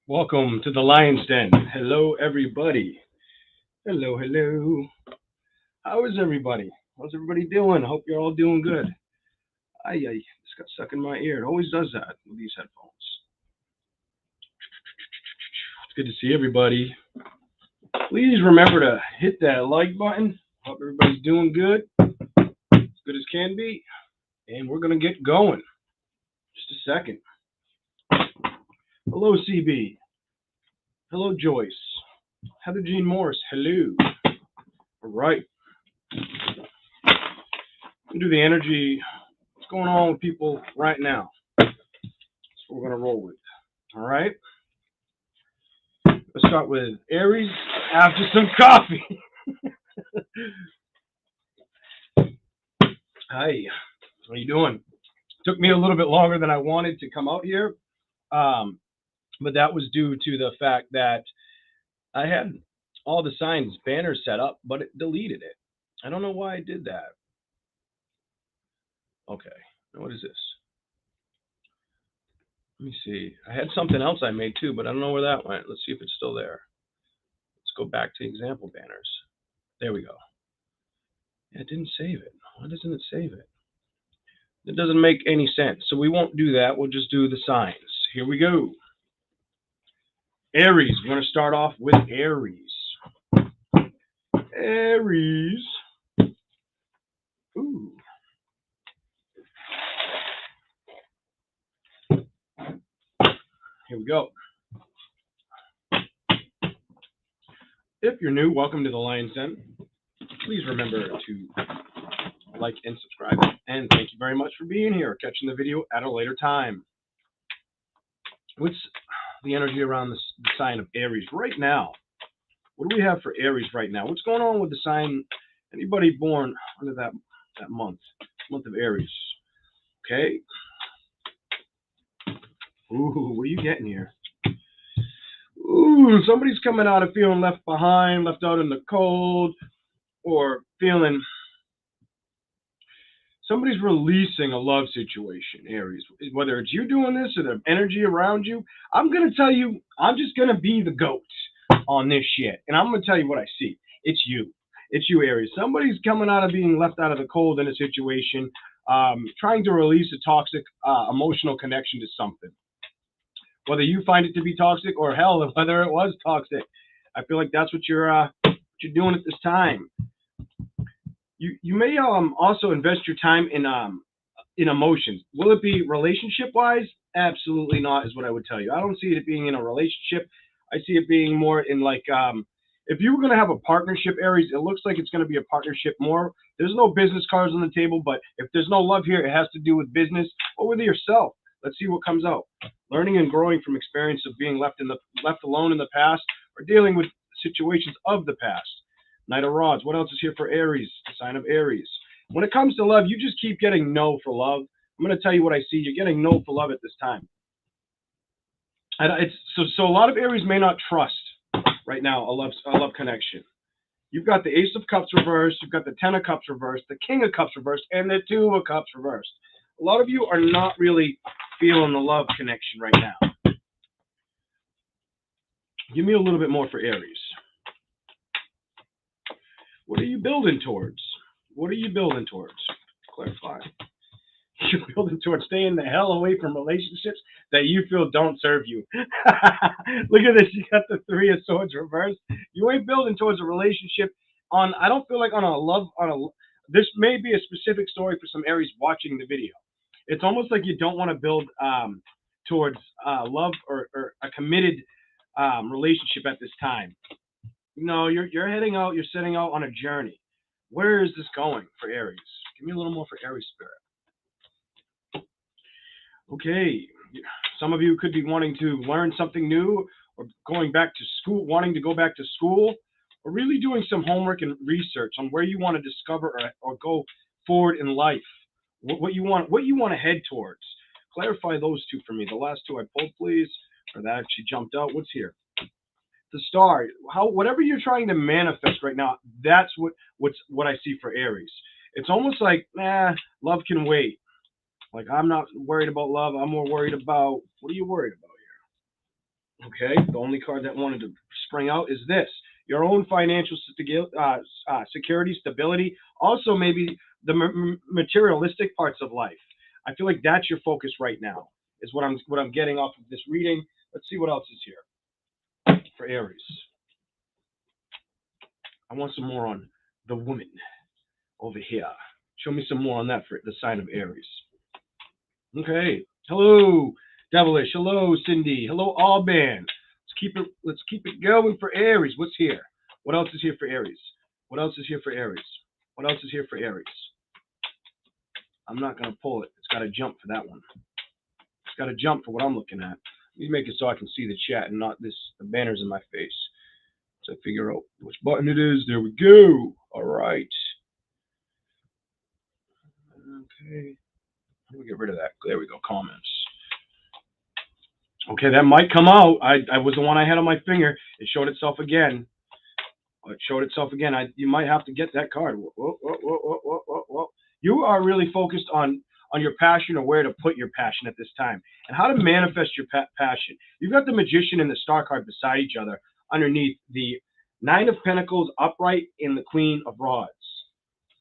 Welcome to the Lion's Den. Hello, everybody. Hello, hello. How is everybody? How's everybody doing? I hope you're all doing good. This got stuck in my ear. It always does that with these headphones. It's good to see everybody. Please remember to hit that like button. Hope everybody's doing good, as good as can be. And we're going to get going. Just a second. Hello, CB. Hello, Joyce. Heather Jean Morris. Hello. All right. We'll do the energy. What's going on with people right now? That's what we're going to roll with. All right. Let's start with Aries after some coffee. Hi. How you doing? Took me a little bit longer than I wanted to come out here, but that was due to the fact that I had all the signs banners set up, but it deleted it. I don't know why I did that. Okay, what is this? Let me see. I had something else I made too, but I don't know where that went. Let's see if it's still there. Let's go back to example banners. There we go. Yeah, it didn't save it. Why doesn't it save it? It doesn't make any sense. So we won't do that. We'll just do the signs. Here we go. Aries. We're going to start off with Aries. Aries. Ooh. Here we go. If you're new, welcome to the Lion's Den. Please remember to like and subscribe. And thank you very much for being here, catching the video at a later time. What's the energy around the sign of Aries right now? What do we have for Aries right now? What's going on with the sign? Anybody born under that month of Aries? Okay. Ooh, what are you getting here? Ooh, somebody's coming out of feeling left behind, left out in the cold, or feeling somebody's releasing a love situation, Aries. Whether it's you doing this or the energy around you, I'm going to tell you, I'm just going to be the goat on this shit. And I'm going to tell you what I see. It's you. It's you, Aries. Somebody's coming out of being left out of the cold in a situation, trying to release a toxic emotional connection to something. Whether you find it to be toxic or hell, whether it was toxic. I feel like that's what you're doing at this time. You may also invest your time in emotions. Will it be relationship wise? Absolutely not, is what I would tell you. I don't see it being in a relationship. I see it being more in like if you were going to have a partnership, Aries, it looks like it's going to be a partnership more. There's no business cards on the table, but if there's no love here, it has to do with business or with yourself. Let's see what comes out. Learning and growing from experience of being left alone in the past or dealing with situations of the past. Knight of Rods. What else is here for Aries? The sign of Aries. When it comes to love, you just keep getting no for love. I'm going to tell you what I see. You're getting no for love at this time. And so a lot of Aries may not trust right now a love connection. You've got the Ace of Cups reversed. You've got the Ten of Cups reversed, the King of Cups reversed, and the Two of Cups reversed. A lot of you are not really feeling the love connection right now. Give me a little bit more for Aries. What are you building towards? What are you building towards? Clarify. You're building towards staying the hell away from relationships that you feel don't serve you. Look at this. You got the Three of Swords reversed. You ain't building towards a relationship on, I don't feel like this may be a specific story for some Aries watching the video. It's almost like you don't want to build towards love or a committed relationship at this time. No, you're heading out. You're setting out on a journey. Where is this going for Aries? Give me a little more for Aries spirit. Okay, some of you could be wanting to learn something new, or going back to school, wanting to go back to school, or really doing some homework and research on where you want to discover or go forward in life. What you want to head towards. Clarify those two for me. The last two I pulled, please, or that actually jumped out. What's here? The Star. Whatever you're trying to manifest right now, that's what I see for Aries. It's almost like, love can wait. Like, I'm not worried about love. I'm more worried about, what are you worried about Okay, the only card that wanted to spring out is this: your own financial security, stability. Also, maybe the materialistic parts of life. I feel like that's your focus right now. Is what I'm getting off of this reading. Let's see what else is here for Aries. I want some more on the woman over here. Show me some more on that for the sign of Aries. Okay. Hello, Devilish. Hello, Cindy. Hello, Alban. Let's keep it going for Aries. What's here? What else is here for Aries? What else is here for Aries? What else is here for Aries? I'm not gonna pull it. It's gotta jump for that one. It's gotta jump for what I'm looking at. Let me make it so I can see the chat and not the banners in my face. So I figure out which button it is. There we go. All right. Okay. Let me get rid of that. There we go. Comments. Okay, that might come out. I was the one I had on my finger. It showed itself again. It showed itself again. You might have to get that card. Whoa, whoa, whoa, whoa, whoa, whoa, whoa. You are really focused on your passion or where to put your passion at this time and how to manifest your passion. You've got the Magician and the Star card beside each other underneath the Nine of Pentacles upright and the Queen of Rods.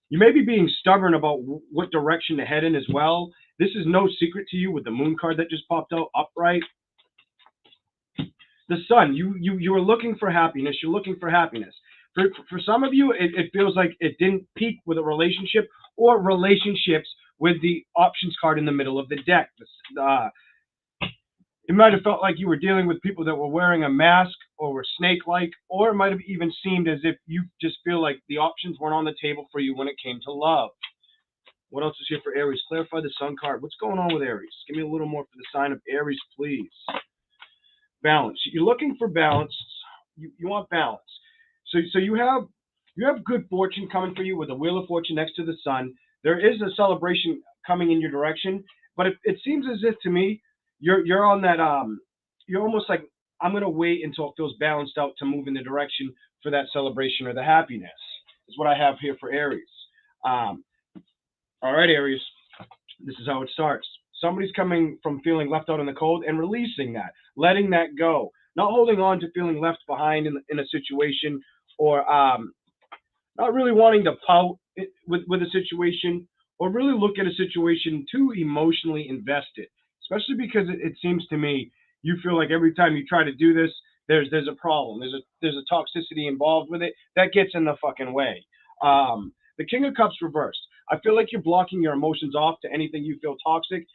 You may be being stubborn about what direction to head in as well. This is no secret to you with the Moon card that just popped out upright. The Sun, you are looking for happiness. You're looking for happiness. For some of you, it feels like it didn't peak with a relationship or relationships with the options card in the middle of the deck. It might have felt like you were dealing with people that were wearing a mask or were snake-like, or it might have even seemed as if you just feel like the options weren't on the table for you when it came to love. What else is here for Aries? Clarify the Sun card. What's going on with Aries? Give me a little more for the sign of Aries, please. Balance. You're looking for balance. You want balance. So you have good fortune coming for you with the Wheel of Fortune next to the Sun. There is a celebration coming in your direction, but it seems as if to me you're on that you're almost like, I'm gonna wait until it feels balanced out to move in the direction for that celebration or the happiness. Is what I have here for Aries. All right, Aries. This is how it starts. Somebody's coming from feeling left out in the cold and releasing that, letting that go, not holding on to feeling left behind in a situation, or not really wanting to pout with a situation, or really look at a situation too emotionally invested, especially because it seems to me you feel like every time you try to do this, there's a problem. There's a toxicity involved with it that gets in the fucking way. The King of Cups reversed. I feel like you're blocking your emotions off to anything you feel toxic.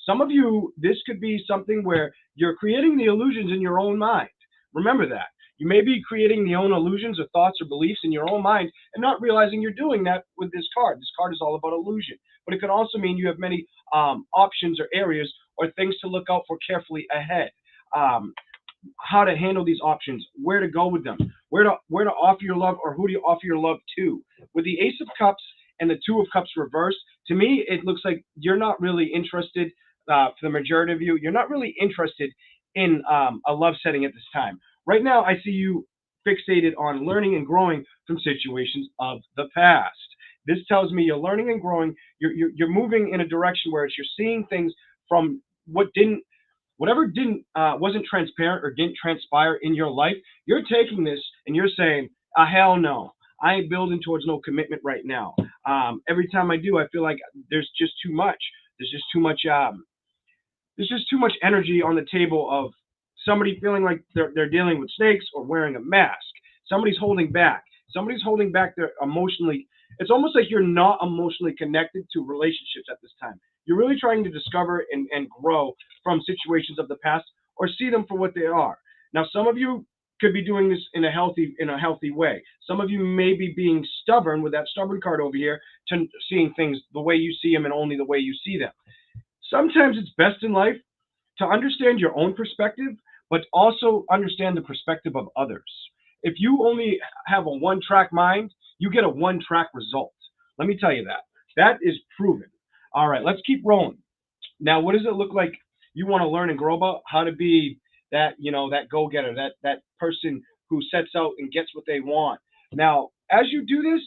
Some of you, this could be something where you're creating the illusions in your own mind. Remember that. You may be creating the own illusions or thoughts or beliefs in your own mind and not realizing you're doing that with this card. This card is all about illusion. But it can also mean you have many options or areas or things to look out for carefully ahead. How to handle these options, where to go with them, where to offer your love, or who do you offer your love to. With the Ace of Cups and the Two of Cups reversed, to me, it looks like you're not really interested, for the majority of you, you're not really interested in a love setting at this time. Right now, I see you fixated on learning and growing from situations of the past. This tells me you're learning and growing. You're moving in a direction where you're seeing things from whatever wasn't transparent or didn't transpire in your life. You're taking this and you're saying, hell no. I ain't building towards no commitment right now. Every time I do, I feel like there's just too much. There's just too much. There's just too much energy on the table of somebody feeling like they're dealing with snakes or wearing a mask. Somebody's holding back. Somebody's holding back their emotionally. It's almost like you're not emotionally connected to relationships at this time. You're really trying to discover and grow from situations of the past or see them for what they are. Now, some of you could be doing this in a healthy way. Some of you may be being stubborn with that stubborn card over here to seeing things the way you see them and only the way you see them. Sometimes it's best in life to understand your own perspective, but also understand the perspective of others. If you only have a one-track mind, you get a one-track result. Let me tell you that. That is proven. All right, let's keep rolling. Now, what does it look like you want to learn and grow about? How to be that, that go-getter, that person who sets out and gets what they want. Now, as you do this,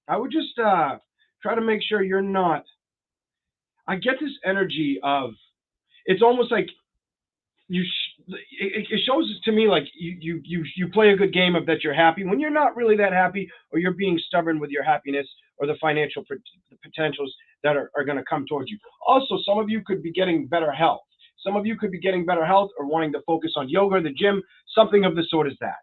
I would just try to make sure you're not. I get this energy of, it's almost like it shows to me like you play a good game of that you're happy when you're not really that happy, or you're being stubborn with your happiness or the financial the potentials that are going to come towards you. Also, some of you could be getting better health. Some of you could be getting better health or wanting to focus on yoga, the gym, something of the sort as that.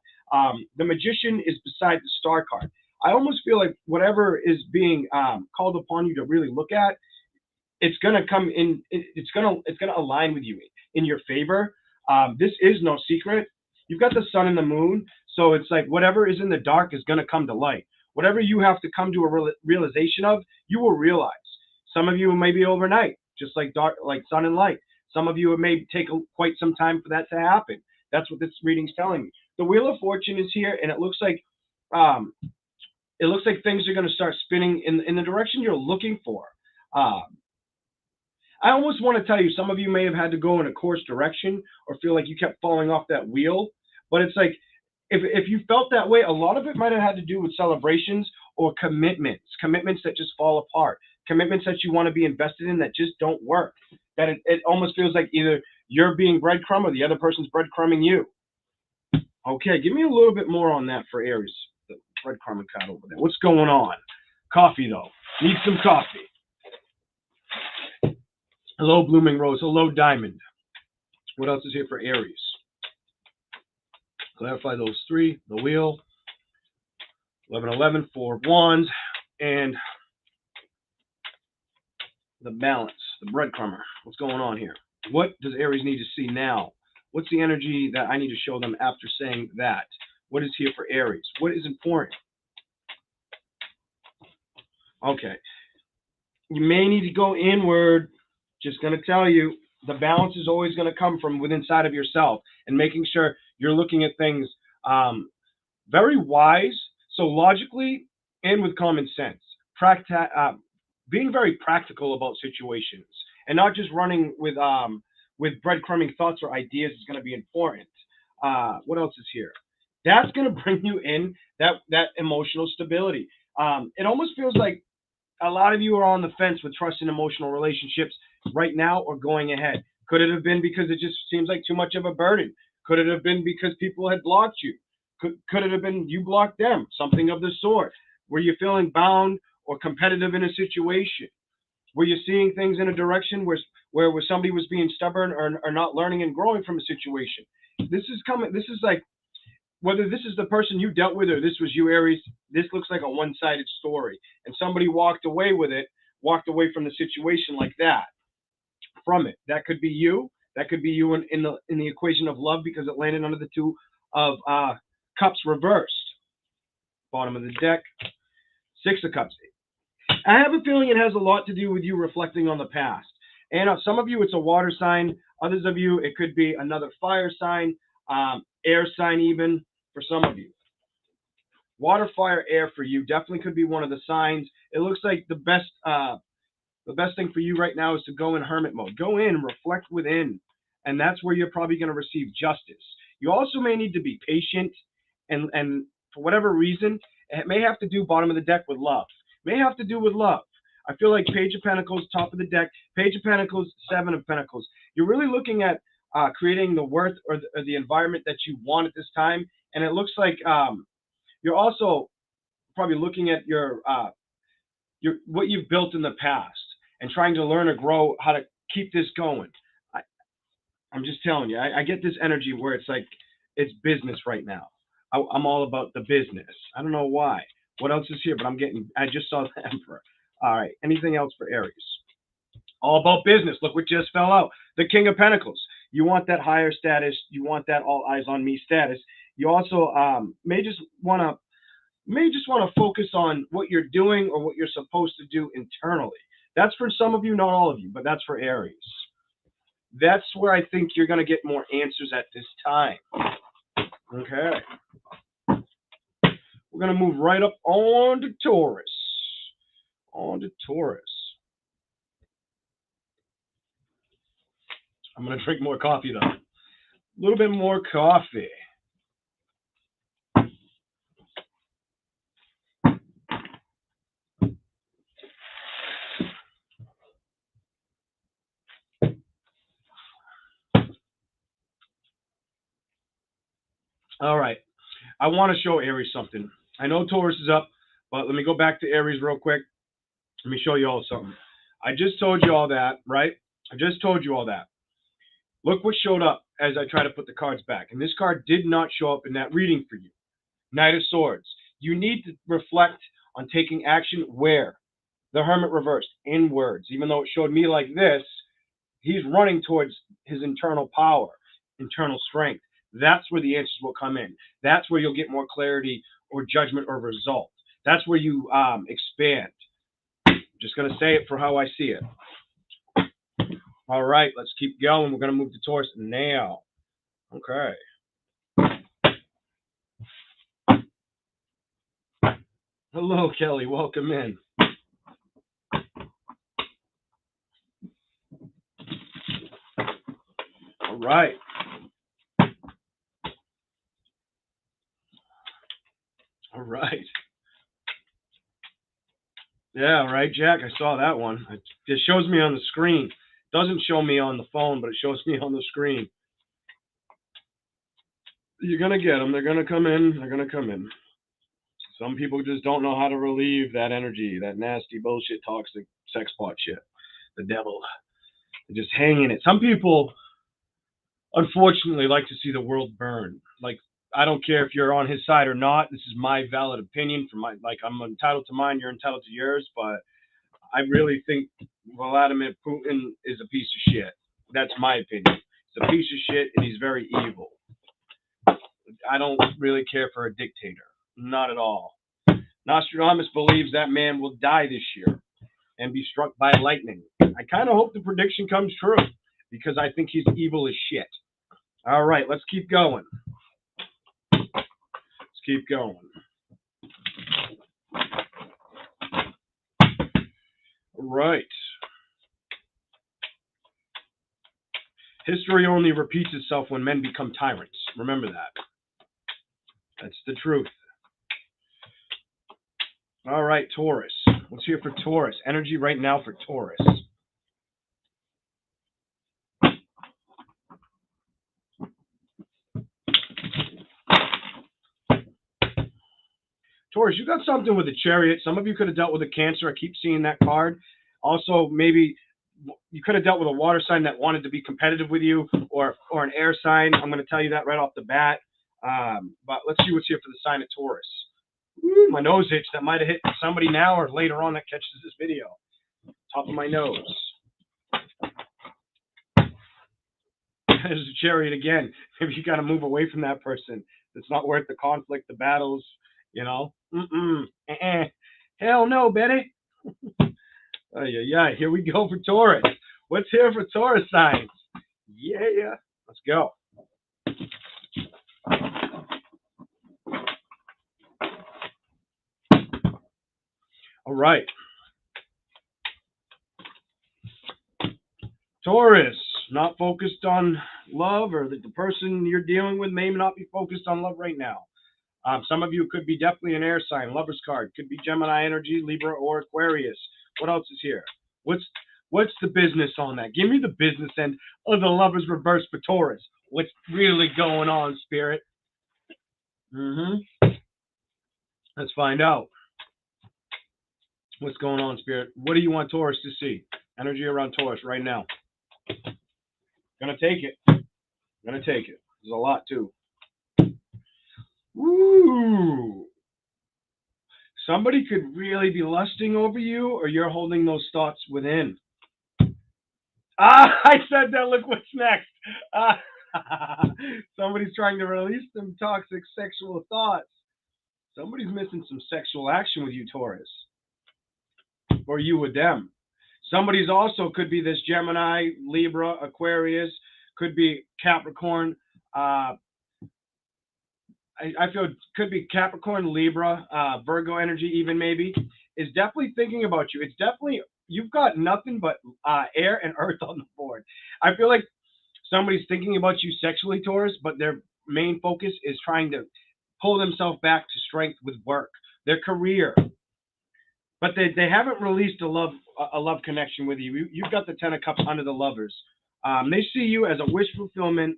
The magician is beside the star card. I almost feel like whatever is being called upon you to really look at, it's gonna come in. It's gonna align with you in your favor. This is no secret. You've got the sun and the moon, so it's like whatever is in the dark is gonna come to light. Whatever you have to come to a realization of, you will realize. Some of you may be overnight, just like dark, like sun and light. Some of you it may take quite some time for that to happen. That's what this reading's telling me. The Wheel of Fortune is here, and um, it looks like things are going to start spinning in the direction you're looking for. I almost want to tell you, some of you may have had to go in a course direction or feel like you kept falling off that wheel. But it's like, if you felt that way, a lot of it might have had to do with celebrations or commitments that just fall apart, commitments that you want to be invested in that just don't work. That it almost feels like either you're being breadcrumb or the other person's breadcrumbing you. Okay, give me a little bit more on that for Aries. The breadcrumbing card over there. What's going on? Coffee, though. Need some coffee. Hello, Blooming Rose. Hello, Diamond. What else is here for Aries? Clarify those three. The Wheel. 1111, Four of Wands. And the Balance. The breadcrumber. What's going on here? What does Aries need to see now? What's the energy that I need to show them after saying that? What is here for Aries? What is important? Okay. You may need to go inward. Just going to tell you, the balance is always going to come from within inside of yourself and making sure you're looking at things very wise, so logically and with common sense. Being very practical about situations and not just running with breadcrumbing thoughts or ideas is going to be important. What else is here? That's going to bring you in that emotional stability. It almost feels like a lot of you are on the fence with trust in emotional relationships right now or going ahead. Could it have been because it just seems like too much of a burden? Could it have been because people had blocked you? Could it have been you blocked them? Something of the sort. Were you feeling bound or competitive in a situation? Were you seeing things in a direction where somebody was being stubborn or not learning and growing from a situation? This is like, whether this is the person you dealt with or this was you, Aries, this looks like a one-sided story. And somebody walked away from the situation like that, from it. That could be you. That could be you in the equation of love, because it landed under the Two of Cups reversed. Bottom of the deck, Six of Cups. I have a feeling it has a lot to do with you reflecting on the past. And some of you, it's a water sign. Others of you, it could be another fire sign, air sign even for some of you. Water, fire, air for you definitely could be one of the signs. It looks like the best thing for you right now is to go in hermit mode. Go in, reflect within, and that's where you're probably going to receive justice. You also may need to be patient, and for whatever reason, it may have to do, bottom of the deck, with love. May have to do with love. I feel like Page of Pentacles, top of the deck, Page of Pentacles, Seven of Pentacles. You're really looking at creating the worth or the environment that you want at this time, and it looks like you're also probably looking at your what you've built in the past and trying to learn or grow how to keep this going. I'm just telling you, I get this energy where it's like it's business right now. I'm all about the business. I don't know why. What else is here? But I just saw the Emperor. All right. Anything else for Aries? All about business. Look what just fell out. The King of Pentacles. You want that higher status. You want that all eyes on me status. You also may just want to focus on what you're doing or what you're supposed to do internally. That's for some of you, not all of you, but that's for Aries. That's where I think you're going to get more answers at this time. Okay. We're going to move right up on to Taurus. On to Taurus. I'm going to drink more coffee, though. A little bit more coffee. All right. I want to show Aries something. I know Taurus is up, but let me go back to Aries real quick. Let me show you all something. I just told you all that, right? I just told you all that. Look what showed up as I try to put the cards back. And this card did not show up in that reading for you. Knight of Swords. You need to reflect on taking action where? The Hermit reversed, inwards. Even though it showed me like this, he's running towards his internal power, internal strength. That's where the answers will come in. That's where you'll get more clarity or judgment or result. That's where you expand. I'm just going to say it for how I see it. All right, let's keep going. We're going to move to Taurus now. Okay. Hello, Kelly. Welcome in. All right. All right. Yeah, right, Jack. I saw that one. It shows me on the screen. It doesn't show me on the phone, but it shows me on the screen. You're going to get them. They're going to come in. They're going to come in. Some people just don't know how to relieve that energy, that nasty bullshit, toxic sex pot shit. The devil. They just hang in it. Some people, unfortunately, like to see the world burn. Like, I don't care if you're on his side or not. This is my valid opinion. I'm entitled to mine. You're entitled to yours. But I really think Vladimir Putin is a piece of shit. That's my opinion. He's a piece of shit, and he's very evil. I don't really care for a dictator. Not at all. Nostradamus believes that man will die this year and be struck by lightning. I kind of hope the prediction comes true because I think he's evil as shit. All right, let's keep going. Let's keep going. All right. History only repeats itself when men become tyrants. Remember that. That's the truth. All right, Taurus. Let's hear for Taurus. Energy right now for Taurus. Taurus, you got something with a Chariot. Some of you could have dealt with a Cancer. I keep seeing that card. Also, maybe you could have dealt with a water sign that wanted to be competitive with you, or an air sign. I'm going to tell you that right off the bat. But let's see what's here for the sign of Taurus. Ooh, my nose itch. That might have hit somebody now or later on that catches this video. Top of my nose. There's a Chariot again. Maybe you got to move away from that person. It's not worth the conflict, the battles, you know. Hell no, Betty. Yeah. Here we go for Taurus. What's here for Taurus signs? Yeah. Let's go. All right. Taurus, not focused on love, or the person you're dealing with may not be focused on love right now. Some of you could be definitely an air sign, lover's card. Could be Gemini energy, Libra, or Aquarius. What else is here? What's the business on that? Give me the business end of the lover's reverse for Taurus. What's really going on, Spirit? Let's find out. What's going on, Spirit? What do you want Taurus to see? Energy around Taurus right now. Gonna take it. There's a lot, too. Woo! Somebody could really be lusting over you, or you're holding those thoughts within. I said that. Look what's next. Somebody's trying to release some toxic sexual thoughts. Somebody's missing some sexual action with you, Taurus. Or you with them. Somebody's also could be this Gemini, Libra, Aquarius, could be Capricorn. I feel it could be Capricorn, Libra, Virgo energy even maybe, is definitely thinking about you. It's definitely, you've got nothing but air and earth on the board. I feel like somebody's thinking about you sexually, Taurus, but their main focus is trying to pull themselves back to strength with work, their career. But they haven't released a love connection with you. You've got the Ten of Cups under the Lovers. They see you as a wish fulfillment,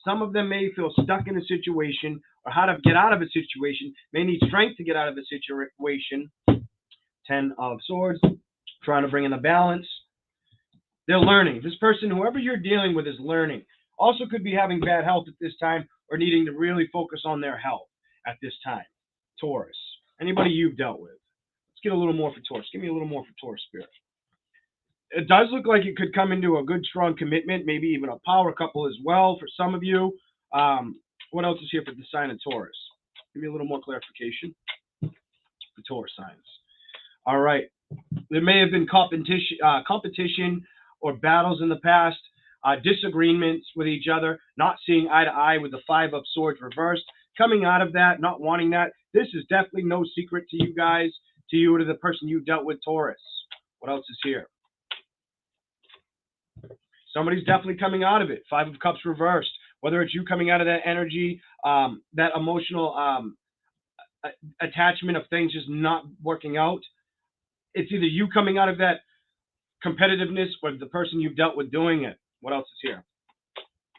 Some of them may feel stuck in a situation or how to get out of a situation, may need strength to get out of a situation. 10 of Swords, trying to bring in a balance. They're learning. This person, whoever you're dealing with, is learning. Also could be having bad health at this time or needing to really focus on their health at this time. Taurus. Anybody you've dealt with. Let's get a little more for Taurus. Give me a little more for Taurus, Spirit. It does look like it could come into a good, strong commitment, maybe even a power couple as well for some of you. What else is here for the sign of Taurus? Give me a little more clarification for Taurus signs. All right. There may have been competition or battles in the past, disagreements with each other, not seeing eye to eye with the 5 of Swords reversed. Coming out of that, not wanting that. This is definitely no secret to you guys, to you or to the person you dealt with, Taurus. What else is here? Somebody's definitely coming out of it. 5 of Cups reversed. Whether it's you coming out of that energy, that emotional attachment of things just not working out. It's either you coming out of that competitiveness or the person you've dealt with doing it. What else is here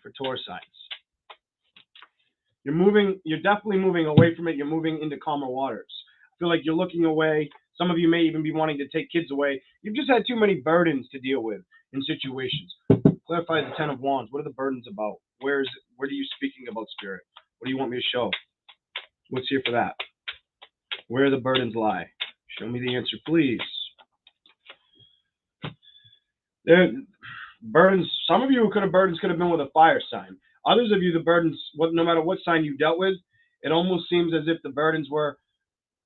for Taurus signs? You're definitely moving away from it. You're moving into calmer waters. I feel like you're looking away. Some of you may even be wanting to take kids away. You've just had too many burdens to deal with in situations. Clarify the 10 of Wands. What are the burdens about? Where are you speaking about, Spirit? What do you want me to show? What's here for that? Where the burdens lie? Show me the answer, please. Burdens. Some of you burdens could have been with a fire sign. Others of you, the burdens, no matter what sign you dealt with, it almost seems as if the burdens were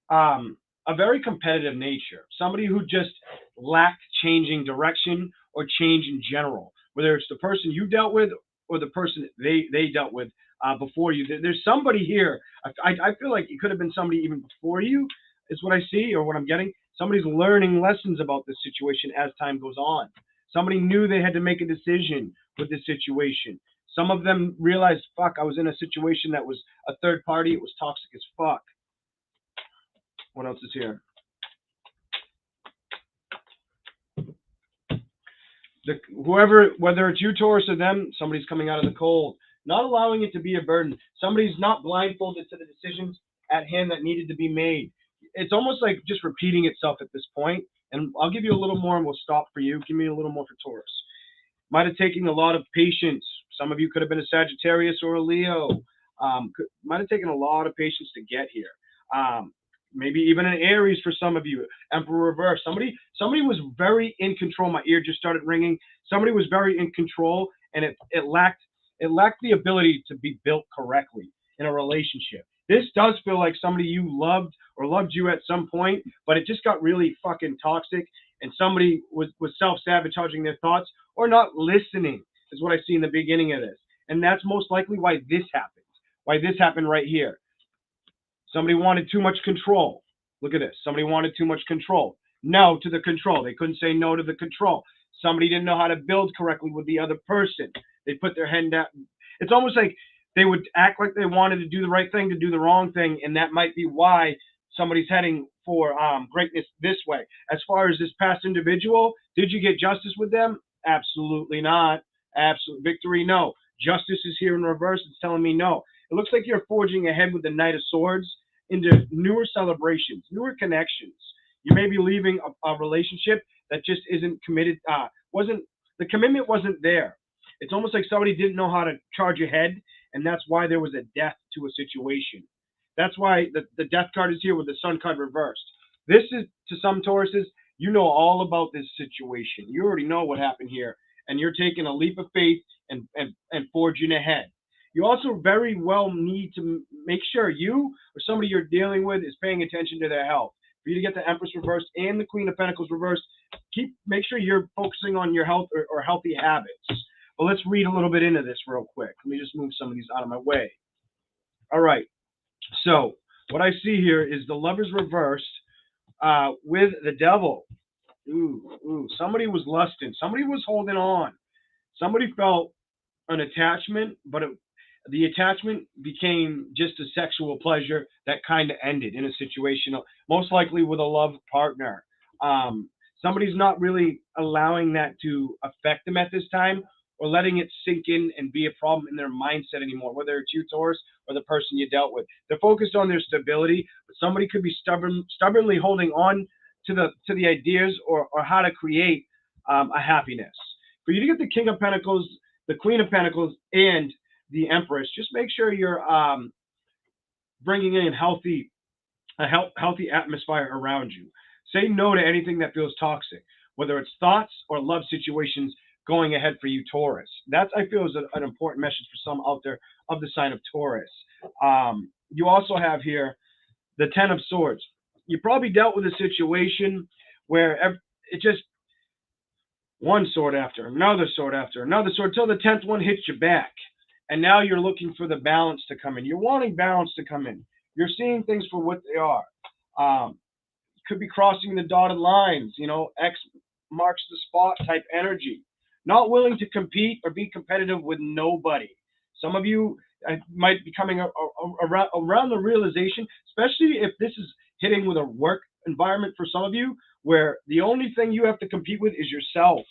a very competitive nature. Somebody who just lacked changing direction or change in general. Whether it's the person you dealt with or the person they dealt with before you. There's somebody here. I feel like it could have been somebody even before you, is what I see or what I'm getting. Somebody's learning lessons about this situation as time goes on. Somebody knew they had to make a decision with this situation. Some of them realized, fuck, I was in a situation that was a third party. It was toxic as fuck. What else is here? Whether it's you, Taurus, or them, somebody's coming out of the cold. Not allowing it to be a burden. Somebody's not blindfolded to the decisions at hand that needed to be made. It's almost like just repeating itself at this point. And I'll give you a little more and we'll stop for you. Give me a little more for Taurus. Might have taken a lot of patience. Some of you could have been a Sagittarius or a Leo. Might have taken a lot of patience to get here. Maybe even an Aries for some of you. Emperor reverse. Somebody was very in control. My ear just started ringing. Somebody was very in control, and it lacked the ability to be built correctly in a relationship. This does feel like somebody you loved or loved you at some point, but it just got really fucking toxic, and somebody was self-sabotaging their thoughts or not listening, is what I see in the beginning of this. And that's most likely why this happened. Why this happened right here. Somebody wanted too much control. Look at this. Somebody wanted too much control. No to the control. They couldn't say no to the control. Somebody didn't know how to build correctly with the other person. They put their head down. It's almost like they would act like they wanted to do the right thing to do the wrong thing, and that might be why somebody's heading for greatness this way. As far as this past individual, did you get justice with them? Absolutely not. Absolute victory, no. Justice is here in reverse. It's telling me no. It looks like you're forging ahead with the Knight of Swords into newer celebrations, newer connections. You may be leaving a relationship that just isn't committed. The commitment wasn't there. It's almost like somebody didn't know how to charge ahead, and that's why there was a death to a situation. That's why the death card is here with the Sun card reversed. This is, to some Tauruses, you know all about this situation. You already know what happened here, and you're taking a leap of faith and forging ahead. You also very well need to make sure you or somebody you're dealing with is paying attention to their health. For you to get the Empress reversed and the Queen of Pentacles reversed, make sure you're focusing on your health or healthy habits. But let's read a little bit into this real quick. Let me just move some of these out of my way. All right. So what I see here is the Lovers reversed with the Devil. Ooh. Somebody was lusting. Somebody was holding on. Somebody felt an attachment, but the attachment became just a sexual pleasure that kind of ended in a situation, most likely with a love partner. Somebody's not really allowing that to affect them at this time, or letting it sink in and be a problem in their mindset anymore, whether it's you, Taurus, or the person you dealt with. They're focused on their stability, but somebody could be stubbornly holding on to the ideas or how to create a happiness. For you to get the King of Pentacles, the Queen of Pentacles, and the Empress, just make sure you're bringing in a healthy atmosphere around you. Say no to anything that feels toxic, whether it's thoughts or love situations going ahead for you, Taurus. That, I feel, is an important message for some out there of the sign of Taurus. You also have here the Ten of Swords. You probably dealt with a situation where it just one sword after another sword after another sword until the 10th one hits you back. And now you're looking for the balance to come in. You're wanting balance to come in. You're seeing things for what they are. Could be crossing the dotted lines, X marks the spot type energy. Not willing to compete or be competitive with nobody. Some of you might be coming around the realization, especially if this is hitting with a work environment for some of you, where the only thing you have to compete with is yourself.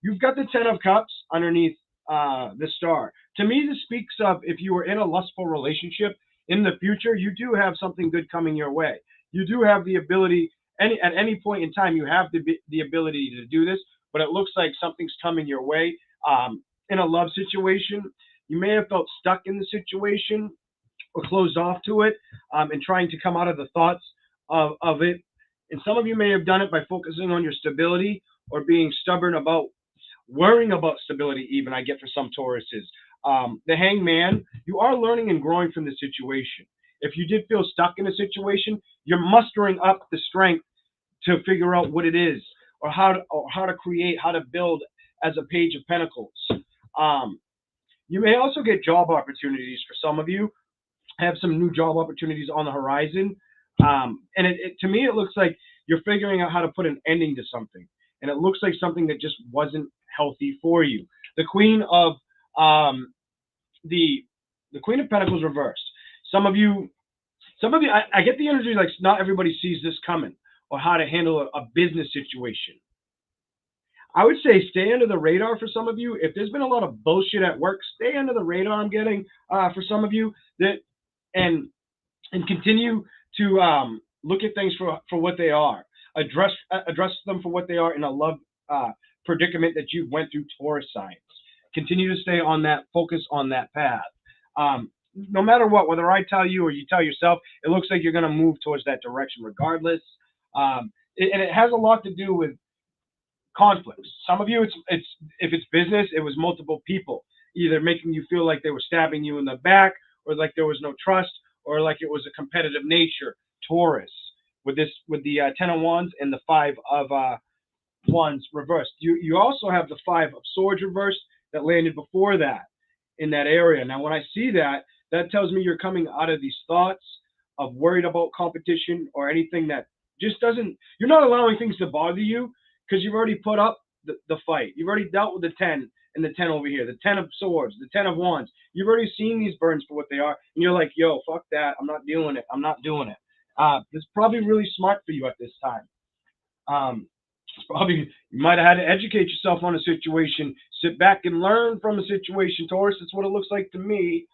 You've got the Ten of Cups underneath the star. To me, this speaks of if you were in a lustful relationship in the future, you do have something good coming your way. You do have the ability, at any point in time, you have the ability to do this, but it looks like something's coming your way. In a love situation, you may have felt stuck in the situation or closed off to it and trying to come out of the thoughts of it. And some of you may have done it by focusing on your stability or being stubborn about worrying about stability even, I get for some Tauruses. The Hangman, you are learning and growing from the situation. If you did feel stuck in a situation, you're mustering up the strength to figure out what it is or how to create, how to build as a Page of Pentacles. You may also get job opportunities for some of you, have some new job opportunities on the horizon. And to me, it looks like you're figuring out how to put an ending to something. And it looks like something that just wasn't healthy for you. The Queen of the Queen of Pentacles reversed. Some of you, I get the energy like not everybody sees this coming or how to handle a business situation. I would say stay under the radar for some of you. If there's been a lot of bullshit at work, stay under the radar. I'm getting for some of you and continue to look at things for what they are. Address them for what they are in a love predicament that you went through, Taurus signs. Continue to stay on that, focus on that path. No matter what, whether I tell you or you tell yourself, it looks like you're going to move towards that direction regardless. And it has a lot to do with conflicts. Some of you, it's if it's business, it was multiple people either making you feel like they were stabbing you in the back, or like there was no trust, or like it was a competitive nature. Taurus with the 10 of Wands and the 5 of Wands reversed. You also have the 5 of Swords reversed that landed before that in that area. Now, when I see that, that tells me you're coming out of these thoughts of worried about competition or anything that just doesn't. You're not allowing things to bother you because you've already put up the fight. You've already dealt with the 10 and the 10 over here, the 10 of Swords, the 10 of Wands. You've already seen these burns for what they are, and you're like, yo, fuck that. I'm not doing it. I'm not doing it. It's probably really smart for you at this time. It's probably you might have had to educate yourself on a situation, sit back and learn from a situation, Taurus. That's what it looks like to me.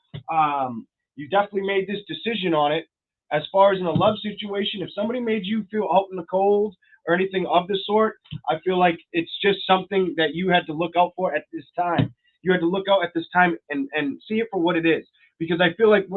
You definitely made this decision on it. As far as in a love situation, if somebody made you feel out in the cold or anything of the sort, I feel like it's just something that you had to look out for at this time. You had to look out at this time and see it for what it is. Because I feel like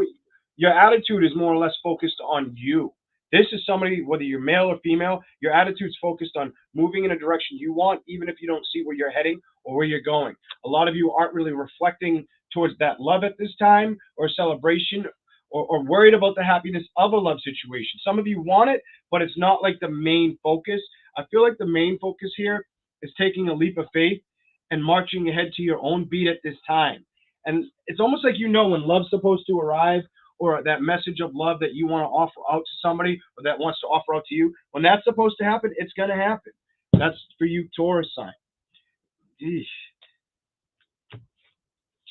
your attitude is more or less focused on you. This is somebody, whether you're male or female, your attitude's focused on moving in a direction you want, even if you don't see where you're heading or where you're going. A lot of you aren't really reflecting towards that love at this time or celebration or worried about the happiness of a love situation. Some of you want it, but it's not like the main focus. I feel like the main focus here is taking a leap of faith and marching ahead to your own beat at this time. And it's almost like you know when love's supposed to arrive, or that message of love that you want to offer out to somebody or that wants to offer out to you. When that's supposed to happen, it's going to happen. That's for you, Taurus sign. Eesh.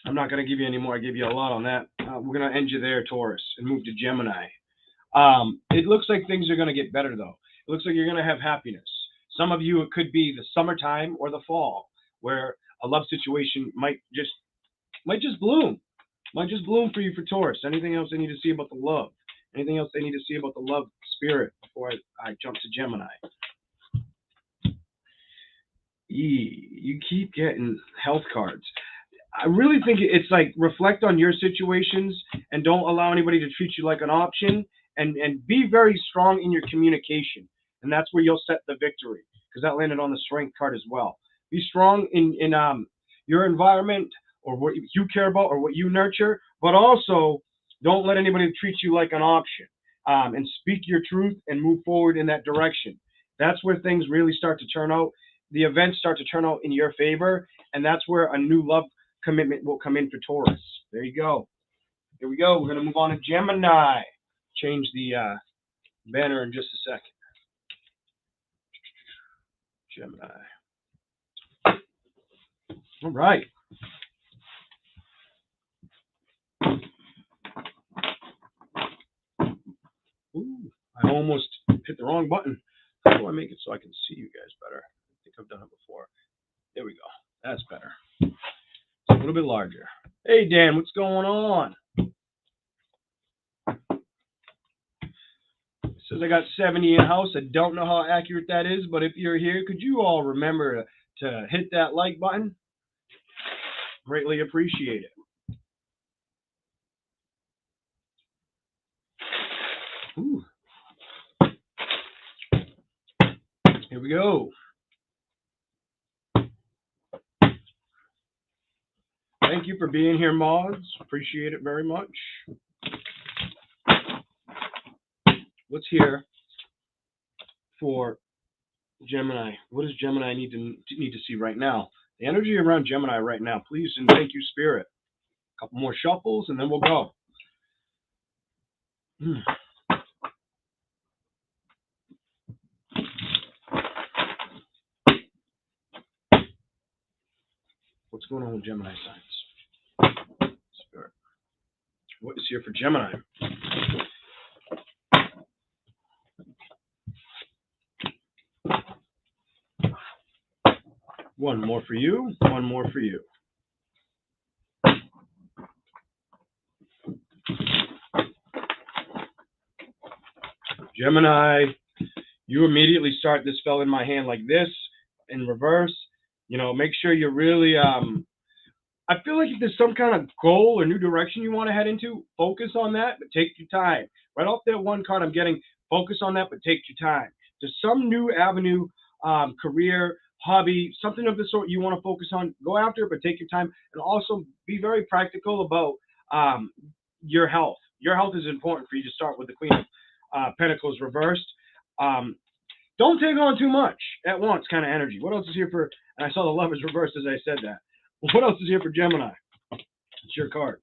I'm not going to give you any more. I gave you a lot on that. We're going to end you there, Taurus, and move to Gemini. It looks like things are going to get better, though. It looks like you're going to have happiness. Some of you, it could be the summertime or the fall, where a love situation might just bloom. Might just bloom for you for Taurus. Anything else they need to see about the love? Anything else they need to see about the love spirit before I jump to Gemini? You keep getting health cards. I really think it's like reflect on your situations and don't allow anybody to treat you like an option, and be very strong in your communication. And that's where you'll set the victory, because that landed on the strength card as well. Be strong in your environment, or what you care about, or what you nurture, but also don't let anybody treat you like an option, and speak your truth and move forward in that direction. That's where things really start to turn out. The events start to turn out in your favor, and that's where a new love commitment will come in for Taurus. There you go. Here we go. We're going to move on to Gemini. Change the banner in just a second. Gemini. All right. Ooh, I almost hit the wrong button. How do I make it so I can see you guys better? I think I've done it before. There we go. That's better. It's a little bit larger. Hey, Dan, what's going on? It says I got 70 in house. I don't know how accurate that is, but if you're here, could you all remember to hit that like button? Greatly appreciate it. Ooh. Here we go. Thank you for being here, mods. Appreciate it very much. What's here for Gemini? What does Gemini need to see right now? The energy around Gemini right now, please, and thank you, Spirit. A couple more shuffles, and then we'll go. What's going on with Gemini signs? Spirit. What is here for Gemini? One more for you. One more for you. Gemini, you immediately start this fell in my hand like this in reverse. You know, make sure you're really I feel like if there's some kind of goal or new direction you want to head into, focus on that, but take your time. Right off that one card I'm getting, focus on that, but take your time. There's some new avenue, career, hobby, something of the sort you want to focus on, go after it, but take your time. And also be very practical about your health. Your health is important for you to start with the Queen of Pentacles reversed. Don't take on too much at once kind of energy. What else is here for, and I saw the Love is reversed as I said that. What else is here for Gemini? It's your card.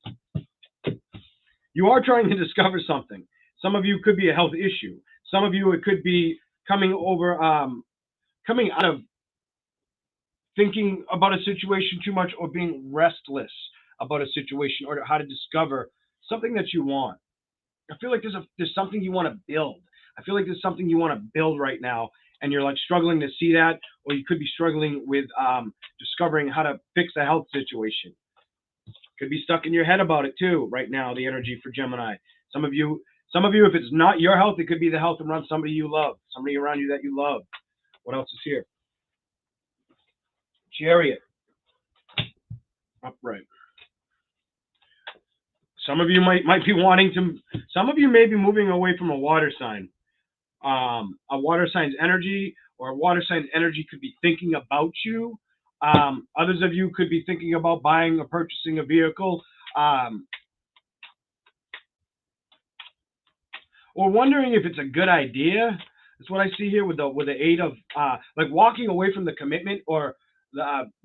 You are trying to discover something. Some of you could be a health issue. Some of you, it could be coming out of thinking about a situation too much, or being restless about a situation, or how to discover something that you want. I feel like there's something you want to build. I feel like there's something you want to build right now, and you're like struggling to see that, or you could be struggling with discovering how to fix a health situation. Could be stuck in your head about it too right now, the energy for Gemini. Some of you, if it's not your health, it could be the health around somebody you love, somebody around you that you love. What else is here? Chariot. Upright. Some of you might be wanting to, some of you may be moving away from a water sign. A water sign's energy, or a water sign's energy could be thinking about you. Others of you could be thinking about buying or purchasing a vehicle, or wondering if it's a good idea. That's what I see here with the eight of like walking away from the commitment, or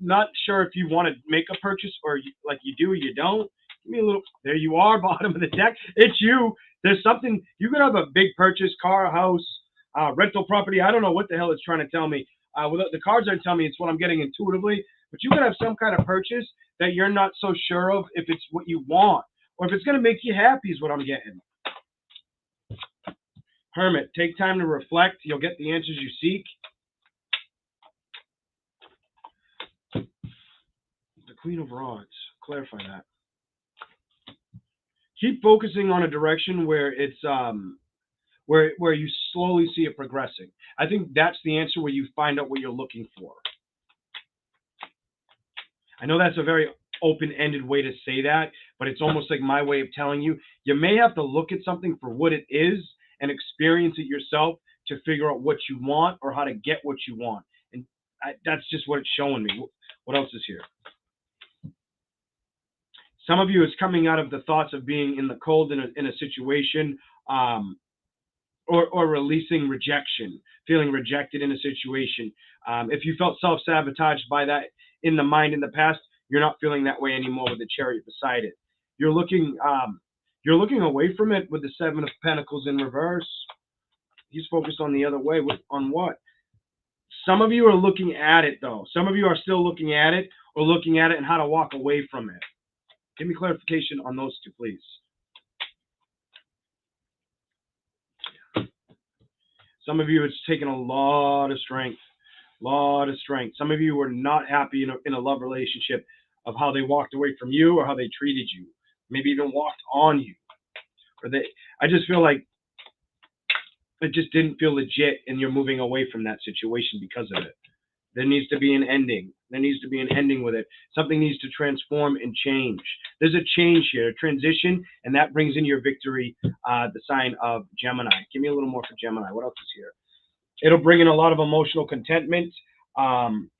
not sure if you want to make a purchase, or like you do or you don't. Give me a little. There you are, bottom of the deck. It's you. There's something. You could have a big purchase, car, house, rental property. I don't know what the hell it's trying to tell me. The cards aren't telling me. It's what I'm getting intuitively. But you could have some kind of purchase that you're not so sure of if it's what you want, or if it's going to make you happy is what I'm getting. Hermit, take time to reflect. You'll get the answers you seek. Queen of Rods. Clarify that. Keep focusing on a direction where it's where you slowly see it progressing. I think that's the answer, where you find out what you're looking for. I know that's a very open-ended way to say that, but it's almost like my way of telling you, you may have to look at something for what it is and experience it yourself to figure out what you want or how to get what you want. And that's just what it's showing me. What else is here? Some of you is coming out of the thoughts of being in the cold in a situation, or releasing rejection, feeling rejected in a situation. If you felt self-sabotaged by that in the mind in the past, you're not feeling that way anymore with the Chariot beside it. You're looking away from it with the Seven of Pentacles in reverse. He's focused on the other way. On what? Some of you are looking at it, though. Some of you are still looking at it, or looking at it and how to walk away from it. Give me clarification on those two, please. Some of you, it's taken a lot of strength. Some of you were not happy in a love relationship of how they walked away from you or how they treated you. Maybe even walked on you. I just feel like it just didn't feel legit, and you're moving away from that situation because of it. There needs to be an ending. There needs to be an ending with it. Something needs to transform and change. There's a change here, a transition, and that brings in your victory, the sign of Gemini. Give me a little more for Gemini. What else is here? It'll bring in a lot of emotional contentment. And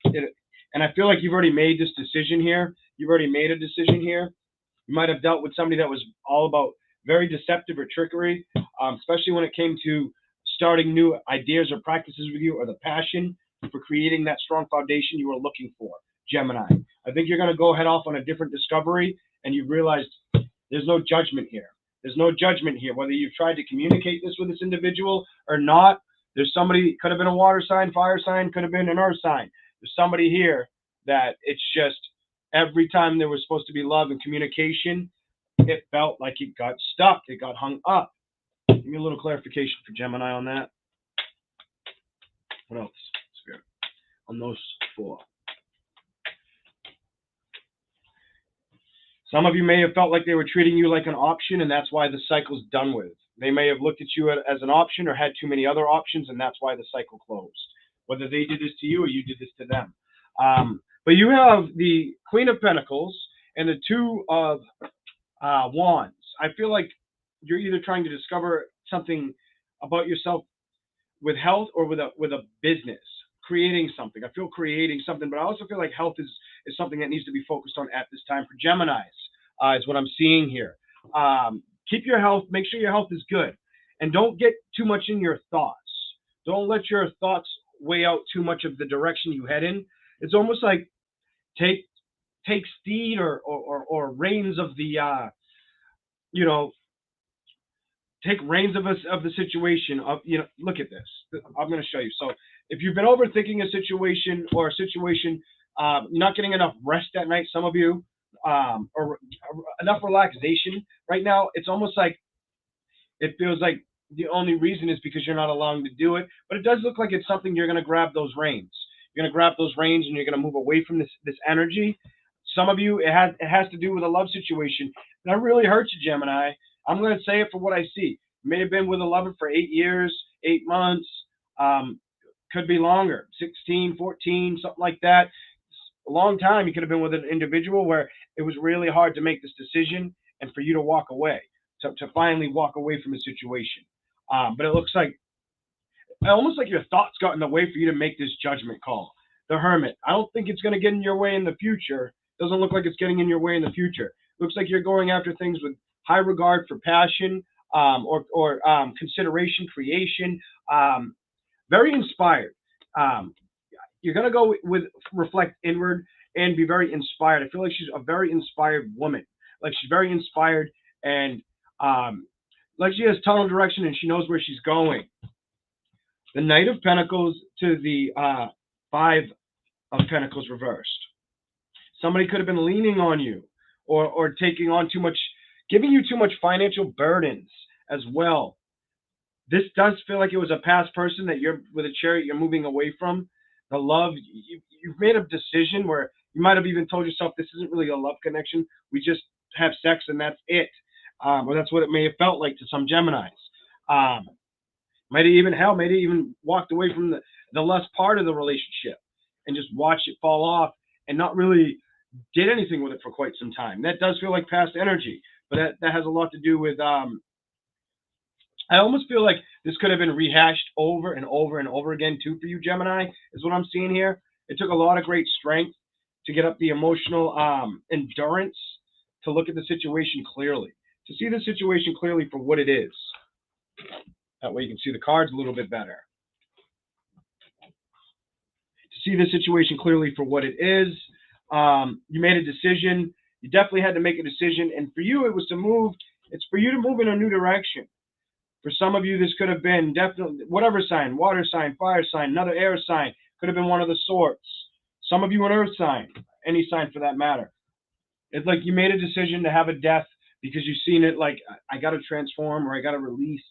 I feel like you've already made this decision here. You've already made a decision here. You might have dealt with somebody that was all about very deceptive or trickery, especially when it came to starting new ideas or practices with you, or the passion for creating that strong foundation you were looking for, Gemini. I think you're going to go head off on a different discovery, and you've realized there's no judgment here. There's no judgment here. Whether you've tried to communicate this with this individual or not, there's somebody, could have been a water sign, fire sign, could have been an earth sign. There's somebody here that it's just every time there was supposed to be love and communication, it felt like it got stuck. It got hung up. Give me a little clarification for Gemini on that. What else, Spirit, on those four? Some of you may have felt like they were treating you like an option, and that's why the cycle's done with. They may have looked at you as an option, or had too many other options, and that's why the cycle closed. Whether they did this to you or you did this to them. But you have the Queen of Pentacles and the Two of Wands. I feel like you're either trying to discover something about yourself with health, or with a business, creating something. I feel creating something, but I also feel like health is something that needs to be focused on at this time for Geminis, is what I'm seeing here. Keep your health, make sure your health is good, and don't get too much in your thoughts. Don't let your thoughts weigh out too much of the direction you head in. It's almost like take steed or reins of the take reins of the situation. Look at this. I'm going to show you. So if you've been overthinking a situation, or a situation, you're not getting enough rest at night, some of you, or enough relaxation right now, it's almost like it feels like the only reason is because you're not allowing to do it. But it does look like it's something you're going to grab those reins. You're going to grab those reins, and you're going to move away from this energy. Some of you, it has to do with a love situation. And that really hurts you, Gemini. I'm going to say it for what I see. You may have been with a lover for 8 years, 8 months, could be longer, 16, 14, something like that. A long time. You could have been with an individual where it was really hard to make this decision, and for you to walk away, to finally walk away from a situation. But it looks like, almost like your thoughts got in the way for you to make this judgment call. The Hermit. I don't think it's going to get in your way in the future. Doesn't look like it's getting in your way in the future. Looks like you're going after things with high regard for passion, or consideration, creation. Very inspired. You're going to go with reflect inward and be very inspired. I feel like she's a very inspired woman. Like she's very inspired, and like she has tunnel direction, and she knows where she's going. The Knight of Pentacles to the Five of Pentacles reversed. Somebody could have been leaning on you, or taking on too much, giving you too much financial burdens as well. This does feel like it was a past person that you're, with a Chariot, you're moving away from. The love, you've made a decision where You might have even told yourself this isn't really a love connection. We just have sex and that's it. Or that's what it may have felt like to some Geminis. Might have even walked away from the lust part of the relationship and just watched it fall off and not really did anything with it for quite some time. That does feel like past energy, but that has a lot to do with, I almost feel like this could have been rehashed over and over and over again too for you, Gemini, is what I'm seeing here. It took a lot of great strength to get up the emotional endurance to look at the situation clearly, to see the situation clearly for what it is. That way you can see the cards a little bit better. To see the situation clearly for what it is. You made a decision. You definitely had to make a decision. And for you, it was to move. It's for you to move in a new direction. For some of you, this could have been definitely whatever sign, water sign, fire sign, another air sign, could have been one of the sorts. Some of you an earth sign, any sign for that matter. It's like you made a decision to have a death because you've seen it like, I got to transform or I got to release.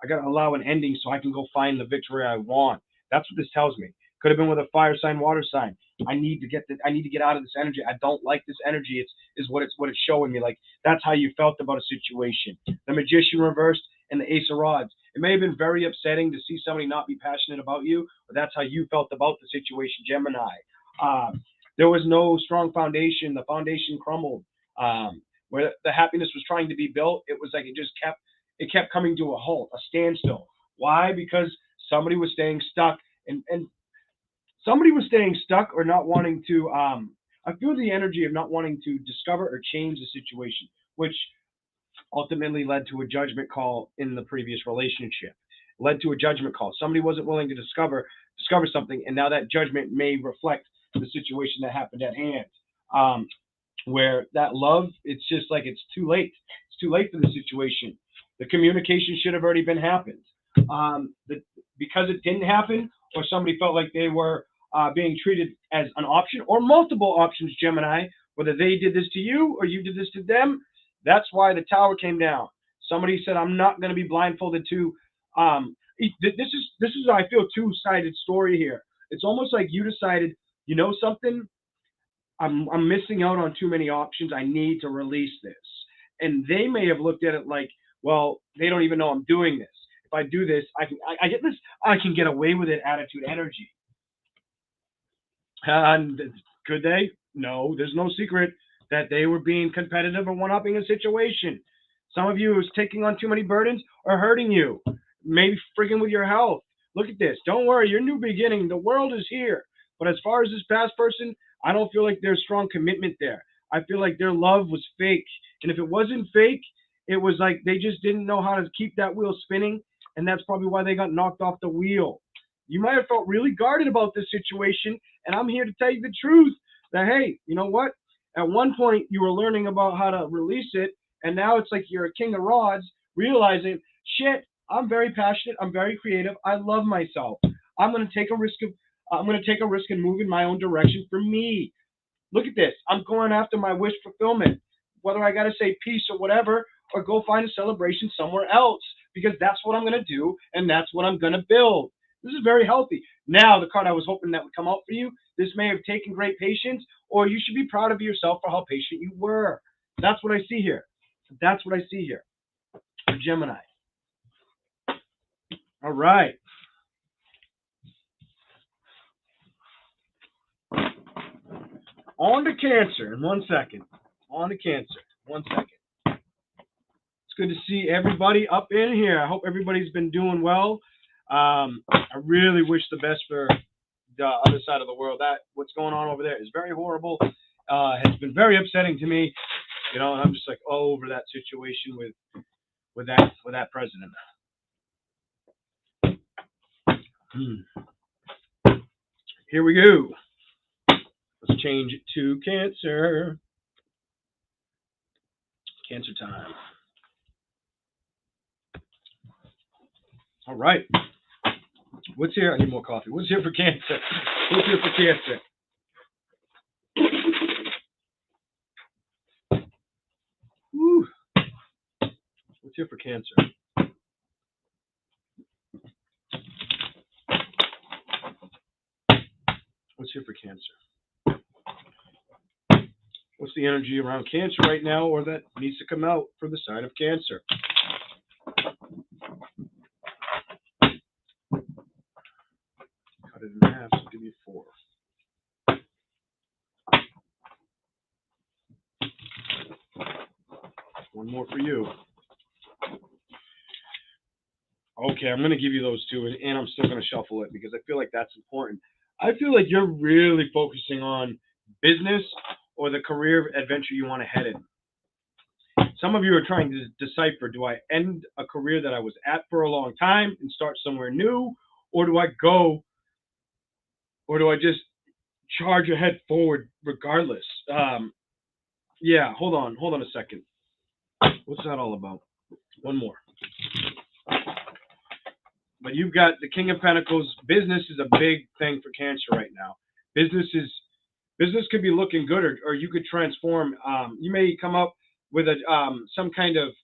I got to allow an ending so I can go find the victory I want. That's what this tells me. Could have been with a fire sign, water sign. I need to get out of this energy. I don't like this energy. Is what it's showing me. Like that's how you felt about a situation. The Magician reversed and the Ace of Rods. It may have been very upsetting to see somebody not be passionate about you, but that's how you felt about the situation, Gemini. There was no strong foundation. The foundation crumbled. Where the happiness was trying to be built, it was like it kept coming to a halt, a standstill. Why? Because somebody was staying stuck, and somebody was staying stuck or not wanting to. I feel the energy of not wanting to discover or change the situation, which ultimately led to a judgment call in the previous relationship. Led to a judgment call. Somebody wasn't willing to discover something, and now that judgment may reflect the situation that happened at hand. Where that love, it's just like it's too late. It's too late for the situation. The communication should have already been happened. Because it didn't happen, or somebody felt like they were being treated as an option, or multiple options, Gemini, whether they did this to you or you did this to them. That's why the tower came down. Somebody said, I'm not going to be blindfolded to. This is I feel two-sided story here. It's almost like you decided, you know something, I'm missing out on too many options. I need to release this. And they may have looked at it like, well, they don't even know I'm doing this. If I do this, I get this, I can get away with it attitude energy. And could they? No, there's no secret that they were being competitive or one-upping a situation. Some of you is taking on too many burdens or hurting you. Maybe frigging with your health. Look at this. Don't worry, your new beginning. The world is here. But as far as this past person, I don't feel like there's strong commitment there. I feel like their love was fake. And if it wasn't fake, it was like they just didn't know how to keep that wheel spinning. And that's probably why they got knocked off the wheel. You might have felt really guarded about this situation. And I'm here to tell you the truth that, hey, you know what? At one point, you were learning about how to release it. And now it's like you're a king of rods, realizing, shit, I'm very passionate. I'm very creative. I love myself. I'm going to take a risk and move in my own direction for me. Look at this. I'm going after my wish fulfillment. Whether I got to say peace or whatever, or go find a celebration somewhere else, because that's what I'm going to do, and that's what I'm going to build. This is very healthy. Now, the card I was hoping that would come out for you, this may have taken great patience, or you should be proud of yourself for how patient you were. That's what I see here. That's what I see here. Gemini. All right. On to Cancer in 1 second. On to Cancer. 1 second. It's good to see everybody up in here. I hope everybody's been doing well. I really wish the best for the other side of the world. That what's going on over there is very horrible. Has been very upsetting to me. You know, and I'm just like all over that situation with that president. Here we go. Let's change it to Cancer. Cancer time. All right. What's here? I need more coffee. What's here for Cancer? What's here for Cancer? Woo. What's here for Cancer? What's here for Cancer? What's the energy around Cancer right now, or that needs to come out for the sign of Cancer? Cut it in half, so give me 4. One more for you. Okay, I'm going to give you those two, and I'm still going to shuffle it because I feel like that's important. I feel like you're really focusing on business or the career adventure you want to head in. Some of you are trying to decipher, do I end a career that I was at for a long time and start somewhere new, or do I go, or do I just charge ahead forward regardless? Yeah, hold on a second. What's that all about? One more. But you've got the King of Pentacles. Business is a big thing for Cancer right now. Business could be looking good, or you could transform. You may come up with a some kind of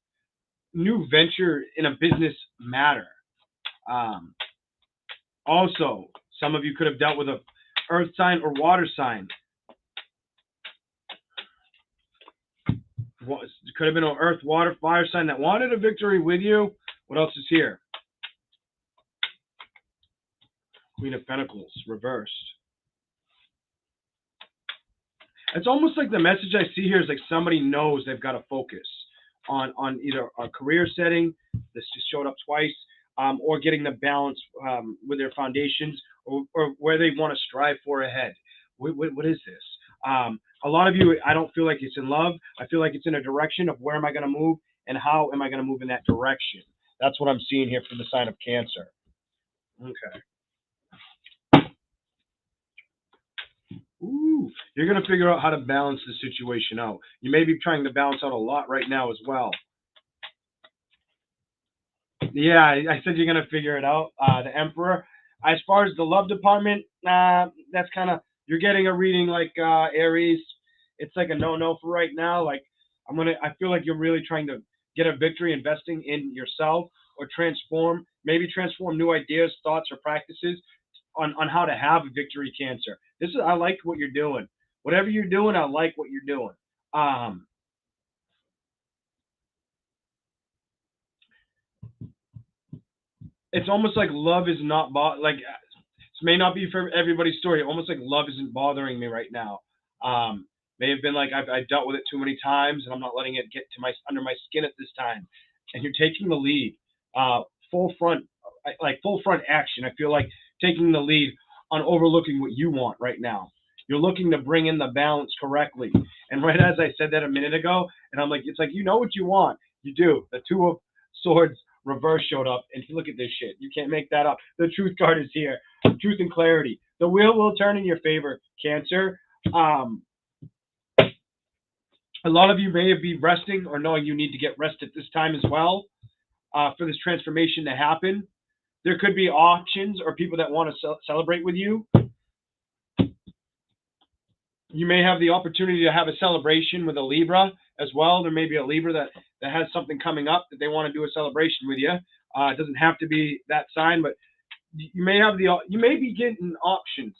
new venture in a business matter. Also, some of you could have dealt with a earth sign or water sign. Could have been an earth, water, fire sign that wanted a victory with you. What else is here? Queen of Pentacles, reversed. It's almost like the message I see here is like somebody knows they've got to focus on either a career setting, this just showed up twice, or getting the balance with their foundations, or where they want to strive for ahead. What is this? A lot of you, I don't feel like it's in love. I feel like it's in a direction of where am I going to move and how am I going to move in that direction. That's what I'm seeing here for the sign of Cancer. Okay. Ooh, you're going to figure out how to balance the situation out. You may be trying to balance out a lot right now as well. Yeah, I said you're going to figure it out. The Emperor. As far as the love department, that's kind of, you're getting a reading like Aries. It's like a no-no for right now. Like, I feel like you're really trying to get a victory investing in yourself, or maybe transform new ideas, thoughts, or practices on how to have a victory, Cancer. I like what you're doing. Whatever you're doing, I like what you're doing. It's almost like love is not like, this may not be for everybody's story. Almost like love isn't bothering me right now. May have been like I've dealt with it too many times, and I'm not letting it get to under my skin at this time. And you're taking the lead, full front action. I feel like taking the lead on overlooking what you want right now. You're looking to bring in the balance correctly. And right as I said that a minute ago, and I'm like, it's like, you know what you want. You do. The Two of Swords reverse showed up, and look at this shit. You can't make that up. The Truth card is here. Truth and clarity. The wheel will turn in your favor, Cancer. A lot of you may be resting or knowing you need to get rest at this time as well, for this transformation to happen. There could be auctions or people that want to celebrate with you. You may have the opportunity to have a celebration with a Libra as well. There may be a Libra that has something coming up that they want to do a celebration with you. It doesn't have to be that sign, but you may be getting options,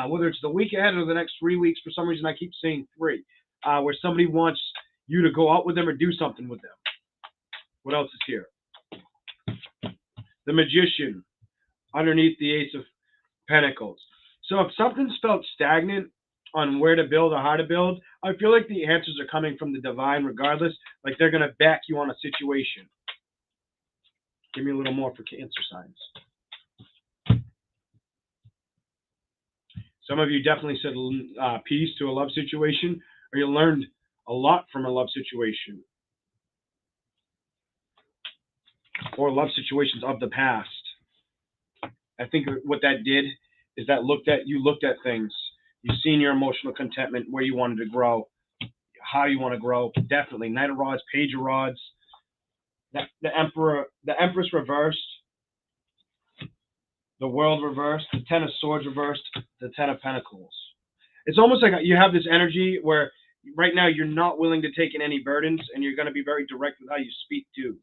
whether it's the week ahead or the next 3 weeks. For some reason, I keep saying 3, where somebody wants you to go out with them or do something with them. What else is here? The Magician, underneath the Ace of Pentacles. So if something's felt stagnant on where to build or how to build, I feel like the answers are coming from the divine regardless. Like they're going to back you on a situation. Give me a little more for Cancer signs. Some of you definitely said peace to a love situation, or you learned a lot from a love situation, or love situations of the past. I think what that did is that you looked at things. You've seen your emotional contentment, where you wanted to grow, how you want to grow. Definitely. Knight of Rods, Page of Rods, the Empress reversed, the World reversed, the Ten of Swords reversed, the Ten of Pentacles. It's almost like you have this energy where right now you're not willing to take in any burdens, and you're going to be very direct with how you speak too.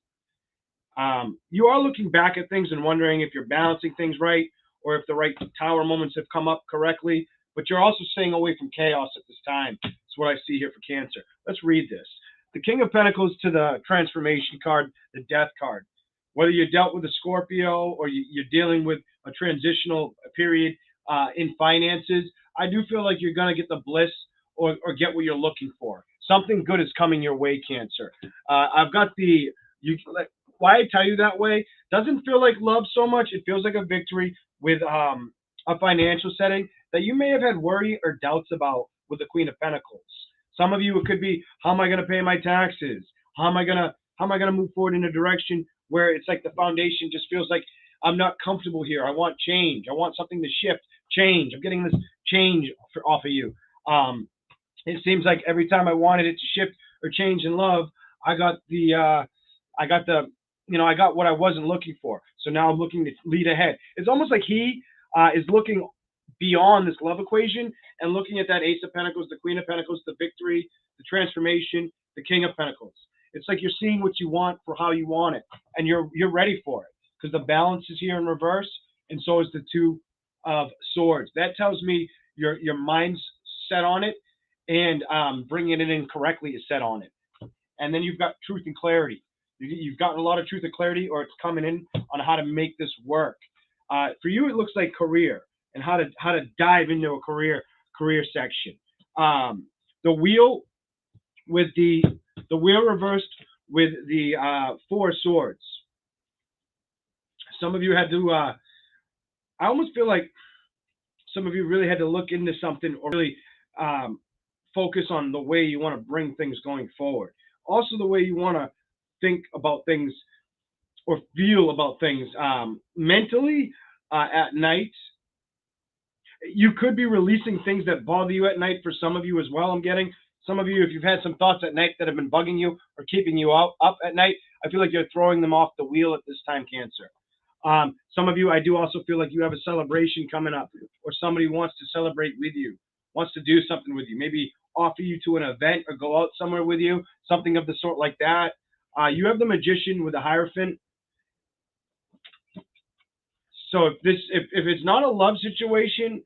You are looking back at things and wondering if you're balancing things right, or if the right tower moments have come up correctly. But you're also staying away from chaos at this time. That's what I see here for Cancer. Let's read this. The King of Pentacles to the transformation card, the Death card. Whether you dealt with a Scorpio or you're dealing with a transitional period in finances, I do feel like you're going to get the bliss or get what you're looking for. Something good is coming your way, Cancer. I've got why I tell you that way, doesn't feel like love so much. It feels like a victory with a financial setting that you may have had worry or doubts about with the Queen of Pentacles. Some of you, it could be, how am I going to pay my taxes? How am I gonna move forward in a direction where it's like the foundation just feels like I'm not comfortable here. I want change. I want something to shift, change. I'm getting this change off of you. It seems like every time I wanted it to shift or change in love, I got what I wasn't looking for. So now I'm looking to lead ahead. It's almost like he is looking beyond this love equation and looking at that Ace of Pentacles, the Queen of Pentacles, the victory, the transformation, the King of Pentacles. It's like you're seeing what you want for how you want it, and you're ready for it because the balance is here in reverse, and so is the Two of Swords. That tells me your mind's set on it, and bringing it in correctly is set on it. And then you've got truth and clarity. You've gotten a lot of truth and clarity, or it's coming in on how to make this work. For you, it looks like career and how to dive into a career section. The wheel with the wheel reversed with the Four of Swords. Some of you had to. I almost feel like some of you really had to look into something or really focus on the way you want to bring things going forward. Also, the way you want to think about things or feel about things mentally at night. You could be releasing things that bother you at night for some of you as well. I'm getting some of you, if you've had some thoughts at night that have been bugging you or keeping you up at night, I feel like you're throwing them off the wheel at this time, Cancer. Some of you, I do also feel like you have a celebration coming up, or somebody wants to celebrate with you, wants to do something with you, maybe offer you to an event or go out somewhere with you, something of the sort like that. You have the Magician with the Hierophant. So if it's not a love situation,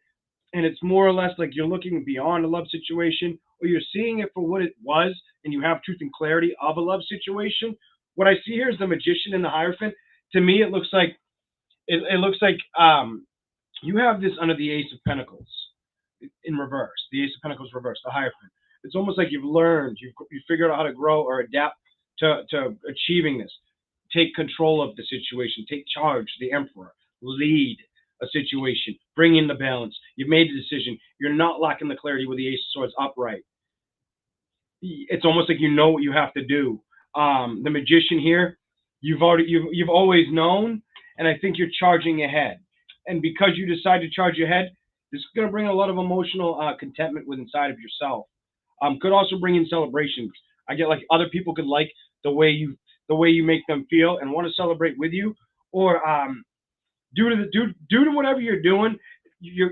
and it's more or less like you're looking beyond a love situation, or you're seeing it for what it was, and you have truth and clarity of a love situation, what I see here is the Magician and the Hierophant. To me, it looks like you have this under the Ace of Pentacles in reverse, the Ace of Pentacles reverse, the Hierophant. It's almost like you've learned, you've figured out how to grow or adapt to achieving this. Take control of the situation, take charge, the Emperor, lead a situation, bring in the balance. You've made a decision. You're not lacking the clarity with the Ace of Swords upright. It's almost like you know what you have to do. The Magician here, you've always known, and I think you're charging ahead. And because you decide to charge ahead, this is going to bring a lot of emotional contentment with inside of yourself. Could also bring in celebrations. I get like other people could like the way you make them feel and want to celebrate with you, or due to whatever you're doing, you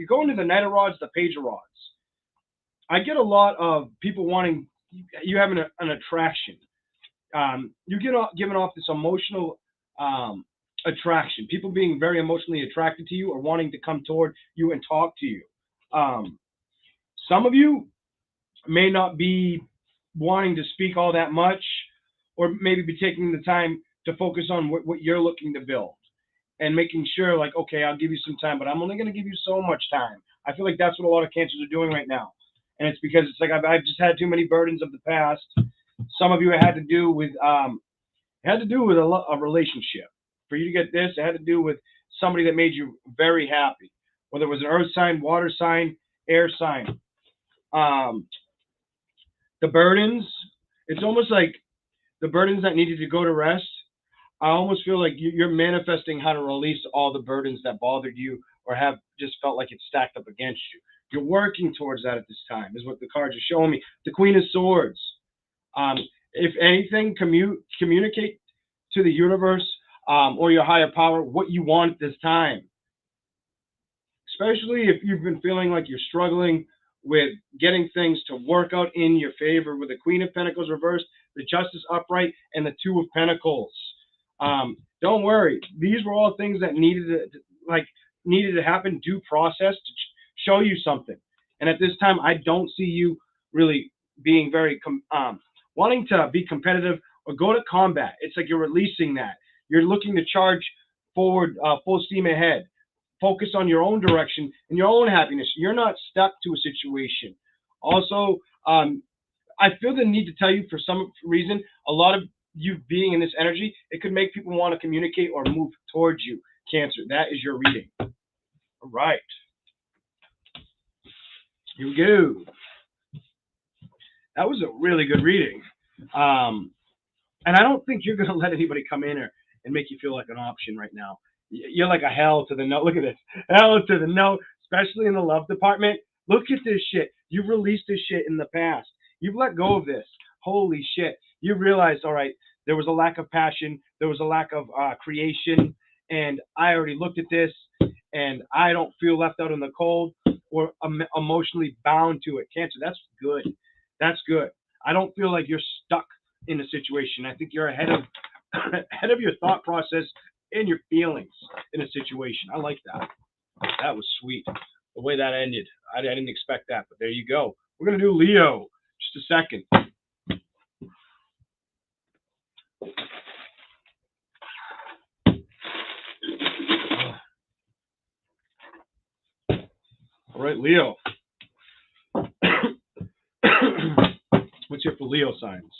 go into the Knight of Rods, the Page of Rods. I get a lot of people wanting you having an attraction. You get giving off this emotional attraction. People being very emotionally attracted to you or wanting to come toward you and talk to you. Some of you may not be wanting to speak all that much, or maybe be taking the time to focus on what you're looking to build and making sure, like, okay, I'll give you some time, but I'm only going to give you so much time. I feel like that's what a lot of Cancers are doing right now. And it's because it's like I've just had too many burdens of the past. Some of you it had to do with a relationship. For you to get this, it had to do with somebody that made you very happy, whether it was an earth sign, water sign, air sign. The burdens, it's almost like the burdens that needed to go to rest. I almost feel like you're manifesting how to release all the burdens that bothered you or have just felt like it's stacked up against you. You're working towards that at this time, is what the cards are showing me. The Queen of Swords. If anything, communicate to the universe or your higher power what you want at this time. Especially if you've been feeling like you're struggling with getting things to work out in your favor with the Queen of Pentacles reversed, the Justice upright, and the Two of Pentacles. Don't worry. These were all things that needed to happen, due process to show you something. And at this time, I don't see you really being very wanting to be competitive or go to combat. It's like you're releasing that. You're looking to charge forward, full steam ahead. Focus on your own direction and your own happiness. You're not stuck to a situation. Also, I feel the need to tell you for some reason, a lot of you being in this energy, it could make people want to communicate or move towards you. Cancer, that is your reading. All right. Here we go. That was a really good reading. And I don't think you're going to let anybody come in and make you feel like an option right now. You're like a hell to the no. Look at this. Hell to the no, especially in the love department. Look at this shit. You've released this shit in the past. You've let go of this. Holy shit. You realized, all right, there was a lack of passion. There was a lack of creation. And I already looked at this, and I don't feel left out in the cold or emotionally bound to it. Cancer, that's good. That's good. I don't feel like you're stuck in a situation. I think you're ahead of your thought process and your feelings in a situation. I like that. That was sweet. The way that ended. I didn't expect that, but there you go. We're going to do Leo. Just a second. All right, Leo. What's here for Leo signs?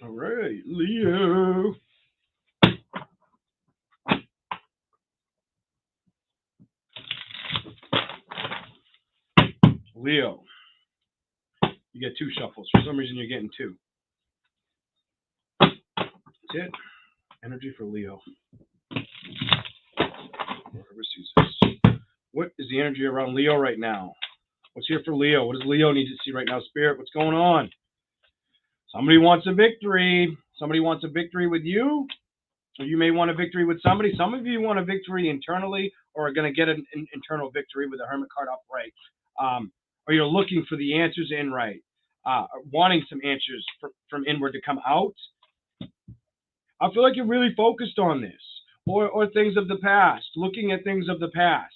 All right, Leo. Leo. You get two shuffles. For some reason, you're getting two. That's it. Energy for Leo. Whoever sees this. What is the energy around Leo right now? What's here for Leo? What does Leo need to see right now? Spirit, what's going on? Somebody wants a victory. Somebody wants a victory with you. Or you may want a victory with somebody. Some of you want a victory internally or are going to get an internal victory with the Hermit card upright. Or you're looking for the answers in right. Wanting some answers from inward to come out. I feel like you're really focused on this. Or things of the past. Looking at things of the past.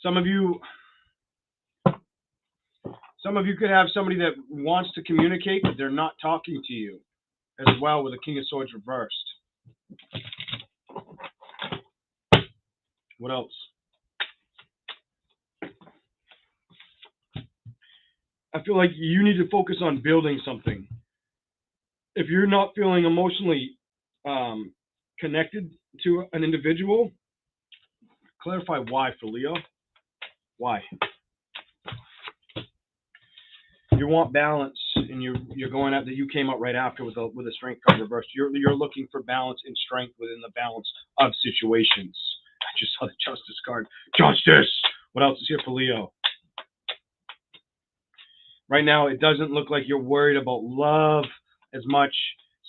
Some of you could have somebody that wants to communicate, but they're not talking to you as well with the King of Swords reversed. What else? I feel like you need to focus on building something. If you're not feeling emotionally connected to an individual, clarify why for Leo. Why? You want balance, and you're going out that you came out right after with a strength card reversed. You're looking for balance and strength within the balance of situations. I just saw the Justice card. Justice. What else is here for Leo? Right now, it doesn't look like you're worried about love as much.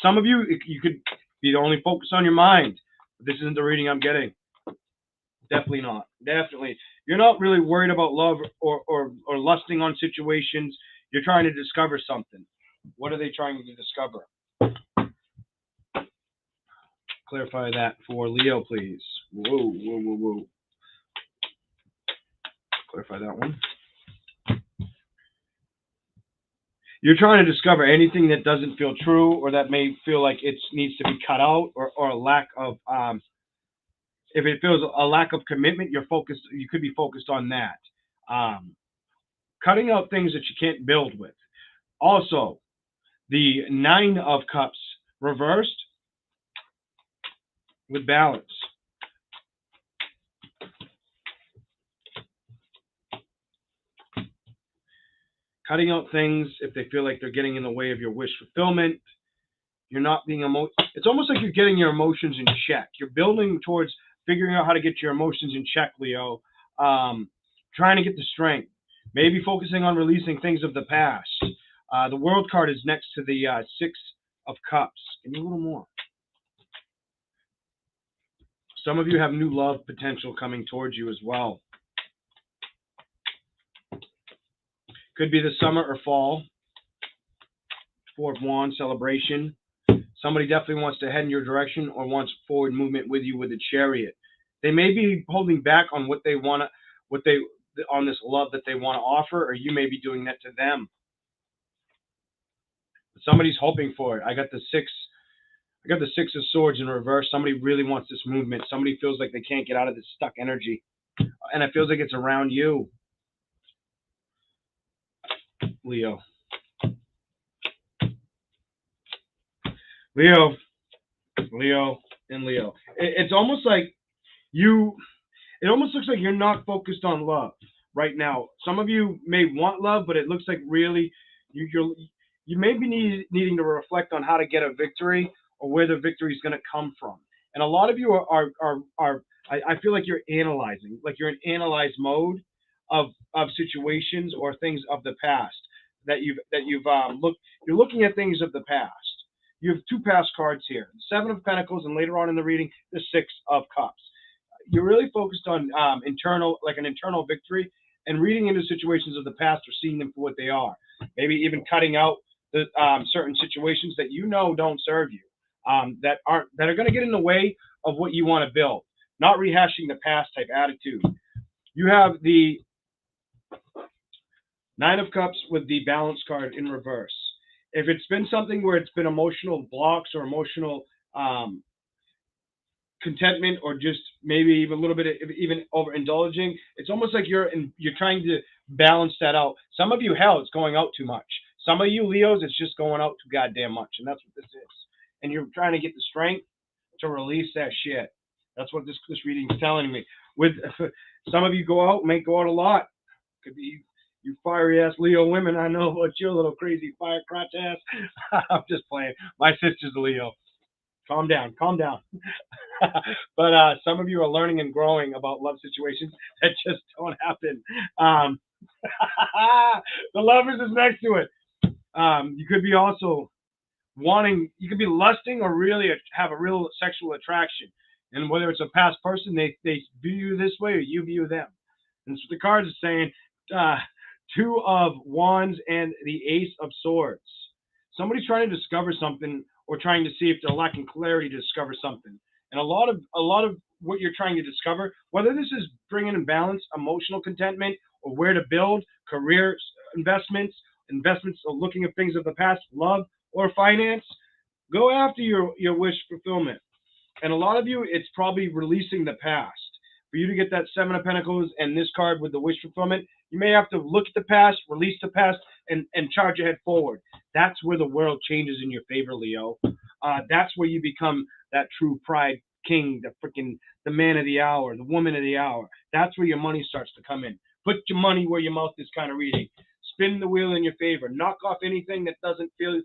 Some of you could be only focused on your mind. This isn't the reading I'm getting. Definitely not. Definitely. You're not really worried about love or lusting on situations. You're trying to discover something. What are they trying to discover? Clarify that for Leo, please. Whoa. Clarify that one. You're trying to discover anything that doesn't feel true or that may feel like it needs to be cut out or a lack of, if it feels a lack of commitment, you could be focused on that. Cutting out things that you can't build with. Also, the Nine of Cups reversed with balance. Cutting out things if they feel like they're getting in the way of your wish fulfillment. You're not being it's almost like you're getting your emotions in check. You're building towards figuring out how to get your emotions in check, Leo. Trying to get the strength. Maybe focusing on releasing things of the past. The World card is next to the Six of Cups. Give me a little more. Some of you have new love potential coming towards you as well. Could be the summer or fall. Four of Wands celebration. Somebody definitely wants to head in your direction or wants forward movement with you with the Chariot. They may be holding back on what they want to, on this love that they want to offer, or you may be doing that to them. Somebody's hoping for it. I got the Six of Swords in reverse. Somebody really wants this movement. Somebody feels like they can't get out of this stuck energy. And it feels like it's around you. Leo. Leo, and Leo. It's almost like it almost looks like you're not focused on love right now. Some of you may want love, but it looks like really you may be needing to reflect on how to get a victory or where the victory is going to come from. And a lot of you I feel like you're analyzing, like you're in analyze mode of situations or things of the past you're looking at things of the past. You have two past cards here, the Seven of Pentacles, and later on in the reading, the Six of Cups. You're really focused on an internal victory and reading into situations of the past or seeing them for what they are. Maybe even cutting out the certain situations that you know don't serve you, that are going to get in the way of what you want to build. Not rehashing the past type attitude. You have the Nine of Cups with the Balance card in reverse. If it's been something where it's been emotional blocks or emotional contentment, or just maybe even a little bit of even overindulging, it's almost like you're trying to balance that out. Some of you, hell, it's going out too much. Some of you Leos, it's just going out too goddamn much, and that's what this is. And you're trying to get the strength to release that shit. That's what this reading is telling me. With some of you may go out a lot. Could be you fiery ass Leo women. I know about your little crazy fire crotch ass. I'm just playing. My sister's a Leo. Calm down. But some of you are learning and growing about love situations that just don't happen. The Lovers is next to it. You could be also you could be lusting or really have a real sexual attraction. And whether it's a past person, they view you this way or you view them. And so the cards are saying Two of Wands and the Ace of Swords. Somebody's trying to discover something or trying to see if they're lacking clarity to discover something. And a lot of what you're trying to discover, whether this is bringing in balance, emotional contentment, or where to build, career investments or looking at things of the past, love or finance, go after your wish fulfillment. And a lot of you, it's probably releasing the past. For you to get that Seven of Pentacles and this card with the wish fulfillment, you may have to look at the past, release the past, and charge ahead forward. That's where the world changes in your favor, Leo. That's where you become that true pride king, the man of the hour, the woman of the hour. That's where your money starts to come in. Put your money where your mouth is kind of reading. Spin the wheel in your favor. Knock off anything that doesn't feel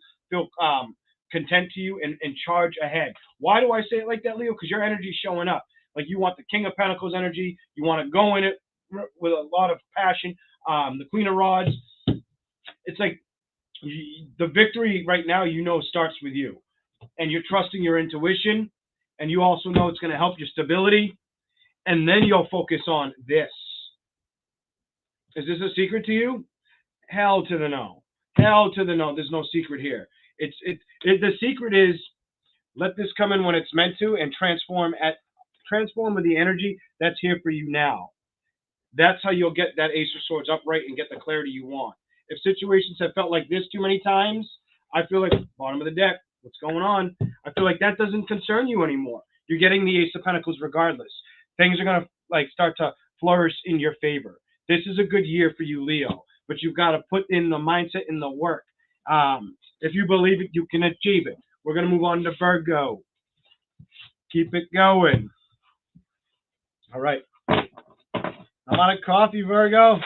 content to you and charge ahead. Why do I say it like that, Leo? Because your energy is showing up. Like you want the King of Pentacles energy. You want to go in it with a lot of passion. The Queen of Rods. It's like the victory right now, starts with you. And you're trusting your intuition. And you also know it's going to help your stability. And then you'll focus on this. Is this a secret to you? Hell to the no. Hell to the no. There's no secret here. The secret is let this come in when it's meant to and transform with the energy that's here for you now. That's how you'll get that Ace of Swords upright and get the clarity you want. If situations have felt like this too many times, I feel like bottom of the deck, what's going on? I feel like that doesn't concern you anymore. You're getting the Ace of Pentacles regardless. Things are going to start to flourish in your favor. This is a good year for you, Leo, but you've got to put in the mindset and the work. If you believe it, you can achieve it. We're going to move on to Virgo. Keep it going. All right. I'm out of coffee, Virgo.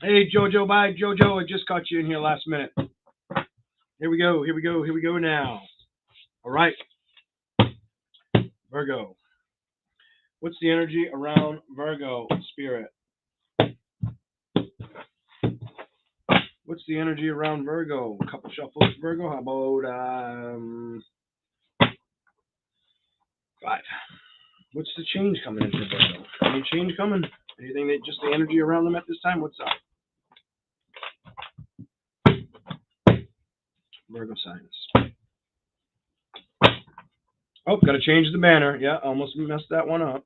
Hey, Jojo, bye. Jojo, I just caught you in here last minute. Here we go now. All right. Virgo. What's the energy around Virgo, Spirit? What's the energy around Virgo? A couple shuffles, Virgo. How about 5? What's the change coming into Virgo? Any change coming? Anything that just the energy around them at this time? What's up? Virgo signs. Oh, got to change the banner. Yeah, almost messed that one up.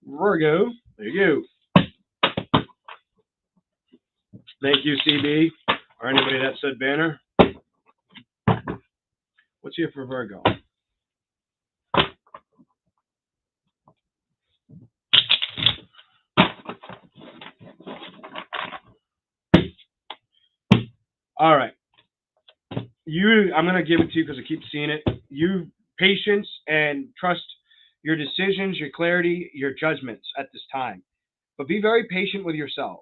Virgo. There you go. Thank you, CB, or anybody that said banner. What's here for Virgo? All right. I'm going to give it to you because I keep seeing it. You patience and trust your decisions, your clarity, your judgments at this time. But be very patient with yourself.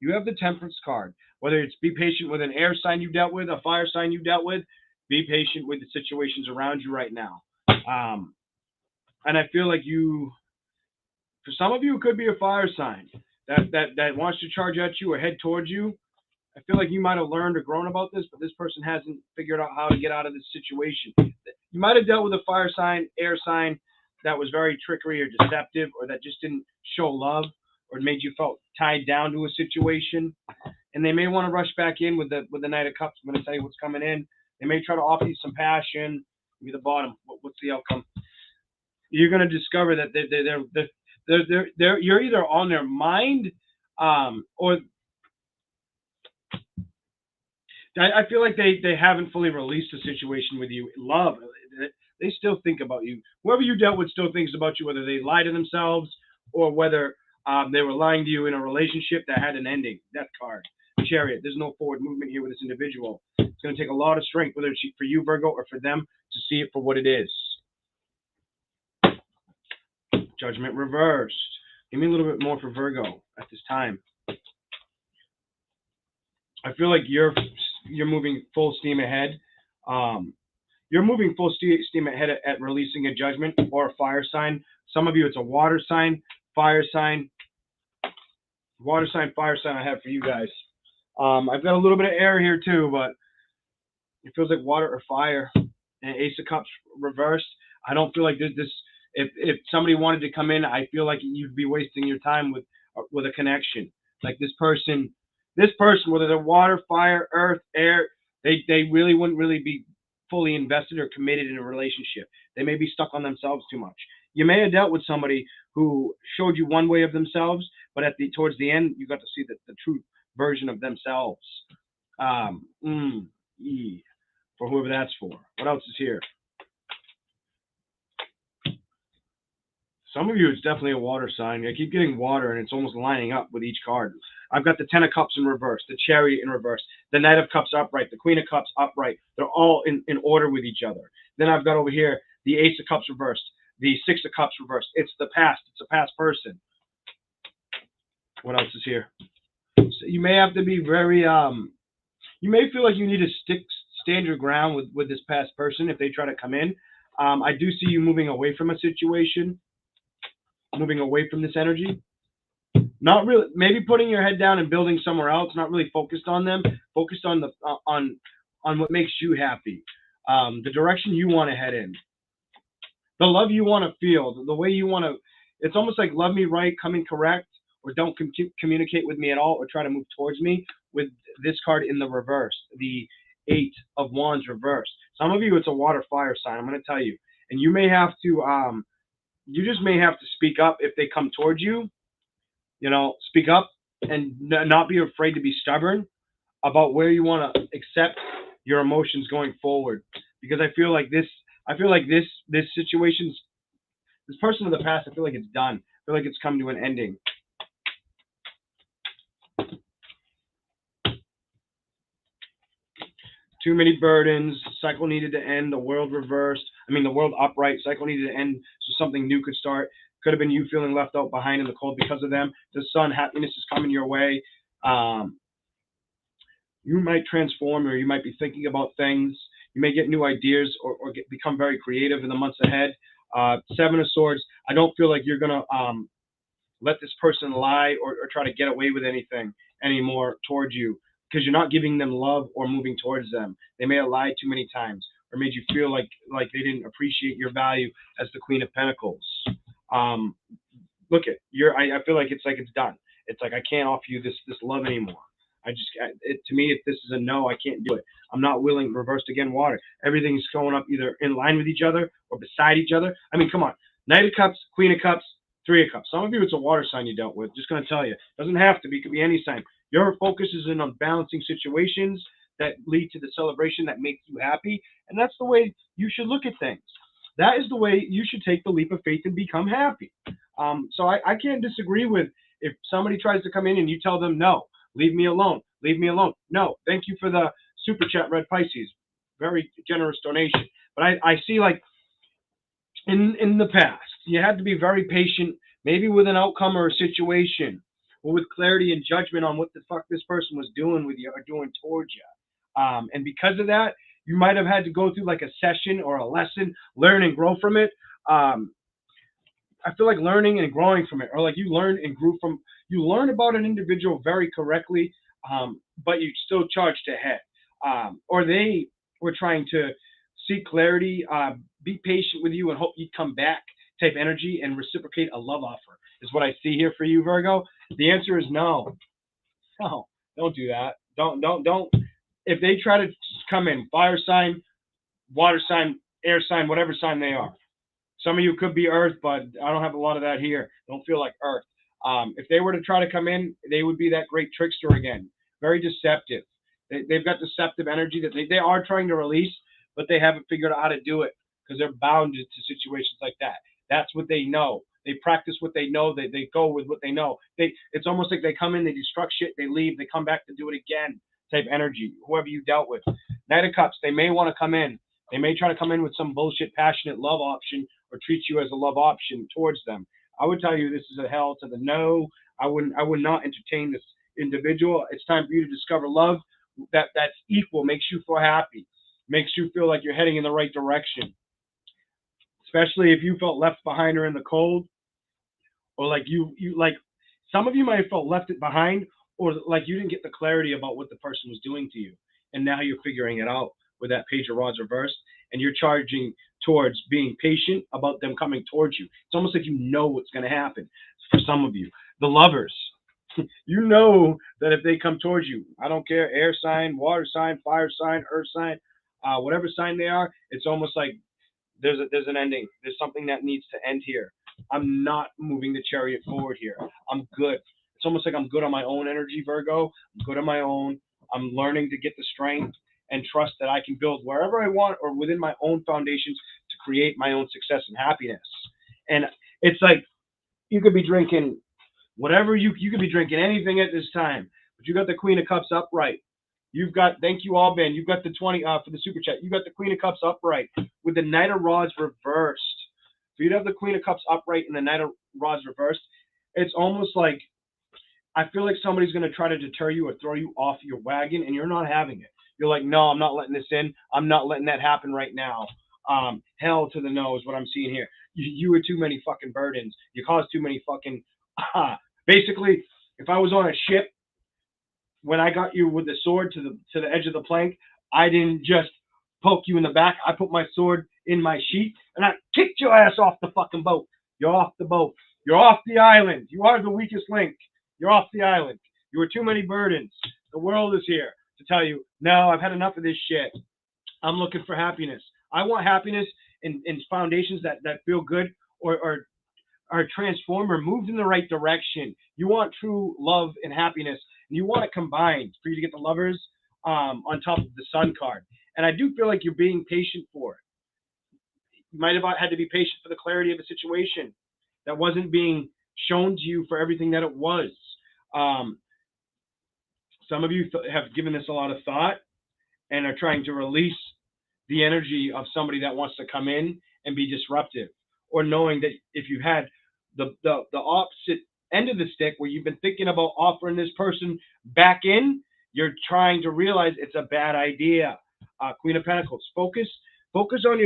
You have the Temperance card. Whether it's be patient with an air sign you dealt with, a fire sign you dealt with, be patient with the situations around you right now. And I feel like for some of you, it could be a fire sign that wants to charge at you or head towards you. I feel like you might have learned or grown about this, but this person hasn't figured out how to get out of this situation. You might have dealt with a fire sign, air sign that was very trickery or deceptive, or that just didn't show love, or made you felt tied down to a situation. And they may want to rush back in with the Knight of Cups. I'm going to tell you what's coming in. They may try to offer you some passion. Maybe the bottom. What's the outcome? You're going to discover that you're either on their mind, or I feel like they haven't fully released the situation with you. Love, they still think about you. Whoever you dealt with still thinks about you, whether they lie to themselves or whether they were lying to you in a relationship that had an ending. Death card. Chariot. There's no forward movement here with this individual. It's going to take a lot of strength, whether it's for you, Virgo, or for them to see it for what it is. Judgment reversed. Give me a little bit more for Virgo at this time. I feel like you're moving full steam ahead. You're moving full steam ahead at releasing a judgment or a fire sign. Some of you, it's a water sign, fire sign. Water sign, fire sign I have for you guys. I've got a little bit of air here too, but it feels like water or fire. And Ace of Cups reversed. I don't feel like this. If somebody wanted to come in, I feel like you'd be wasting your time with a connection. Like this person, whether they're water, fire, earth, air, they really wouldn't really be fully invested or committed in a relationship. They may be stuck on themselves too much. You may have dealt with somebody who showed you one way of themselves, but towards the end, you got to see the true version of themselves. For whoever that's for. What else is here? Some of you, it's definitely a water sign. I keep getting water, and it's almost lining up with each card. I've got the Ten of Cups in reverse, the Chariot in reverse, the Knight of Cups upright, the Queen of Cups upright. They're all in order with each other. Then I've got over here the Ace of Cups reversed, the Six of Cups reversed. It's the past. It's a past person. What else is here? So you may have to be very, you may feel like you need to stand your ground with this past person if they try to come in. I do see you moving away from a situation. Moving away from this energy, not really, maybe putting your head down and building somewhere else, not really focused on them, focused on on what makes you happy, the direction you want to head in, the love you want to feel, the way you want to. It's almost like love me right, come in correct, or don't communicate with me at all, or try to move towards me. With this card in the reverse, the Eight of Wands reversed. Some of you, it's a water fire sign. I'm going to tell you, and you may have to. You just may have to speak up if they come towards you. You know, speak up and not be afraid to be stubborn about where you want to accept your emotions going forward. Because I feel like this situation's, this person of the past, I feel like it's done. I feel like it's come to an ending. Too many burdens. Cycle needed to end. The world reversed. The world upright. Cycle needed to end so something new could start. Could have been you feeling left out behind in the cold because of them. The sun, happiness is coming your way. You might transform, or you might be thinking about things. You may get new ideas or become very creative in the months ahead. Seven of Swords. I don't feel like you're going to let this person lie or try to get away with anything anymore towards you, because you're not giving them love or moving towards them. They may have lied too many times or made you feel like they didn't appreciate your value as the Queen of Pentacles. Look, I feel like it's done. It's like I can't offer you this love anymore. To me, if this is a no, I can't do it. I'm not willing. Reversed again, water. Everything's going up either in line with each other or beside each other. I mean, come on. Knight of Cups, Queen of Cups, Three of Cups. Some of you, it's a water sign you dealt with. Just going to tell you. Doesn't have to be. It could be any sign. Your focus is in on balancing situations that lead to the celebration that make you happy. And that's the way you should look at things. That is the way you should take the leap of faith and become happy. So I can't disagree with if somebody tries to come in and you tell them, no, leave me alone. Leave me alone. No, thank you for the super chat, Red Pisces. Very generous donation. But I see, like, in the past, you had to be very patient, maybe with an outcome or a situation, or with clarity and judgment on what the fuck this person was doing with you or doing towards you. And because of that, you might have had to go through like a session or a lesson, learn and grow from it. I feel like learning and growing from it, or like you learn and grew from, you learn about an individual very correctly, but you still charged ahead. Or they were trying to seek clarity, be patient with you and hope you'd come back type energy and reciprocate a love offer is what I see here for you, Virgo. The answer is no. No, don't do that. Don't. If they try to come in, fire sign, water sign, air sign, whatever sign they are. Some of you could be earth, but I don't have a lot of that here. Don't feel like earth. If they were to try to come in, they would be that great trickster again. Very deceptive. They've got deceptive energy that they are trying to release, but they haven't figured out how to do it because they're bound to situations like that. That's what they know. They practice what they know. They go with what they know. It's almost like they come in, they destruct shit, they leave, they come back to do it again type energy, whoever you dealt with. Knight of Cups, they may want to come in. They may try to come in with some bullshit, passionate love option or treat you as a love option towards them. I would tell you this is a hell to the no. I would not entertain this individual. It's time for you to discover love that's equal, makes you feel happy, makes you feel like you're heading in the right direction. Especially if you felt left behind or in the cold, or like you like some of you might have felt left behind, or like you didn't get the clarity about what the person was doing to you, and now you're figuring it out with that Page of Rods reversed, and you're charging towards being patient about them coming towards you. It's almost like you know what's going to happen. For some of you, the lovers, you know that if they come towards you, I don't care, air sign, water sign, fire sign, earth sign, whatever sign they are, it's almost like there's an ending. There's something that needs to end here. I'm not moving the chariot forward here. I'm good. It's almost like I'm good on my own energy, Virgo. I'm good on my own. I'm learning to get the strength and trust that I can build wherever I want or within my own foundations to create my own success and happiness. And it's like you could be drinking whatever you could be drinking anything at this time, but you got the Queen of Cups upright. You've got, thank you all, Ben. You've got the 20 for the super chat. You got the Queen of Cups upright with the Knight of Rods reversed. For you to have the Queen of Cups upright and the Knight of Rods reversed, it's almost like I feel like somebody's going to try to deter you or throw you off your wagon, and you're not having it. You're like, no, I'm not letting this in. I'm not letting that happen right now. Hell to the no is what I'm seeing here. You were too many fucking burdens. You caused too many fucking. Basically, if I was on a ship, when I got you with the sword to the edge of the plank, I didn't just poke you in the back. I put my sword in my sheath and I kicked your ass off the fucking boat. You're off the boat. You're off the island. You are the weakest link. You're off the island. You were too many burdens. The world is here to tell you, no, I've had enough of this shit. I'm looking for happiness. I want happiness in foundations that feel good or are transformed or moved in the right direction. You want true love and happiness, and you want it combined for you to get the lovers on top of the sun card. And I do feel like you're being patient for it. You might have had to be patient for the clarity of a situation that wasn't being shown to you for everything that it was. Some of you have given this a lot of thought and are trying to release the energy of somebody that wants to come in and be disruptive, or knowing that if you had the opposite end of the stick where you've been thinking about offering this person back in, you're trying to realize it's a bad idea. Queen of Pentacles, focus on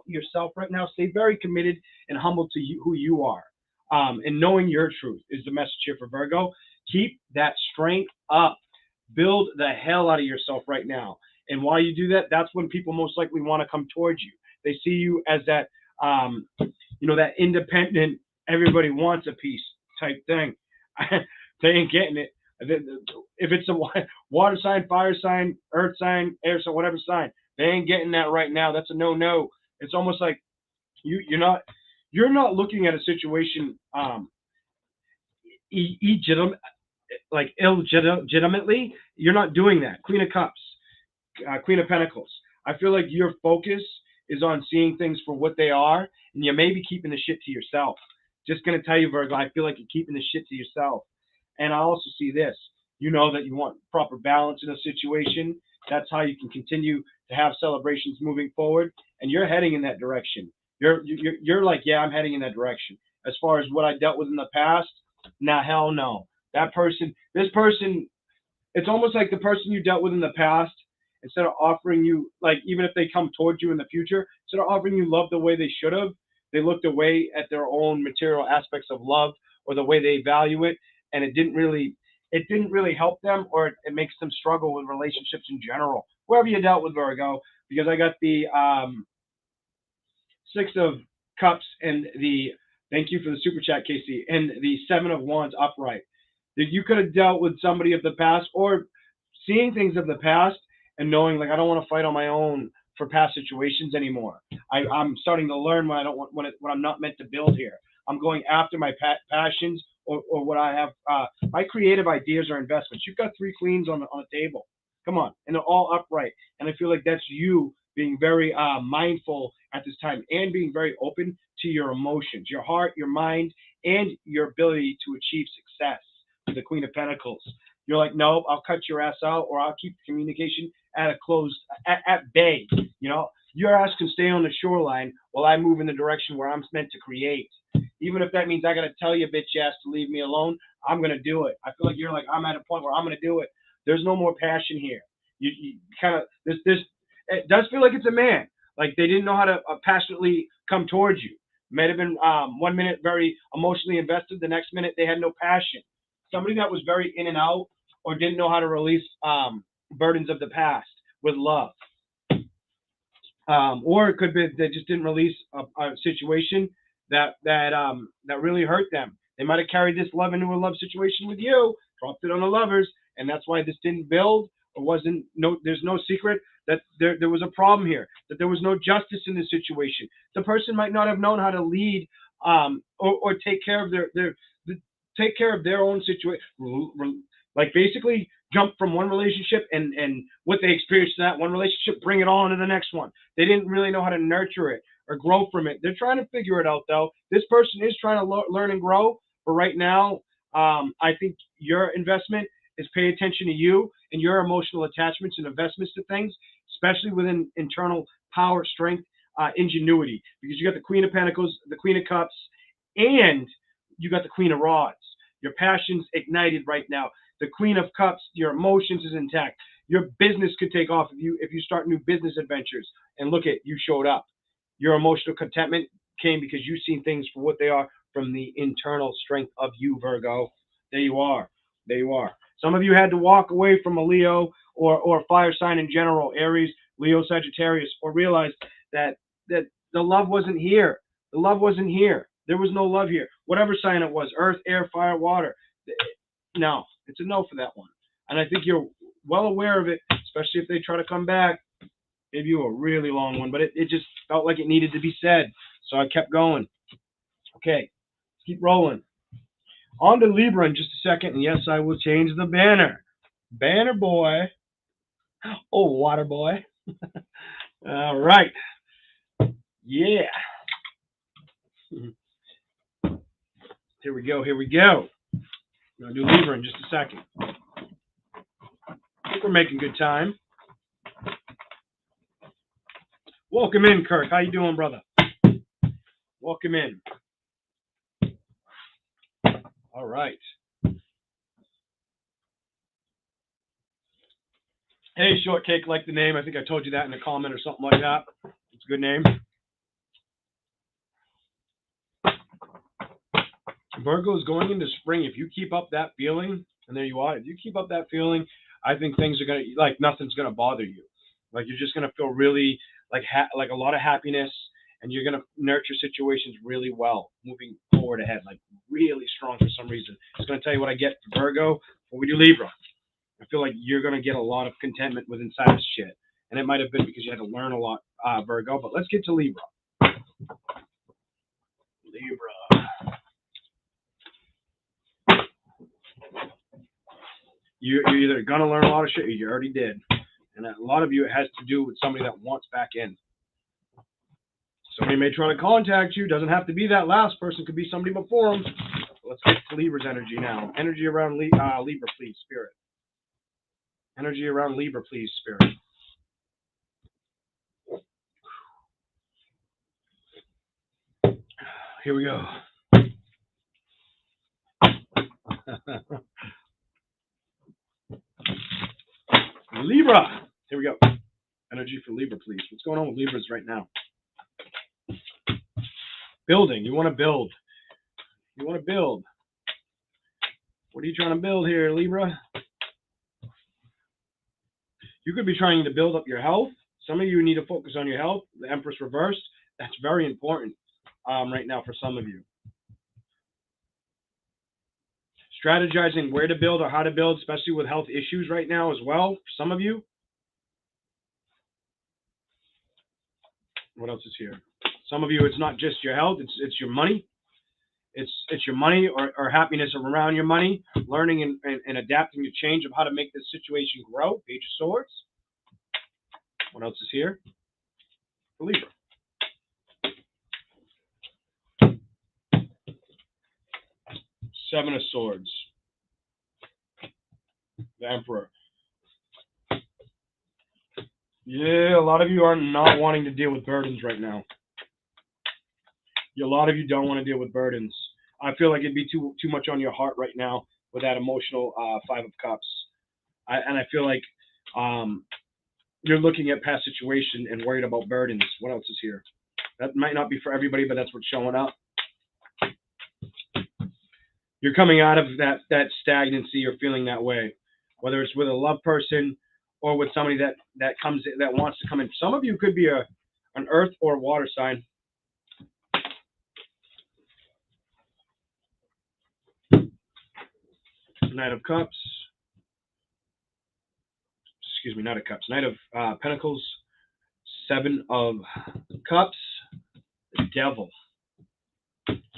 yourself right now. Stay very committed and humble to who you are, and knowing your truth is the message here for Virgo. Keep that strength up. Build the hell out of yourself right now. And while you do that, that's when people most likely want to come towards you. They see you as that, that independent, everybody wants a piece type thing. They ain't getting it. If it's a water sign, fire sign, earth sign, air sign, whatever sign, they ain't getting that right now. That's a no-no. It's almost like you're not looking at a situation illegitimately. You're not doing that. Queen of Cups, Queen of Pentacles. I feel like your focus is on seeing things for what they are, and you may be keeping the shit to yourself. Just gonna tell you, Virgo, I feel like you're keeping the shit to yourself. And I also see this. You know that you want proper balance in a situation. That's how you can continue to have celebrations moving forward, and you're heading in that direction. You're like, yeah, I'm heading in that direction. As far as what I dealt with in the past, nah, hell no. This person, it's almost like the person you dealt with in the past, instead of offering you, like, even if they come towards you in the future, instead of offering you love the way they should have, they looked away at their own material aspects of love or the way they value it, and it didn't really help them, or it makes them struggle with relationships in general. Whoever you dealt with, Virgo, because I got the Six of Cups and the, thank you for the super chat, Casey, and the Seven of Wands upright. That you could have dealt with somebody of the past, or seeing things of the past and knowing, like, I don't want to fight on my own for past situations anymore. I'm starting to learn when I don't want what I'm not meant to build here. I'm going after my passions, or what I have, my creative ideas or investments. You've got three queens on the table. Come on, and they're all upright. And I feel like that's you being very mindful at this time, and being very open to your emotions, your heart, your mind, and your ability to achieve success. With the Queen of Pentacles, you're like, no, I'll cut your ass out, or I'll keep the communication at bay. You know, your ass can stay on the shoreline while I move in the direction where I'm meant to create. Even if that means I gotta tell you, bitch ass, to leave me alone, I'm gonna do it. I feel like you're like, I'm at a point where I'm gonna do it. There's no more passion here. You kind of, this it does feel like it's a man. Like they didn't know how to passionately come towards you. Might have been 1 minute very emotionally invested, the next minute they had no passion. Somebody that was very in and out, or didn't know how to release burdens of the past with love. Or it could be they just didn't release a situation that really hurt them. They might have carried this love into a love situation with you, dropped it on the lovers, and that's why this didn't build, or there's no secret that there was a problem here, that there was no justice in this situation. The person might not have known how to lead or take care of their own situation. Like basically jump from one relationship and what they experienced in that one relationship, bring it on to the next one. They didn't really know how to nurture it or grow from it. They're trying to figure it out though. This person is trying to learn and grow, but right now, I think your investment is pay attention to you and your emotional attachments and investments to things, especially within internal power, strength, ingenuity, because you got the Queen of Pentacles, the Queen of Cups, and you got the Queen of Rods. Your passion's ignited right now. The Queen of Cups, your emotions is intact. Your business could take off if you start new business adventures. And look at, you showed up. Your emotional contentment came because you've seen things for what they are from the internal strength of you, Virgo. There you are. There you are. Some of you had to walk away from a Leo or fire sign in general, Aries, Leo, Sagittarius, or realize that the love wasn't here. The love wasn't here. There was no love here. Whatever sign it was, earth, air, fire, water. No, it's a no for that one. And I think you're well aware of it, especially if they try to come back. Gave you a really long one, but it just felt like it needed to be said. So I kept going. Okay, let's keep rolling. On to Libra in just a second. And yes, I will change the banner. Banner boy. Oh, water boy. All right. Yeah. Here we go. Here we go. I'm going to do Libra in just a second. I think we're making good time. Welcome in, Kirk. How you doing, brother? Welcome in. All right. Hey, Shortcake, like the name. I think I told you that in a comment or something like that. It's a good name. Virgo is going into spring. If you keep up that feeling, and there you are, if you keep up that feeling, I think things are going to, like, nothing's going to bother you. Like, you're just going to feel really, like a lot of happiness, and you're going to nurture situations really well, moving forward ahead, like really strong for some reason. It's going to tell you what I get for Virgo. When we do Libra, I feel like you're going to get a lot of contentment with inside this shit. And it might have been because you had to learn a lot, Virgo. But let's get to Libra. Libra. You're either going to learn a lot of shit or you already did. And a lot of you, it has to do with somebody that wants back in. Somebody may try to contact you. Doesn't have to be that last person. Could be somebody before them. Let's get to Libra's energy now. Energy around Libra, please, Spirit. Energy around Libra, please, Spirit. Here we go. Libra. Here we go. Energy for Libra, please. What's going on with Libras right now? Building. You want to build. You want to build. What are you trying to build here, Libra? You could be trying to build up your health. Some of you need to focus on your health. The Empress reversed. That's very important right now for some of you. Strategizing where to build or how to build, especially with health issues right now as well, for some of you. What else is here? Some of you, it's not just your health, it's your money. It's your money or happiness around your money, learning and adapting to change of how to make this situation grow. Page of Swords. What else is here? For Libra. Seven of Swords. The Emperor. Yeah, a lot of you are not wanting to deal with burdens right now. A lot of you don't want to deal with burdens. I feel like it'd be too much on your heart right now with that emotional Five of Cups. I feel like you're looking at past situation and worried about burdens. What else is here? That might not be for everybody, but that's what's showing up. You're coming out of that stagnancy or feeling that way, whether it's with a loved person or with somebody that wants to come in. Some of you could be an earth or water sign. Knight of Cups. Excuse me, Knight of Cups. Knight of Pentacles. Seven of Cups. The Devil.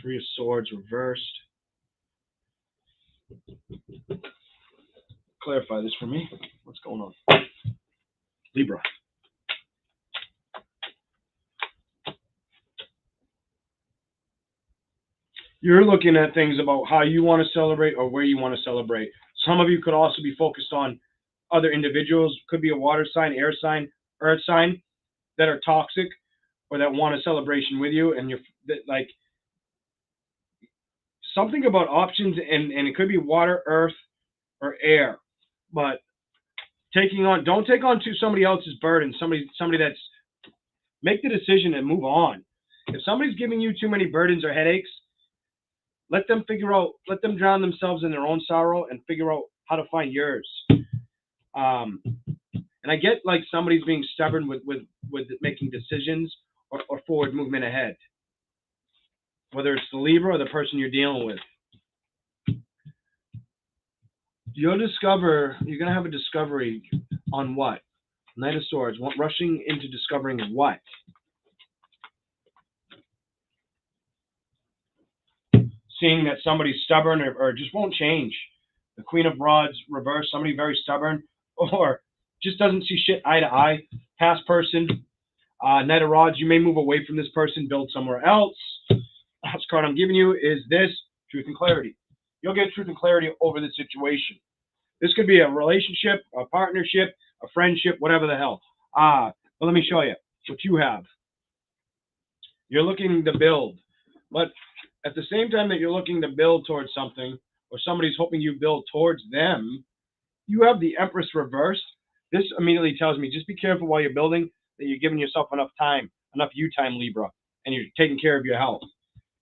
Three of Swords reversed. Clarify this for me. What's going on? Libra. You're looking at things about how you want to celebrate or where you want to celebrate. Some of you could also be focused on other individuals. Could be a water sign, air sign, earth sign that are toxic or that want a celebration with you. And you're like something about options, and it could be water, earth, or air. But don't take on somebody else's burden. Somebody that's make the decision and move on. If somebody's giving you too many burdens or headaches, let them drown themselves in their own sorrow and figure out how to find yours. And I get like somebody's being stubborn with making decisions or forward movement ahead. Whether it's the Libra or the person you're dealing with. You're going to have a discovery on what? Knight of Swords, rushing into discovering what? Seeing that somebody's stubborn or just won't change. The Queen of Rods reversed, somebody very stubborn or just doesn't see shit eye to eye. Past person, Knight of Rods, you may move away from this person, build somewhere else. Last card I'm giving you is this, Truth and Clarity. You'll get truth and clarity over this situation. This could be a relationship, a partnership, a friendship, whatever the hell. But let me show you what you have. You're looking to build, but at the same time that you're looking to build towards something, or somebody's hoping you build towards them, you have the Empress reversed. This immediately tells me just be careful while you're building that you're giving yourself enough time, enough you time, Libra, and you're taking care of your health.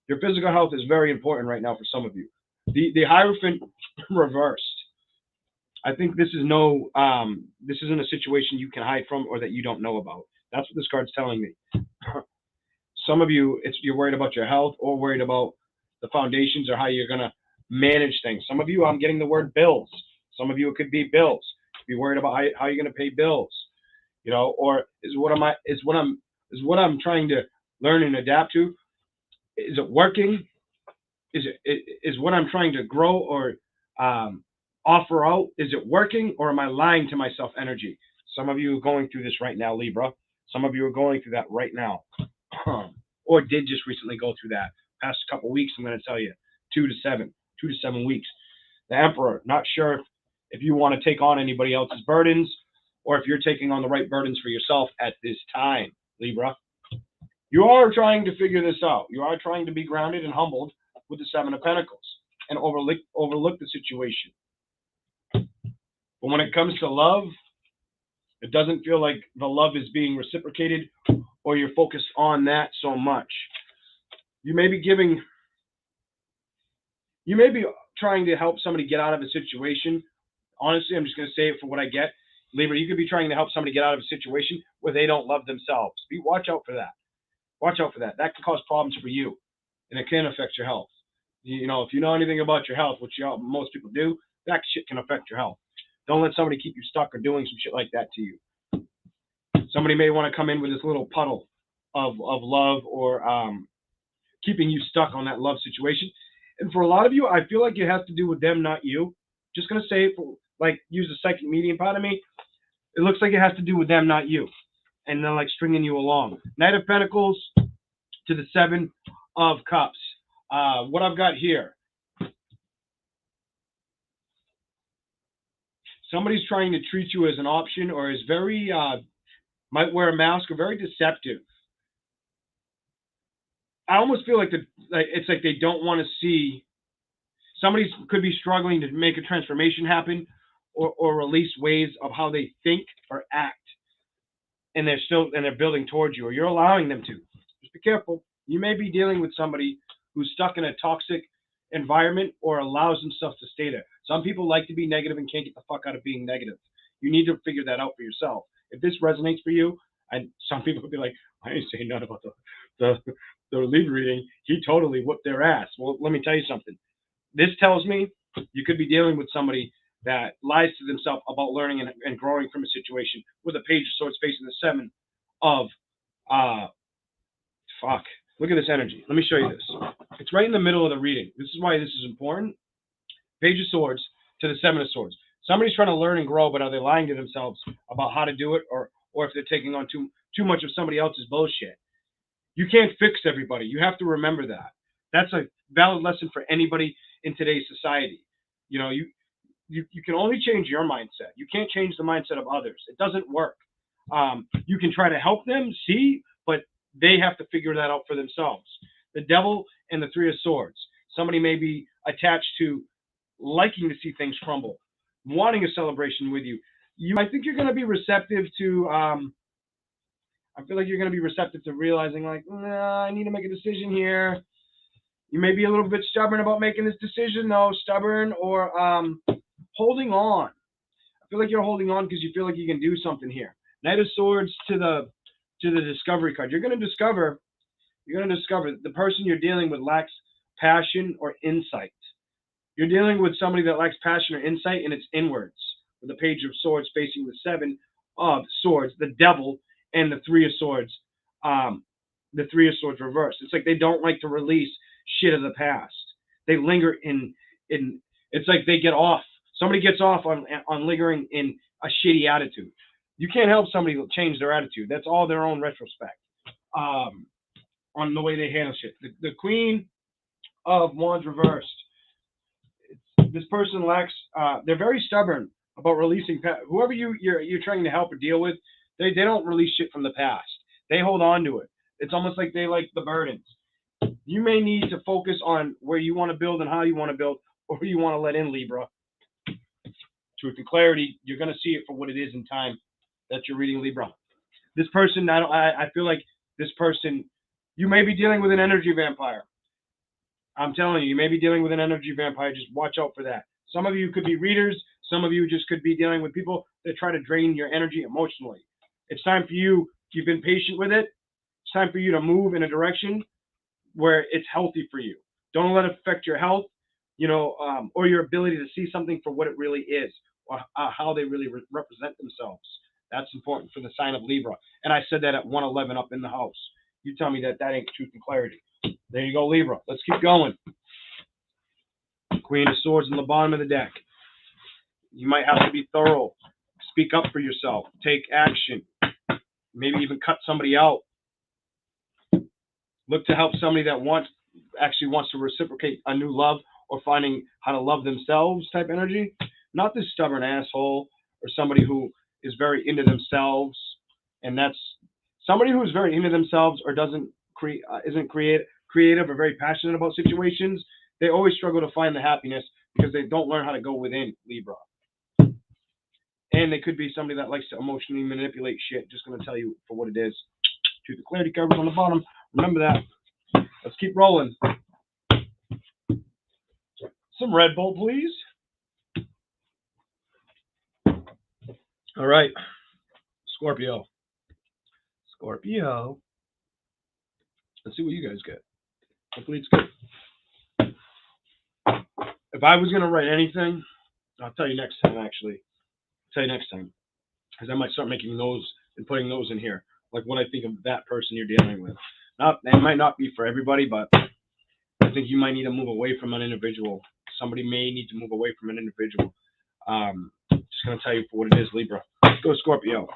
Your physical health is very important right now for some of you. The Hierophant reversed. I think this isn't a situation you can hide from or that you don't know about. That's what this card's telling me. Some of you, you're worried about your health or worried about the foundations or how you're going to manage things. Some of you, I'm getting the word bills. Some of you, it could be bills. Be worried about how you're going to pay bills, you know, or is what I'm trying to learn and adapt to, is it working? Is what I'm trying to grow or offer out, is it working, or am I lying to myself energy? Some of you are going through this right now, Libra. Some of you are going through that right now, or did just recently go through that. Past couple weeks, I'm going to tell you, 2 to 7 weeks. The Emperor, not sure if you want to take on anybody else's burdens, or if you're taking on the right burdens for yourself at this time, Libra. You are trying to figure this out. You are trying to be grounded and humbled with the Seven of Pentacles and overlook the situation. But when it comes to love, it doesn't feel like the love is being reciprocated, or you're focused on that so much. You may be trying to help somebody get out of a situation. Honestly, I'm just going to say it for what I get. Libra, you could be trying to help somebody get out of a situation where they don't love themselves. Watch out for that. Watch out for that. That can cause problems for you, and it can affect your health. You know, if you know anything about your health, which most people do, that shit can affect your health. Don't let somebody keep you stuck or doing some shit like that to you. Somebody may want to come in with this little puddle of love, or keeping you stuck on that love situation. And for a lot of you, I feel like it has to do with them, not you. Just going to say, use the psychic medium part of me. It looks like it has to do with them, not you. And they're like stringing you along. Knight of Pentacles to the Seven of Cups. What I've got here. Somebody's trying to treat you as an option, or is very, might wear a mask, or very deceptive. I almost feel like it's like they don't want to see. Somebody could be struggling to make a transformation happen, or release ways of how they think or act, and they're building towards you, or you're allowing them to. Just be careful. You may be dealing with somebody who's stuck in a toxic environment, or allows themselves to stay there. Some people like to be negative and can't get the fuck out of being negative. You need to figure that out for yourself. If this resonates for you, and some people could be like, I ain't saying nothing about the Libra reading. He totally whooped their ass. Well, let me tell you something. This tells me you could be dealing with somebody that lies to themselves about learning and growing from a situation, with a Page of Swords facing the Seven of fuck. Look at this energy. Let me show you this. It's right in the middle of the reading. This is why this is important. Page of Swords to the Seven of Swords. Somebody's trying to learn and grow, but are they lying to themselves about how to do it, or if they're taking on too much of somebody else's bullshit? You can't fix everybody. You have to remember that. That's a valid lesson for anybody in today's society. You know, you can only change your mindset. You can't change the mindset of others. It doesn't work. You can try to help them see, but they have to figure that out for themselves. The Devil and the Three of Swords. Somebody may be attached to liking to see things crumble, wanting a celebration with you. I think you're going to be receptive to. I feel like you're going to be receptive to realizing, like, nah, I need to make a decision here. You may be a little bit stubborn about making this decision, though. Stubborn, or holding on. I feel like you're holding on because you feel like you can do something here. Knight of Swords to the Discovery card. You're going to discover the person you're dealing with lacks passion or insight. You're dealing with somebody that lacks passion or insight, and it's inwards. With the Page of Swords facing the Seven of Swords, the Devil, and the Three of Swords. The Three of Swords reversed. It's like they don't like to release shit of the past. They linger in. It's like they get off. Somebody gets off on lingering in a shitty attitude. You can't help somebody change their attitude. That's all their own retrospect on the way they handle shit. The Queen of Wands reversed. This person lacks. They're very stubborn about releasing. Whoever you're trying to help or deal with, they don't release shit from the past. They hold on to it. It's almost like they like the burdens. You may need to focus on where you want to build and how you want to build, or who you want to let in, Libra. Truth and clarity, you're going to see it for what it is in time that you're reading, Libra. This person, I feel like this person, you may be dealing with an energy vampire. I'm telling you, you may be dealing with an energy vampire. Just watch out for that. Some of you could be readers. Some of you just could be dealing with people that try to drain your energy emotionally. It's time for you. You've been patient with it. It's time for you to move in a direction where it's healthy for you. Don't let it affect your health. or your ability to see something for what it really is, or how they really represent themselves. That's important for the sign of Libra. And I said that at 111 up in the house. You tell me that ain't truth and clarity. There you go, Libra. Let's keep going. Queen of Swords in the bottom of the deck. You might have to be thorough. Speak up for yourself. Take action. Maybe even cut somebody out. Look to help somebody that wants to reciprocate a new love, or finding how to love themselves type energy. Not this stubborn asshole, or somebody who is very into themselves. And that's somebody who is very into themselves or isn't creative or very passionate about situations. They always struggle to find the happiness because they don't learn how to go within, Libra. And they could be somebody that likes to emotionally manipulate shit. Just going to tell you for what it is. Truth and clarity covers on the bottom. Remember that. Let's keep rolling. Some Red Bull, please. All right. Scorpio. Let's see what you guys get. Hopefully it's good. If I was going to write anything, I'll tell you next time, actually. Because I might start making those and putting those in here. Like what I think of that person you're dealing with. It might not be for everybody, but I think you might need to move away from an individual. Somebody may need to move away from an individual. Just going to tell you for what it is, Libra. Let's go, Scorpio.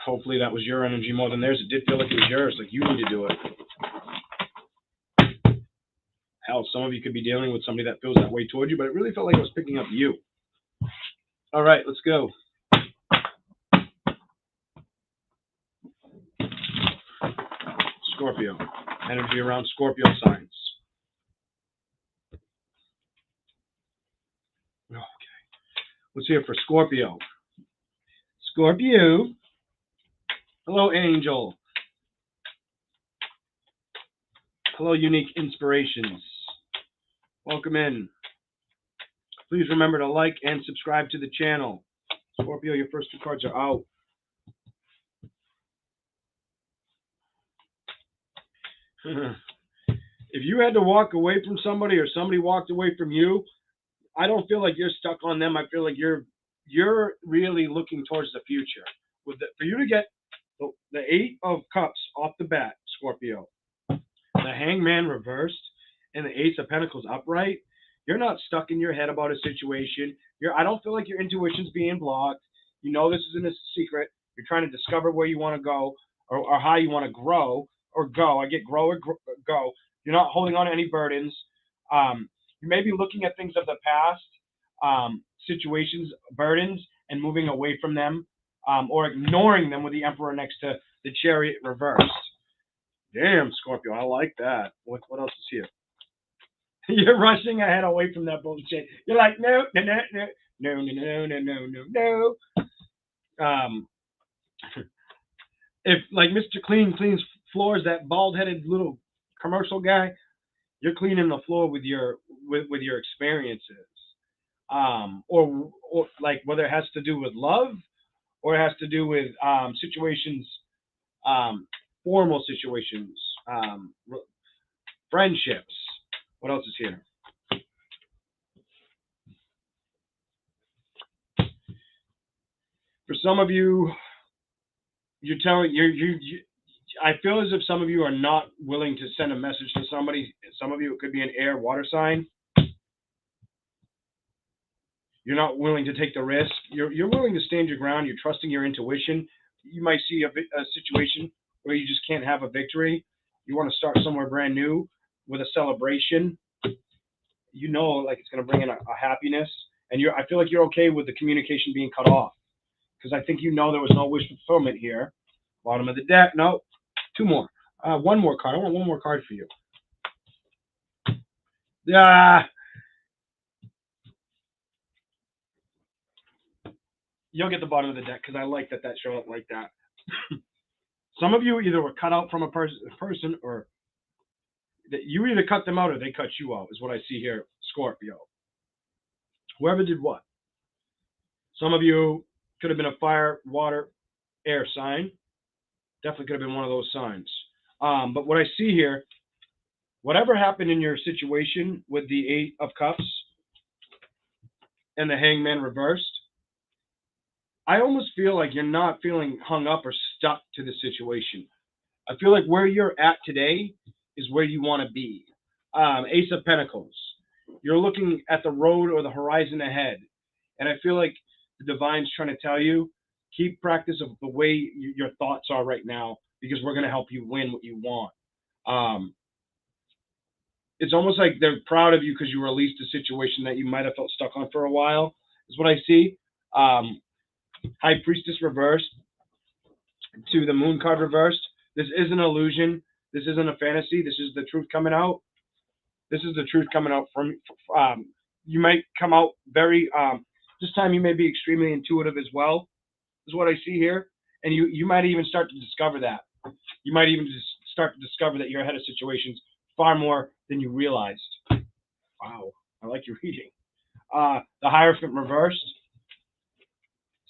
Hopefully that was your energy more than theirs. It did feel like it was yours, like you need to do it. Hell, some of you could be dealing with somebody that feels that way toward you, but it really felt like it was picking up you. All right, let's go. Scorpio. Energy around Scorpio signs. Okay. Let's hear for Scorpio. Scorpio. Hello, Angel. Hello, Unique Inspirations. Welcome in. Please remember to like and subscribe to the channel. Scorpio, your first two cards are out. If you had to walk away from somebody or somebody walked away from you, I don't feel like you're stuck on them. I feel like you're really looking towards the future. For you to get the Eight of Cups off the bat, Scorpio, the Hangman reversed, and the Ace of Pentacles upright, you're not stuck in your head about a situation. I don't feel like your intuition's being blocked. You know this isn't a secret. You're trying to discover where you want to go or how you want to grow or go. I get grow or go. You're not holding on to any burdens. You may be looking at things of the past, situations, burdens, and moving away from them, or ignoring them with the Emperor next to the Chariot reversed. Damn, Scorpio, I like that. What else is here? You're rushing ahead away from that bullshit. You're like, no. If like Mr. Clean cleans floors, that bald-headed little commercial guy, you're cleaning the floor with your experiences, or like whether it has to do with love or it has to do with situations, formal situations, friendships. What else is here? For some of you, you're telling I feel as if some of you are not willing to send a message to somebody. Some of you, it could be an air, water sign. You're not willing to take the risk. You're willing to stand your ground. You're trusting your intuition. You might see a situation where you just can't have a victory. You want to start somewhere brand new with a celebration. You know, like it's going to bring in a happiness. And I feel like you're okay with the communication being cut off. Because I think you know there was no wish fulfillment here. Bottom of the deck. No, two more. One more card. I want one more card for you. You'll get the bottom of the deck because I like that showed up like that. Some of you either were cut out from a person or that you either cut them out or they cut you out is what I see here, Scorpio. Whoever did what. Some of you could have been a fire, water, air sign. Definitely could have been one of those signs. But what I see here, whatever happened in your situation with the Eight of Cups and the Hangman reversed, I almost feel like you're not feeling hung up or stuck to the situation. I feel like where you're at today is where you want to be. Ace of Pentacles. You're looking at the road or the horizon ahead. And I feel like the divine's trying to tell you, keep practice of the way your thoughts are right now, because we're going to help you win what you want. It's almost like they're proud of you because you released a situation that you might have felt stuck on for a while, is what I see. High Priestess reversed to the Moon card reversed. This is an illusion. This isn't a fantasy. This is the truth coming out. This is the truth coming out from, you might come out very, this time you may be extremely intuitive as well, is what I see here. And you might even start to discover that. You might even just start to discover that you're ahead of situations far more than you realized. Wow, I like your reading. The Hierophant reversed.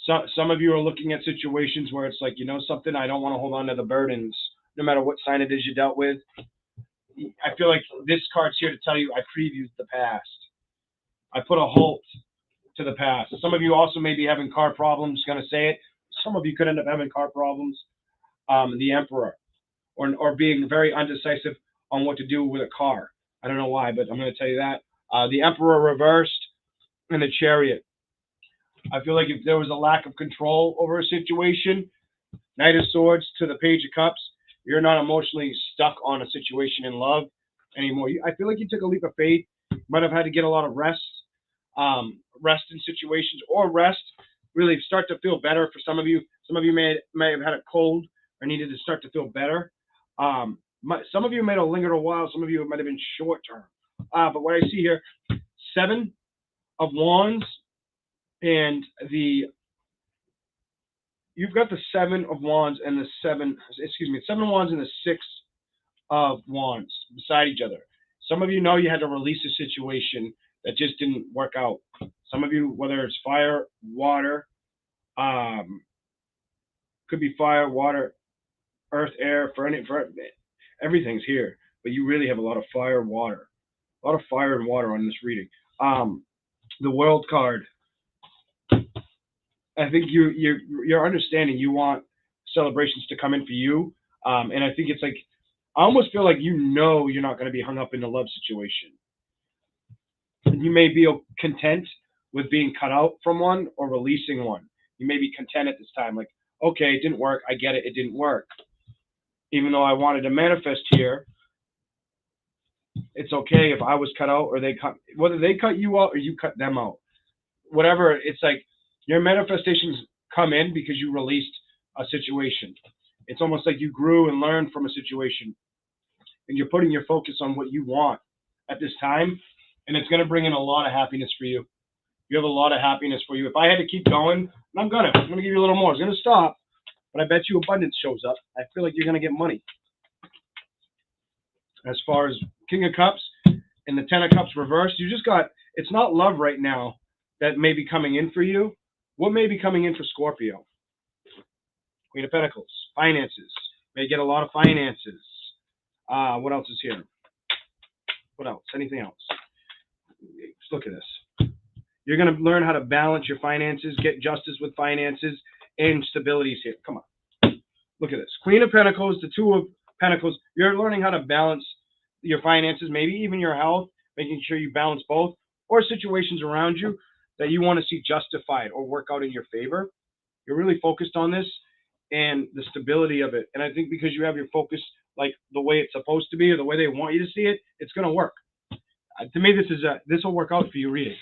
So, some of you are looking at situations where it's like, you know something, I don't want to hold on to the burdens, no matter what sign it is you dealt with. I feel like this card's here to tell you I previewed the past. I put a halt to the past. Some of you also may be having car problems, going to say it. Some of you could end up having car problems. The Emperor, or being very undecisive on what to do with a car. I don't know why, but I'm going to tell you that. The Emperor reversed and the Chariot. I feel like if there was a lack of control over a situation, Knight of Swords to the Page of Cups, you're not emotionally stuck on a situation in love anymore. I feel like you took a leap of faith. You might have had to get a lot of rest, rest in situations, or rest, really start to feel better for some of you. Some of you may have had a cold or needed to start to feel better. Some of you may have lingered a while. Some of you might have been short term. But what I see here, 7 of Wands, and you've got the 7 of Wands and the 7 of Wands and the 6 of Wands beside each other. Some of you know you had to release a situation that just didn't work out. Some of you, whether it's fire, water, could be fire, water, earth, air, for everything's here. But you really have a lot of fire, water, a lot of fire and water on this reading. The World card. I think you're understanding. You want celebrations to come in for you, and I think it's like, I almost feel like you're not going to be hung up in a love situation. You may be content with being cut out from one or releasing one. You may be content at this time, like, okay, it didn't work. I get it. It didn't work. Even though I wanted to manifest here, it's okay if I was cut out or whether they cut you out or you cut them out. Whatever, it's like your manifestations come in because you released a situation. It's almost like you grew and learned from a situation, and you're putting your focus on what you want at this time, and it's going to bring in a lot of happiness for you. You have a lot of happiness for you. If I had to keep going, and I'm going to give you a little more. It's going to stop, but I bet you abundance shows up. I feel like you're going to get money. As far as King of Cups and the 10 of Cups reversed, it's not love right now that may be coming in for you. What may be coming in for Scorpio? Queen of Pentacles, finances. May get a lot of finances. What else is here? What else? Anything else? Just look at this. You're going to learn how to balance your finances, get justice with finances, and stability is here. Come on. Look at this. Queen of Pentacles, the 2 of Pentacles. You're learning how to balance your finances, maybe even your health, making sure you balance both, or situations around you that you want to see justified or work out in your favor. You're really focused on this and the stability of it. And I think because you have your focus like the way it's supposed to be or the way they want you to see it, it's going to work. To me, this will work out for you reading.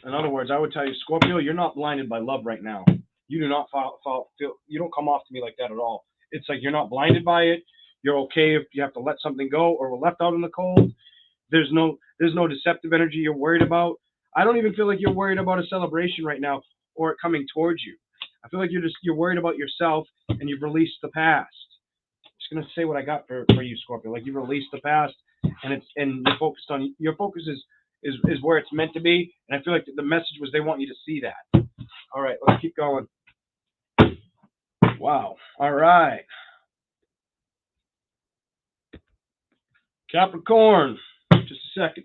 In other words, I would tell you, Scorpio, you're not blinded by love right now. You do not feel, you don't come off to me like that at all. It's like you're not blinded by it. You're okay if you have to let something go or we're left out in the cold. There's no deceptive energy you're worried about. I don't even feel like you're worried about a celebration right now or it coming towards you. I feel like you're worried about yourself and you've released the past. I'm just gonna say what I got for you, Scorpio. Like you've released the past and your focus is is where it's meant to be. And I feel like the message was they want you to see that. All right, let's keep going. Wow. All right. Capricorn. Just a second.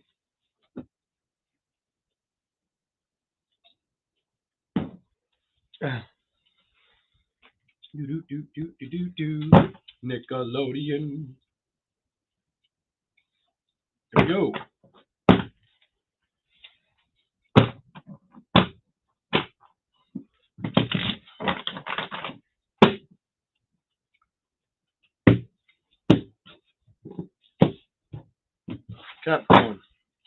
Nickelodeon. Here we go. Capricorn.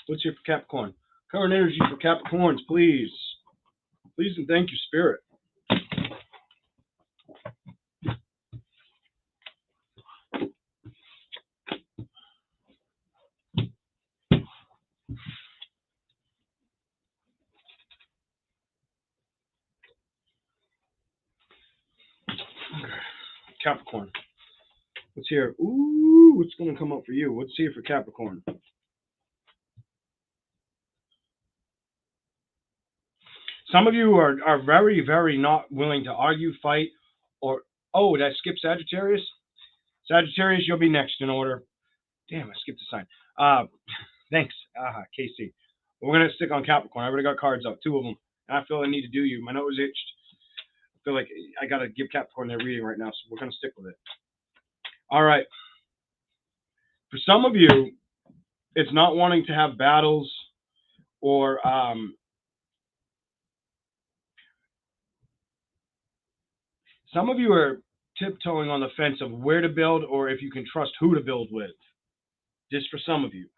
What's here for Capricorn? Current energy for Capricorns, please. Please and thank you, Spirit. Okay. Capricorn. What's here? Ooh, what's going to come up for you? What's here for Capricorn? Some of you are very, very not willing to argue, fight, or... Oh, did I skip Sagittarius? Sagittarius, you'll be next in order. Damn, I skipped a sign. Thanks, Casey. We're going to stick on Capricorn. I already got cards out, 2 of them. And I feel I need to do you. My nose itched. I feel like I got to give Capricorn their reading right now, so we're going to stick with it. All right. For some of you, it's not wanting to have battles or some of you are tiptoeing on the fence of where to build or if you can trust who to build with. Just for some of you.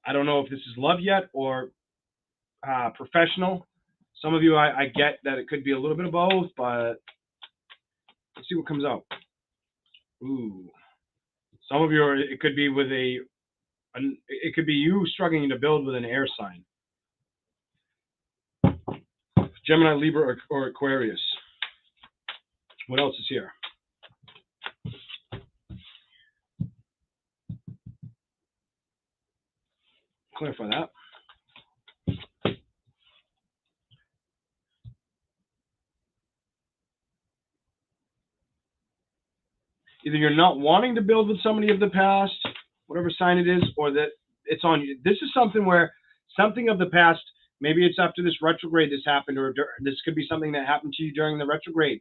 I don't know if this is love yet or professional. Some of you, I get that it could be a little bit of both, but let's see what comes out. Ooh. Some of you, it could be with it could be you struggling to build with an air sign. Gemini, Libra, or Aquarius. What else is here? Clarify that. Either you're not wanting to build with somebody of the past, whatever sign it is, or that it's on you. This is something where something of the past, maybe it's after this retrograde this happened, or this could be something that happened to you during the retrograde.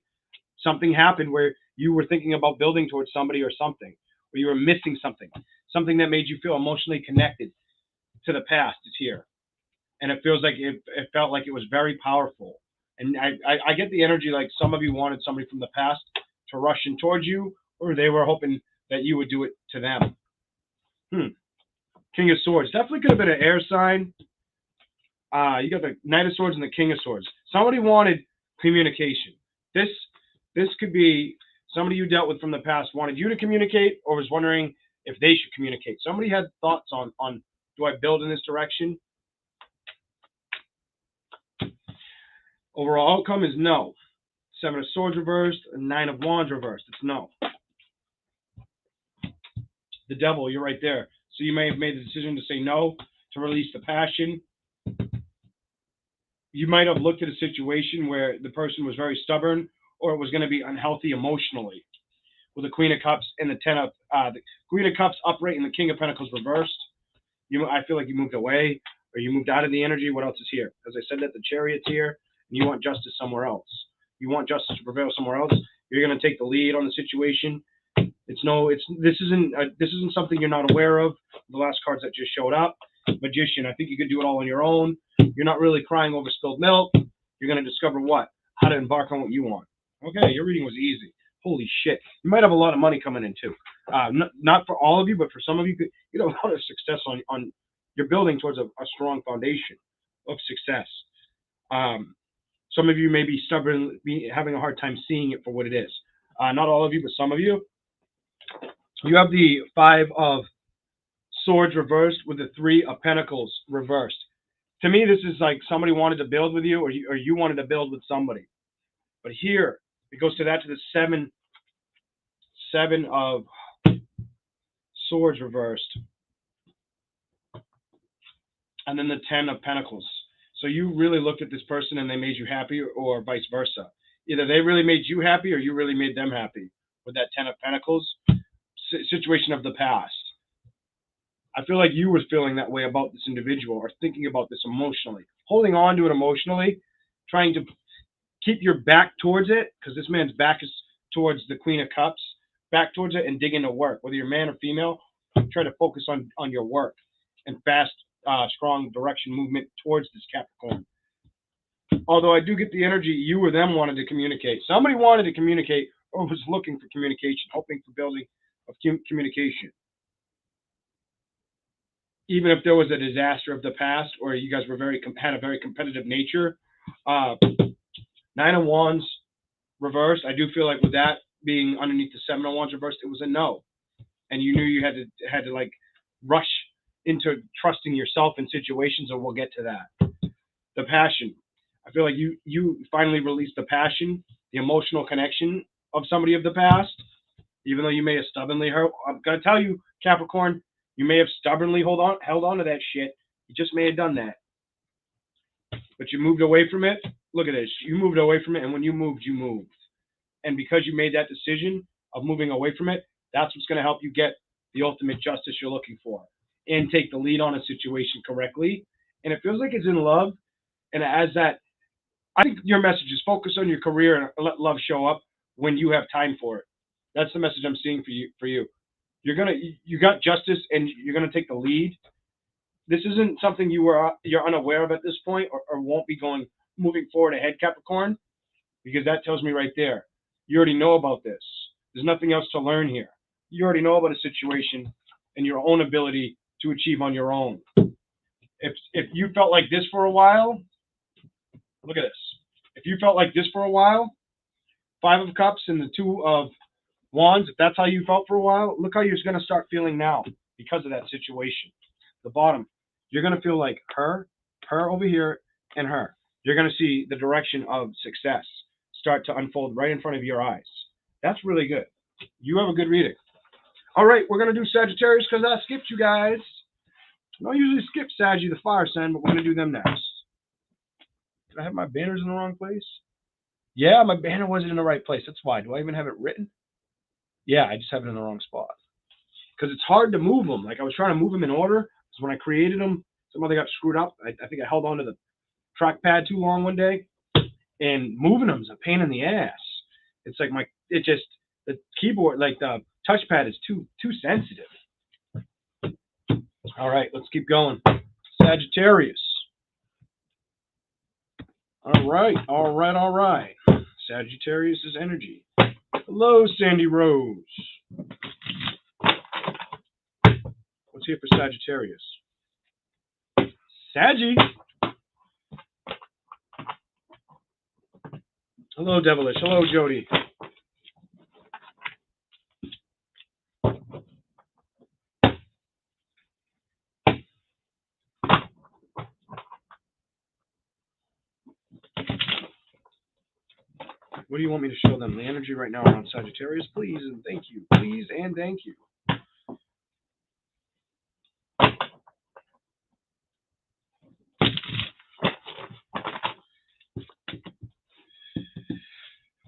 Something happened where you were thinking about building towards somebody or something, or you were missing something, something that made you feel emotionally connected to the past is here. And it feels like it felt like it was very powerful. And I get the energy like some of you wanted somebody from the past to rush in towards you, or they were hoping that you would do it to them. King of Swords. Definitely could have been an air sign. You got the Knight of Swords and the King of Swords. Somebody wanted communication. This could be somebody you dealt with from the past wanted you to communicate or was wondering if they should communicate. Somebody had thoughts on do I build in this direction? Overall outcome is no. 7 of Swords reversed, and 9 of Wands reversed. It's no. The Devil, you're right there. So you may have made the decision to say no, to release the passion. You might have looked at a situation where the person was very stubborn or it was going to be unhealthy emotionally. With the Queen of Cups and the the Queen of Cups upright and the King of Pentacles reversed. I feel like you moved away or you moved out of the energy. What else is here? As I said, that the Chariot's here and you want justice somewhere else. You want justice to prevail somewhere else. You're going to take the lead on the situation. This isn't something you're not aware of. The last cards that just showed up. Magician, I think you could do it all on your own. You're not really crying over spilled milk. You're going to discover what? How to embark on what you want. Okay, your reading was easy. Holy shit. You might have a lot of money coming in too. Not for all of you, but for some of you, you know, a lot of success on you're building towards a strong foundation of success. Some of you may be stubborn, having a hard time seeing it for what it is. Not all of you, but some of you. You have the 5 of Swords reversed with the 3 of Pentacles reversed. To me, this is like somebody wanted to build with you, or you wanted to build with somebody. But here, it goes to the 7 of Swords reversed. and then the 10 of Pentacles. So you really looked at this person and they made you happy, or vice versa. Either they really made you happy or you really made them happy with that 10 of Pentacles situation of the past. I feel like you were feeling that way about this individual, or thinking about this emotionally, holding on to it emotionally, trying to keep your back towards it, because this man's back is towards the Queen of Cups, back towards it and dig into work. Whether you're man or female, try to focus on your work and fast, strong direction movement towards this Capricorn. Although I do get the energy you or them wanted to communicate. Somebody wanted to communicate or was looking for communication, hoping for building of communication. Even if there was a disaster of the past, or you guys were had a very competitive nature. 9 of Wands reversed. I do feel like with that being underneath the 7 of Wands reversed, it was a no, and you knew you had to like rush into trusting yourself in situations, and we'll get to that. The passion. I feel like you finally released the passion, the emotional connection of somebody of the past, even though you may have stubbornly hurt. I'm gonna tell you, Capricorn, you may have stubbornly held on to that shit. You just may have done that, but you moved away from it. Look at this. You moved away from it, and when you moved, you moved. And because you made that decision of moving away from it, that's what's going to help you get the ultimate justice you're looking for and take the lead on a situation correctly. And it feels like it's in love, and as that, I think your message is focus on your career and let love show up when you have time for it. That's the message I'm seeing for you. You got justice, and you're gonna take the lead. This isn't something you're unaware of at this point, or won't be moving forward ahead, Capricorn, because that tells me right there, you already know about this. There's nothing else to learn here. You already know about a situation and your own ability to achieve on your own. If you felt like this for a while, look at this. If you felt like this for a while, 5 of Cups and the 2 of Wands, if that's how you felt for a while, look how you're going to start feeling now because of that situation. The bottom, you're going to feel like her over here, and her. You're going to see the direction of success start to unfold right in front of your eyes. That's really good. You have a good reading. All right, we're going to do Sagittarius because I skipped you guys. I don't usually skip Saggy, the fire sign, but we're going to do them next. Did I have my banners in the wrong place? Yeah, my banner wasn't in the right place. That's why. Do I even have it written? Yeah, I just have it in the wrong spot. Because it's hard to move them. Like I was trying to move them in order. Because when I created them, somehow they got screwed up. I think I held on to the trackpad too long one day. And moving them is a pain in the ass. It's like the keyboard, like the touchpad is too sensitive. All right, let's keep going. Sagittarius. All right. Sagittarius' energy. Hello, Sandy Rose. What's here for Sagittarius? Saggy. Hello, Devilish. Hello, Jody. What do you want me to show them? The energy right now around Sagittarius, please and thank you. Please and thank you.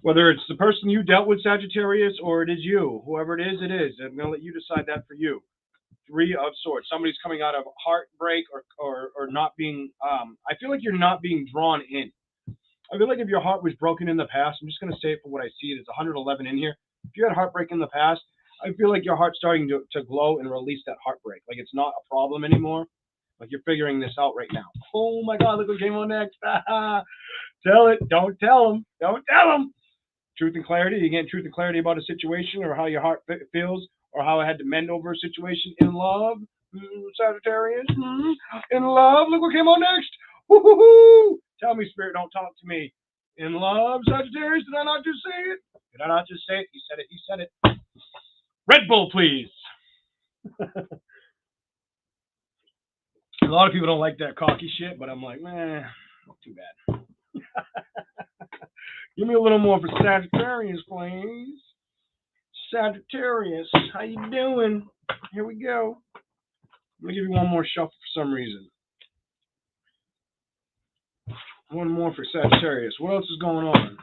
Whether it's the person you dealt with, Sagittarius, or it is you, whoever it is, I'm going to let you decide that for you. 3 of Swords. Somebody's coming out of heartbreak or not being, I feel like you're not being drawn in. I feel like if your heart was broken in the past, I'm just going to say it for what I see. There's 111 in here. If you had heartbreak in the past, I feel like your heart's starting to glow and release that heartbreak. Like it's not a problem anymore. Like you're figuring this out right now. Oh my God, look what came on next. Tell it. Don't tell them. Don't tell them. Truth and clarity. You get truth and clarity about a situation or how your heart feels or how it had to mend over a situation in love. Sagittarius. In love. Look what came on next. Woo-hoo-hoo. Tell me, Spirit, don't talk to me. In love, Sagittarius, did I not just say it? Did I not just say it? He said it. He said it. Red Bull, please. A lot of people don't like that cocky shit, but I'm like, man, not too bad. Give me a little more for Sagittarius, please. Sagittarius, how you doing? Here we go. Let me give you one more shuffle for some reason. One more for Sagittarius. What else is going on?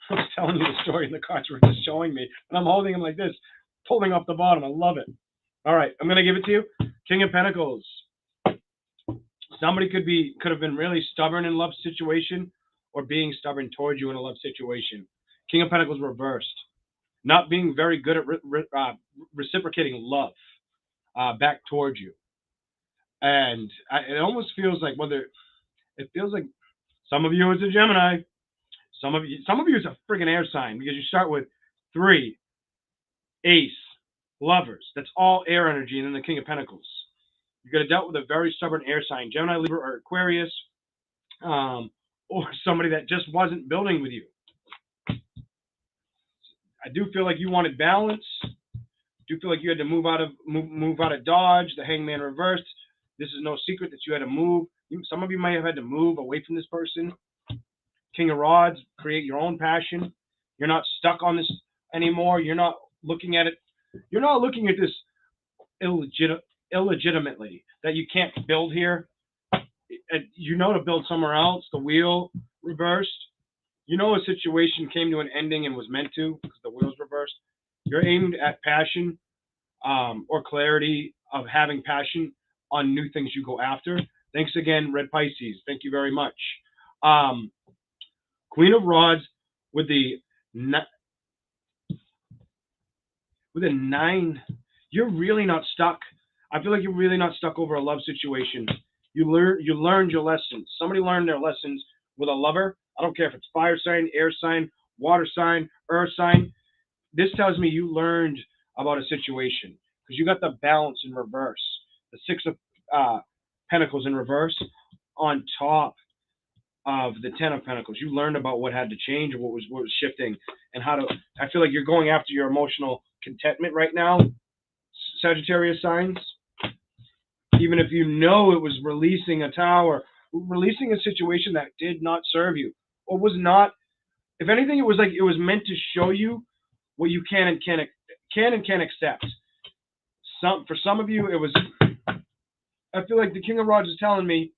I was telling you the story, and the cards were just showing me, and I'm holding them like this, pulling off the bottom. I love it. All right, I'm gonna give it to you. King of Pentacles. Somebody could have been really stubborn in love situation, or being stubborn towards you in a love situation. King of Pentacles reversed. Not being very good at reciprocating love back towards you. And it almost feels like it feels like some of you is a Gemini, some of you is a friggin' air sign, because you start with 3, Ace, Lovers. That's all air energy, and then the King of Pentacles. You could have dealt with a very stubborn air sign, Gemini, Libra, or Aquarius, or somebody that just wasn't building with you. I do feel like you wanted balance. I do feel like you had to move out of Dodge, the Hangman reversed. This is no secret that you had to move. Some of you might have had to move away from this person. King of Rods, create your own passion. You're not stuck on this anymore. You're not looking at it. You're not looking at this illegitimately, that you can't build here. You know to build somewhere else. The wheel reversed. You know a situation came to an ending and was meant to, because the wheel's reversed. You're aimed at passion or clarity of having passion on new things you go after. Thanks again, Red Pisces. Thank you very much. Queen of Rods with the 9. You're really not stuck. I feel like you're really not stuck over a love situation. You learned your lessons. Somebody learned their lessons with a lover. I don't care if it's fire sign, air sign, water sign, earth sign. This tells me you learned about a situation, because you got the balance in reverse. The 6 of Pentacles in reverse on top of the 10 of Pentacles. You learned about what had to change, or what was shifting, and how to. I feel like you're going after your emotional contentment right now, Sagittarius signs. Even if you know it was releasing a tower, releasing a situation that did not serve you, or was not. If anything, it was like it was meant to show you what you can and can't accept. For some of you, it was. I feel like the King of Rods is telling me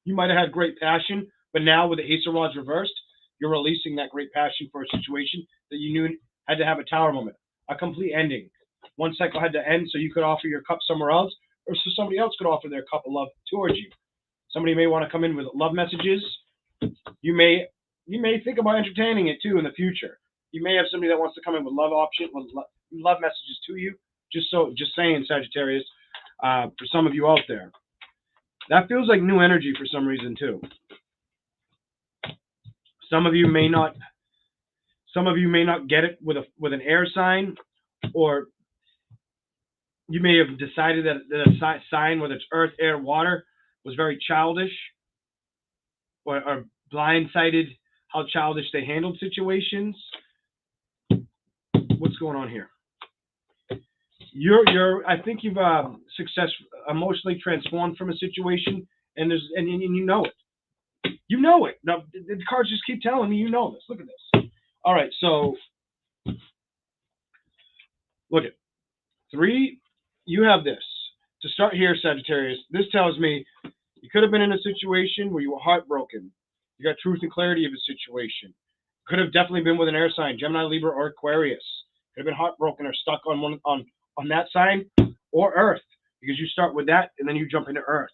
you might have had great passion, but now with the Ace of Rods reversed, you're releasing that great passion for a situation that you knew had to have a tower moment, a complete ending. One cycle had to end so you could offer your cup somewhere else, or so somebody else could offer their cup of love towards you. Somebody may want to come in with love messages. You may think about entertaining it too in the future. You may have somebody that wants to come in with love messages to you. Just saying, Sagittarius, for some of you out there. That feels like new energy for some reason too. Some of you may not get it with an air sign, or you may have decided that a sign, whether it's earth, air, water, was very childish, or blindsided how childish they handled situations. What's going on here? I think you've emotionally transformed from a situation, and you know it. You know it. Now, the cards just keep telling me you know this. Look at this. All right, so look at 3. You have this. To start here, Sagittarius, this tells me you could have been in a situation where you were heartbroken. You got truth and clarity of a situation. Could have definitely been with an air sign, Gemini, Libra, or Aquarius. Could have been heartbroken or stuck on that sign, or earth, because you start with that and then you jump into earth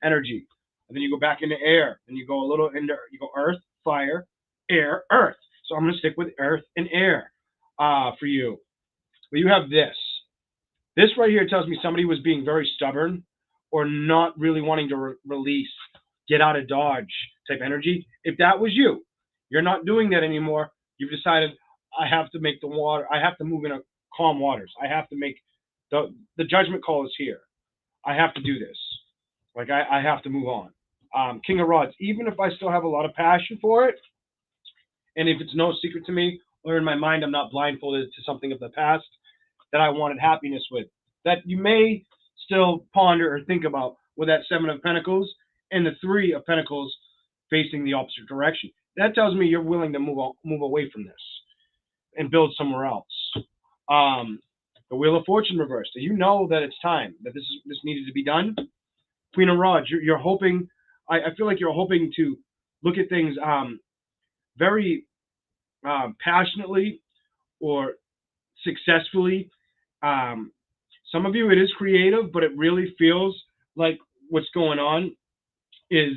energy, and then you go back into air, and you go a little into, you go earth, fire, air, earth. So I'm going to stick with earth and air for you. But you have this. This right here tells me somebody was being very stubborn, or not really wanting to release, get out of Dodge type energy. If that was you, you're not doing that anymore. You've decided, I have to make the water, I have to move in a calm waters. I have to make the judgment call is here. I have to do this. Like I have to move on. King of Rods, even if I still have a lot of passion for it, and if it's no secret to me, or in my mind I'm not blindfolded to something of the past that I wanted happiness with, that you may still ponder or think about with that 7 of Pentacles and the 3 of Pentacles facing the opposite direction. That tells me you're willing to move away from this and build somewhere else. The Wheel of Fortune reversed. You know that it's time, that this needed to be done. Queen of Rods, you're hoping I feel like you're hoping to look at things very passionately or successfully. Um, some of you, it is creative, but it really feels like what's going on is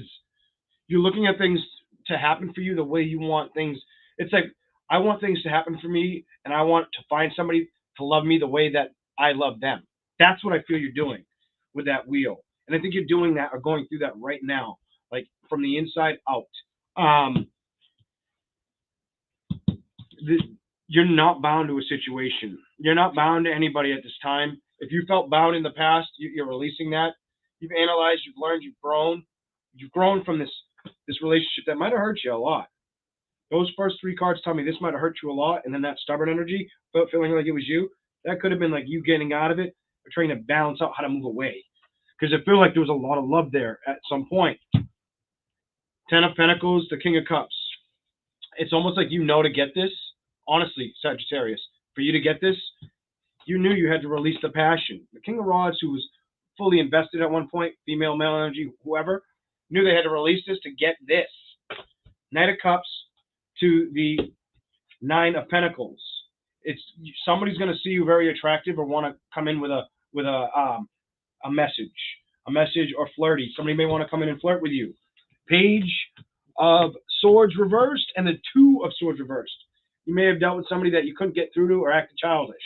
you're looking at things to happen for you the way you want things. It's like, I want things to happen for me, and I want to find somebody to love me the way that I love them. That's what I feel you're doing with that wheel. And I think you're doing that or going through that right now, like from the inside out. Um, the, you're not bound to a situation. You're not bound to anybody at this time. If you felt bound in the past, you're releasing that. You've analyzed, you've learned, you've grown. You've grown from this relationship that might have hurt you a lot. Those first three cards tell me this might have hurt you a lot, and then that stubborn energy, feeling like it was you, that could have been like you getting out of it or trying to balance out how to move away. Because I feel like there was a lot of love there at some point. Ten of Pentacles, the King of Cups. It's almost like you know to get this. Honestly, Sagittarius, for you to get this, you knew you had to release the passion. The King of Rods, who was fully invested at one point, female, male energy, whoever, knew they had to release this to get this. Knight of Cups to the Nine of Pentacles. It's somebody's going to see you very attractive or want to come in with a message or flirty. Somebody may want to come in and flirt with you. Page of Swords reversed and the Two of Swords reversed. You may have dealt with somebody that you couldn't get through to or acted childish.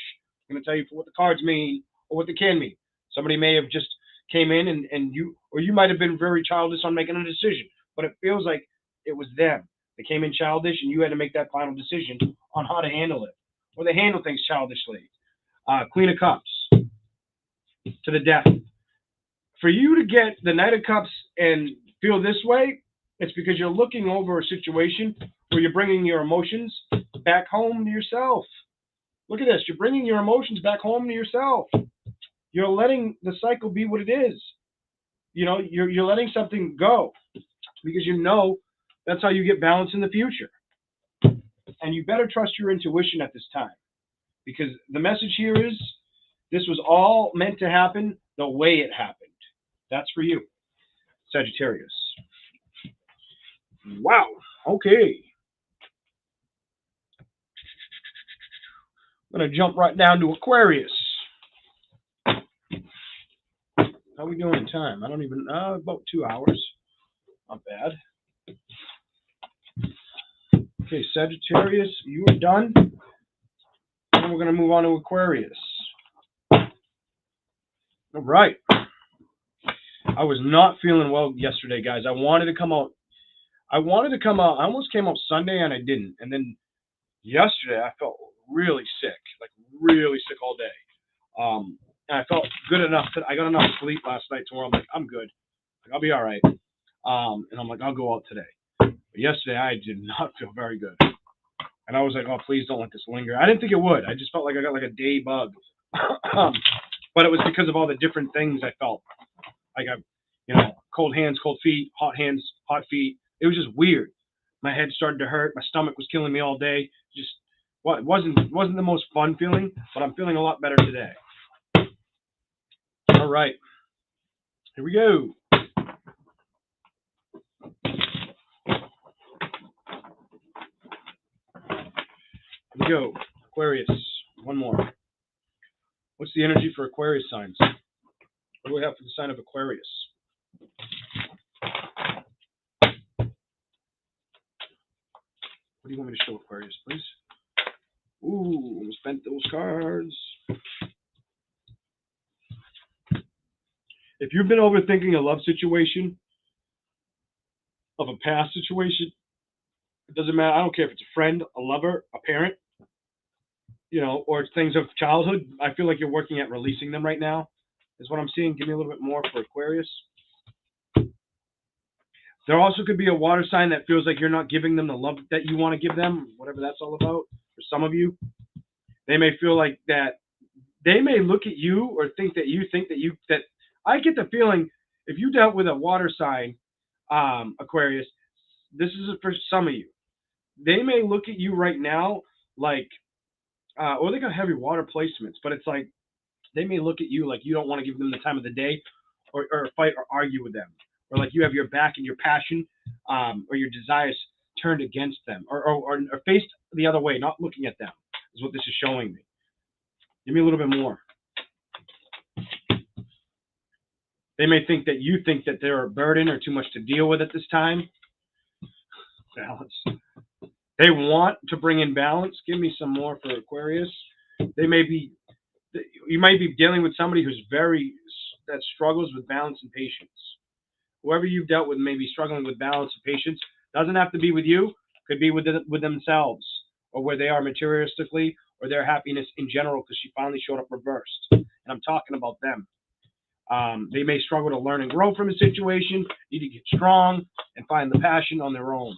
I'm going to tell you what the cards mean or what they can mean. Somebody may have just came in and you might have been very childish on making a decision, but it feels like it was them. They came in childish and you had to make that final decision on how to handle it. Or they handle things childishly. Queen of Cups to the Death. For you to get the Knight of Cups and feel this way, it's because you're looking over a situation where you're bringing your emotions back home to yourself. Look at this. You're bringing your emotions back home to yourself. You're letting the cycle be what it is. You know, you're letting something go because you know that's how you get balance in the future. And you better trust your intuition at this time, because the message here is this was all meant to happen the way it happened. That's for you, Sagittarius. Wow. Okay. I'm going to jump right down to Aquarius. How are we doing in time? I don't even know. About 2 hours. Not bad. Okay, Sagittarius, you are done. And we're going to move on to Aquarius. All right. I was not feeling well yesterday, guys. I wanted to come out. I almost came out Sunday, and I didn't. And then yesterday, I felt really sick, like really sick all day. And I felt good enough that I got enough sleep last night to where I'm like, I'm good. Like, I'll be all right. And I'm like, I'll go out today. But yesterday, I did not feel very good. And I was like, oh, please don't let this linger. I didn't think it would. I just felt like I got like a day bug. But it was because of all the different things I felt. Like cold hands, cold feet, hot hands, hot feet. It was just weird. My head started to hurt. My stomach was killing me all day. Just it wasn't the most fun feeling, but I'm feeling a lot better today. All right. Here we go. Here we go. Aquarius. One more. What's the energy for Aquarius signs? What do we have for the sign of Aquarius? What do you want me to show Aquarius, please? Ooh, almost bent those cards. If you've been overthinking a love situation, of a past situation, it doesn't matter. I don't care if it's a friend, a lover, a parent, or it's things of childhood. I feel like you're working at releasing them right now, is what I'm seeing. Give me a little bit more for Aquarius. There also could be a water sign that feels like you're not giving them the love that you want to give them, whatever that's all about. For some of you, they may feel like that. They may look at you or think that I get the feeling if you dealt with a water sign, Aquarius, this is for some of you. They may look at you right now like, or they got heavy water placements, but it's like they may look at you like you don't want to give them the time of the day or fight or argue with them. or like you have your back and your passion or your desires turned against them, or faced the other way, not looking at them, is what this is showing me. Give me a little bit more. They may think that you think that they're a burden or too much to deal with at this time. Balance. They want to bring in balance. Give me some more for Aquarius. You might be dealing with somebody that struggles with balance and patience. Whoever you've dealt with may be struggling with balance and patience. Doesn't have to be with you. Could be with themselves, or where they are materialistically, or their happiness in general, because she finally showed up reversed. And I'm talking about them. They may struggle to learn and grow from a situation, need to get strong, and find the passion on their own.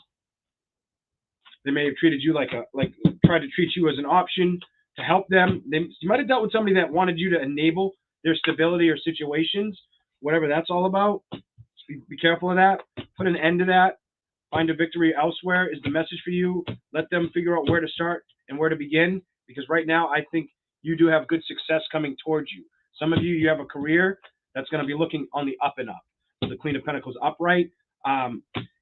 They may have treated you tried to treat you as an option to help them. You might have dealt with somebody that wanted you to enable their stability or situations, whatever that's all about. Be careful of that. Put an end to that. Find a victory elsewhere is the message for you. Let them figure out where to start and where to begin, because right now I think you do have good success coming towards you. Some of you have a career that's going to be looking on the up and up. So the Queen of Pentacles upright.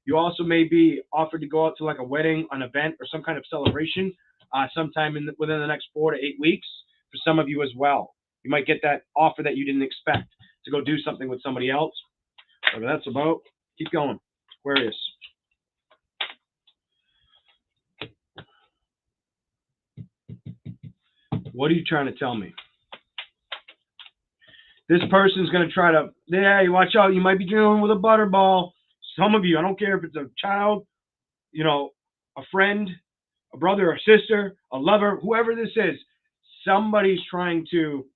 You also may be offered to go out to like a wedding, an event, or some kind of celebration sometime within the next 4 to 8 weeks for some of you as well. You might get that offer that you didn't expect to go do something with somebody else. Whatever that's about. Keep going. Aquarius. What are you trying to tell me? This person's going to try to, watch out. You might be dealing with a butterball. Some of you, I don't care if it's a child, a friend, a brother or sister, a lover, whoever this is, somebody's trying to,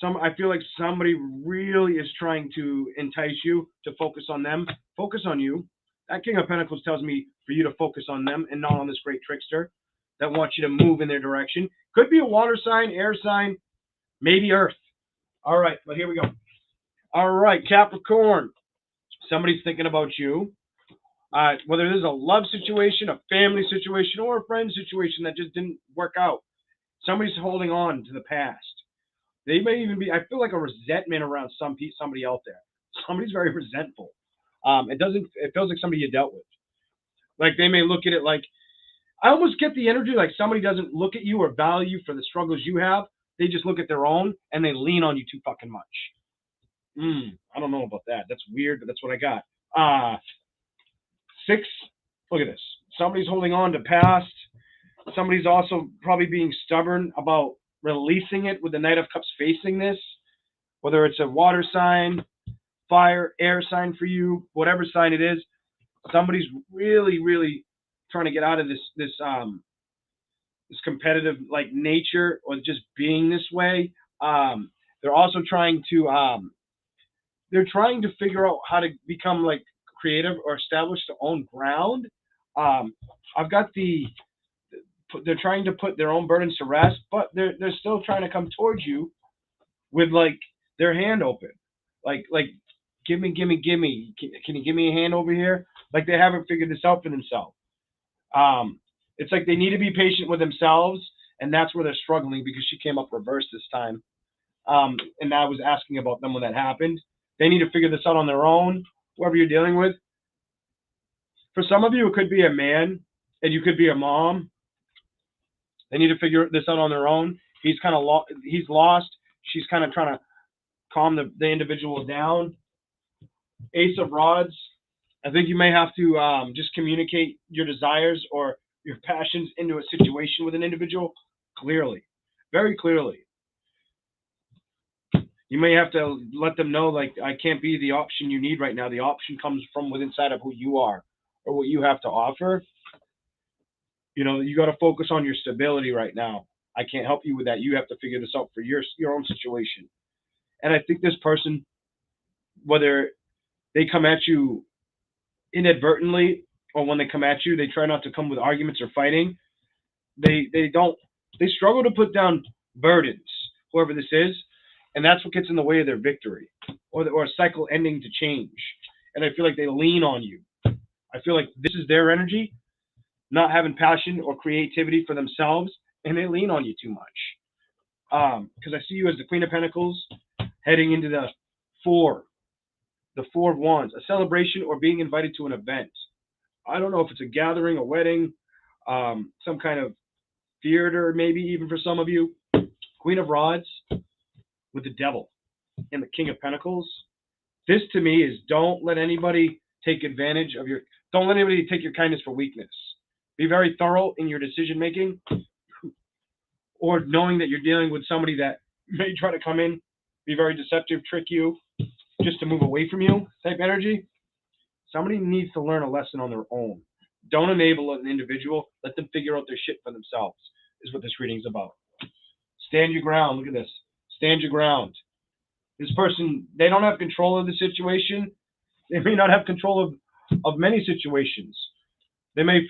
I feel like somebody really is trying to entice you to focus on them. Focus on you. That King of Pentacles tells me for you to focus on them and not on this great trickster that wants you to move in their direction. Could be a water sign, air sign, maybe earth. All right, but here we go. All right, Capricorn. Somebody's thinking about you. Whether this is a love situation, a family situation, or a friend situation that just didn't work out. Somebody's holding on to the past. They may even be, I feel like a resentment around somebody out there. Somebody's very resentful. It feels like somebody you dealt with. Like they may look at it like, I almost get the energy like somebody doesn't look at you or value you for the struggles you have. They just look at their own and they lean on you too fucking much. I don't know about that. That's weird, but that's what I got. 6. Look at this. Somebody's holding on to past. Somebody's also probably being stubborn about releasing it with the Knight of Cups facing this. Whether it's a water sign, fire, air sign for you, whatever sign it is, somebody's really, really trying to get out of this competitive like nature or just being this way. They're also trying to figure out how to become like creative or establish their own ground. I've got they're trying to put their own burdens to rest, but they're still trying to come towards you with like their hand open, like give me. Can you give me a hand over here? Like they haven't figured this out for themselves. It's like they need to be patient with themselves, and that's where they're struggling because she came up reversed this time. And I was asking about them when that happened. They need to figure this out on their own, whoever you're dealing with. For some of you, it could be a man, and you could be a mom. They need to figure this out on their own. He's kind of he's lost. She's kind of trying to calm the individual down. Ace of Rods. I think you may have to just communicate your desires or your passions into a situation with an individual clearly, very clearly. You may have to let them know, like, I can't be the option you need right now. The option comes from within inside of who you are or what you have to offer. You got to focus on your stability right now. I can't help you with that. You have to figure this out for your own situation. And I think this person, whether they come at you inadvertently or when they come at you, they try not to come with arguments or fighting. They struggle to put down burdens, whoever this is. And that's what gets in the way of their victory or a cycle ending to change. And I feel like they lean on you. I feel like this is their energy, not having passion or creativity for themselves, and they lean on you too much. Because I see you as the Queen of Pentacles heading into the 4, The Four of Wands, a celebration or being invited to an event. I don't know if it's a gathering, a wedding, some kind of theater, maybe even for some of you. Queen of Rods with the Devil and the King of Pentacles. This to me is don't let anybody take advantage of your, don't let anybody take your kindness for weakness. Be very thorough in your decision making, or knowing that you're dealing with somebody that may try to come in, be very deceptive, trick you, just to move away from you type energy. Somebody needs to learn a lesson on their own. Don't enable an individual. Let them figure out their shit for themselves, is what this reading's about. Stand your ground. Look at this. Stand your ground. This person, they don't have control of the situation. They may not have control of many situations. They may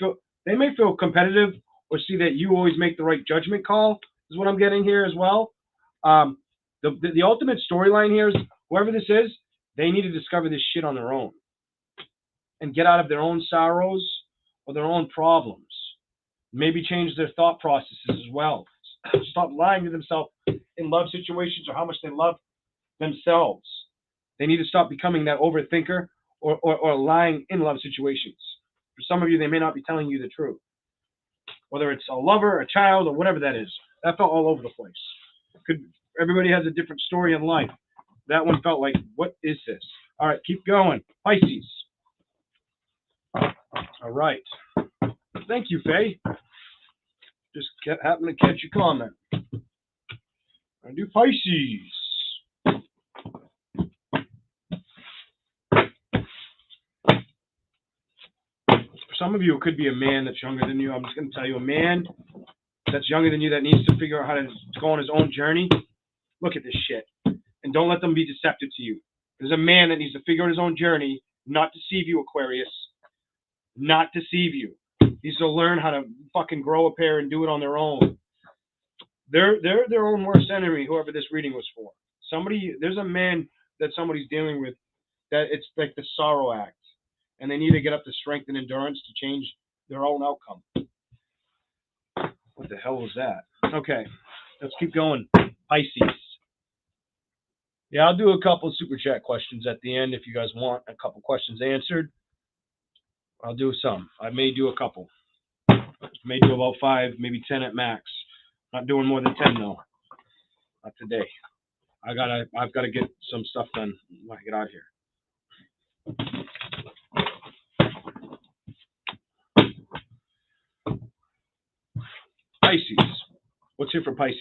feel competitive or see that you always make the right judgment call, is what I'm getting here as well. The ultimate storyline here is whoever this is, they need to discover this shit on their own and get out of their own sorrows or their own problems. Maybe change their thought processes as well. Stop lying to themselves in love situations or how much they love themselves. They need to stop becoming that overthinker or lying in love situations. For some of you, they may not be telling you the truth. Whether it's a lover, a child, or whatever that is. That felt all over the place. Everybody has a different story in life. That one felt like, what is this? All right, keep going. Pisces. All right. Thank you, Faye. Just happened to catch your comment. I do Pisces. For some of you, it could be a man that's younger than you. I'm just going to tell you, a man that's younger than you that needs to figure out how to go on his own journey. Look at this shit. And don't let them be deceptive to you. There's a man that needs to figure out his own journey, not deceive you, Aquarius. Not deceive you. Needs to learn how to fucking grow a pair and do it on their own. They're their own worst enemy, whoever this reading was for. There's a man that somebody's dealing with that it's like the sorrow act. And they need to get up the strength and endurance to change their own outcome. What the hell was that? Okay, let's keep going. Pisces. Yeah, I'll do a couple super chat questions at the end if you guys want a couple questions answered. I'll do some. I may do a couple. May do about 5, maybe 10 at max. Not doing more than 10 though. Not today. I've got to get some stuff done when I get out of here. Pisces. What's here for Pisces?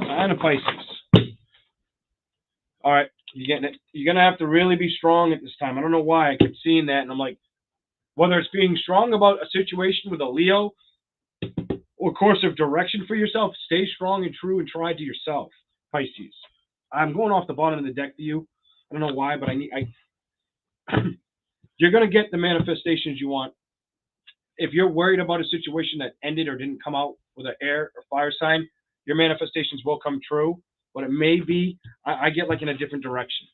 Sign of Pisces. All right, you getting it? You're going to have to really be strong at this time. I don't know why. I kept seeing that, and I'm like, whether it's being strong about a situation with a Leo or course of direction for yourself, stay strong and true and try to yourself, Pisces. I'm going off the bottom of the deck to you. I don't know why, but you're going to get the manifestations you want. If you're worried about a situation that ended or didn't come out with an air or fire sign, your manifestations will come true. But it may be, I get like in a different direction.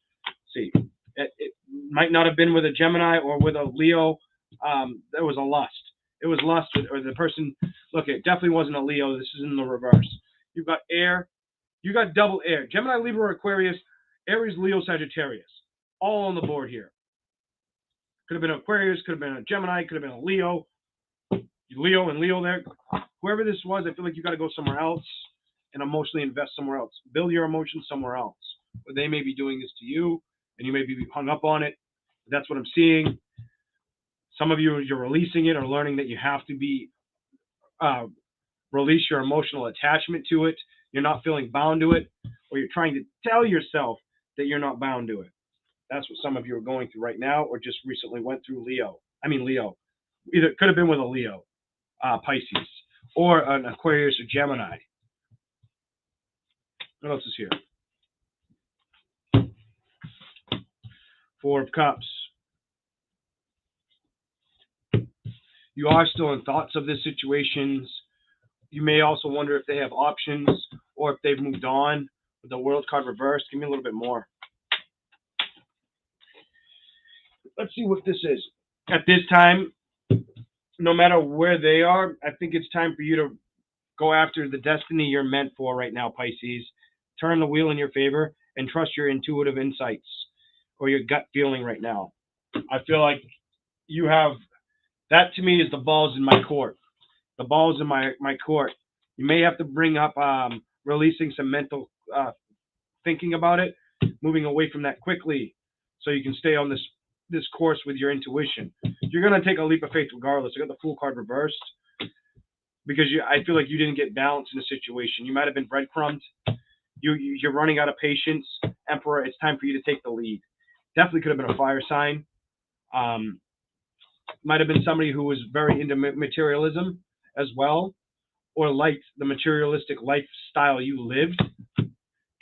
See, it might not have been with a Gemini or with a Leo. There was a lust. It was lust, or the person, look, it definitely wasn't a Leo. This is in the reverse. You've got air. You got double air. Gemini, Libra, Aquarius, Aries, Leo, Sagittarius. All on the board here. Could have been Aquarius, could have been a Gemini, could have been a Leo. Leo and Leo there. Whoever this was, I feel like you got to go somewhere else and emotionally invest somewhere else. Build your emotions somewhere else. But they may be doing this to you, and you may be hung up on it. That's what I'm seeing. Some of you, you're releasing it or learning that you have to be release your emotional attachment to it. You're not feeling bound to it, or you're trying to tell yourself that you're not bound to it. That's what some of you are going through right now, or just recently went through Leo. Either it could have been with a Leo, Pisces, or an Aquarius or Gemini. What else is here? 4 of Cups. You are still in thoughts of this situations. You may also wonder if they have options or if they've moved on. With the World card reversed, give me a little bit more. Let's see what this is. At this time, no matter where they are, I think it's time for you to Go after the destiny you're meant for right now, Pisces. Turn the wheel in your favor and trust your intuitive insights or your gut feeling right now. I feel like you have, that to me is the balls in my court. The ball's in my court. You may have to bring up releasing some mental thinking about it, moving away from that quickly so you can stay on this course with your intuition. You're going to take a leap of faith regardless. I got the Fool card reversed because I feel like you didn't get balance in the situation. You might have been breadcrumbed. You're running out of patience. Emperor, it's time for you to take the lead. Definitely could have been a fire sign. Might have been somebody who was very into materialism as well, or liked the materialistic lifestyle you lived.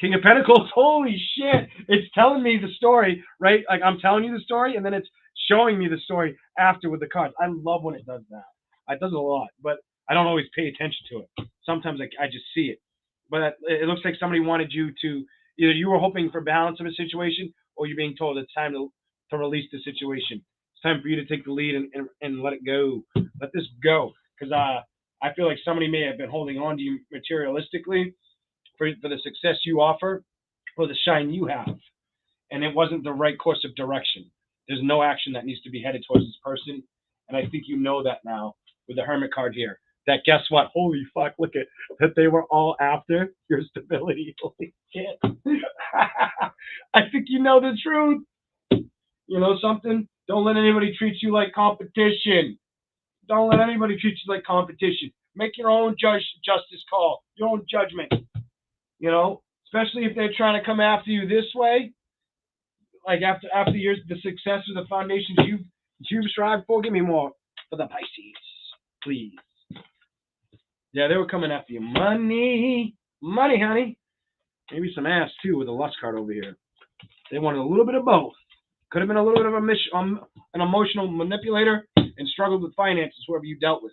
King of Pentacles, holy shit! It's telling me the story, right? Like I'm telling you the story, and then it's showing me the story after with the cards. I love when it does that. It does it a lot, but I don't always pay attention to it. Sometimes I just see it. But it looks like somebody wanted you to, either you were hoping for balance of a situation, or you're being told it's time to release the situation. It's time for you to take the lead and let it go. Let this go. Because I feel like somebody may have been holding on to you materialistically for the success you offer or the shine you have. And it wasn't the right course of direction. There's no action that needs to be headed towards this person. And I think you know that now with the Hermit card here. That guess what? Holy fuck, look at that they were all after your stability. Holy shit. I think you know the truth. You know something? Don't let anybody treat you like competition. Don't let anybody treat you like competition. Make your own justice call, your own judgment. You know, especially if they're trying to come after you this way, like after the success of the foundations you've strived for. Give me more for the Pisces, please. Yeah, they were coming after you. Money, honey. Maybe some ass too with the lust card over here. They wanted a little bit of both. Could have been a little bit of an emotional manipulator and struggled with finances, whoever you dealt with.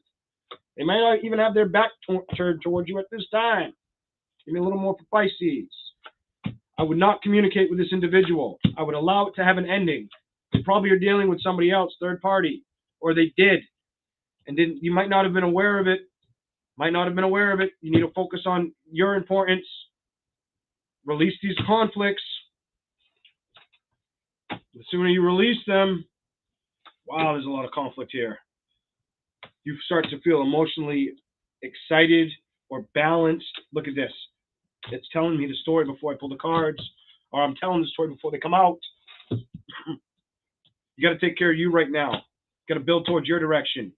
They might not even have their back turned towards you at this time. Give me a little more for Pisces. I would not communicate with this individual. I would allow it to have an ending. They probably are dealing with somebody else, third party, or they did, and didn't. You might not have been aware of it. You need to focus on your importance. Release these conflicts. The sooner you release them, wow, there's a lot of conflict here. You start to feel emotionally excited or balanced. Look at this. It's telling me the story before I pull the cards, or I'm telling the story before they come out. You got to take care of you right now. You got to build towards your direction.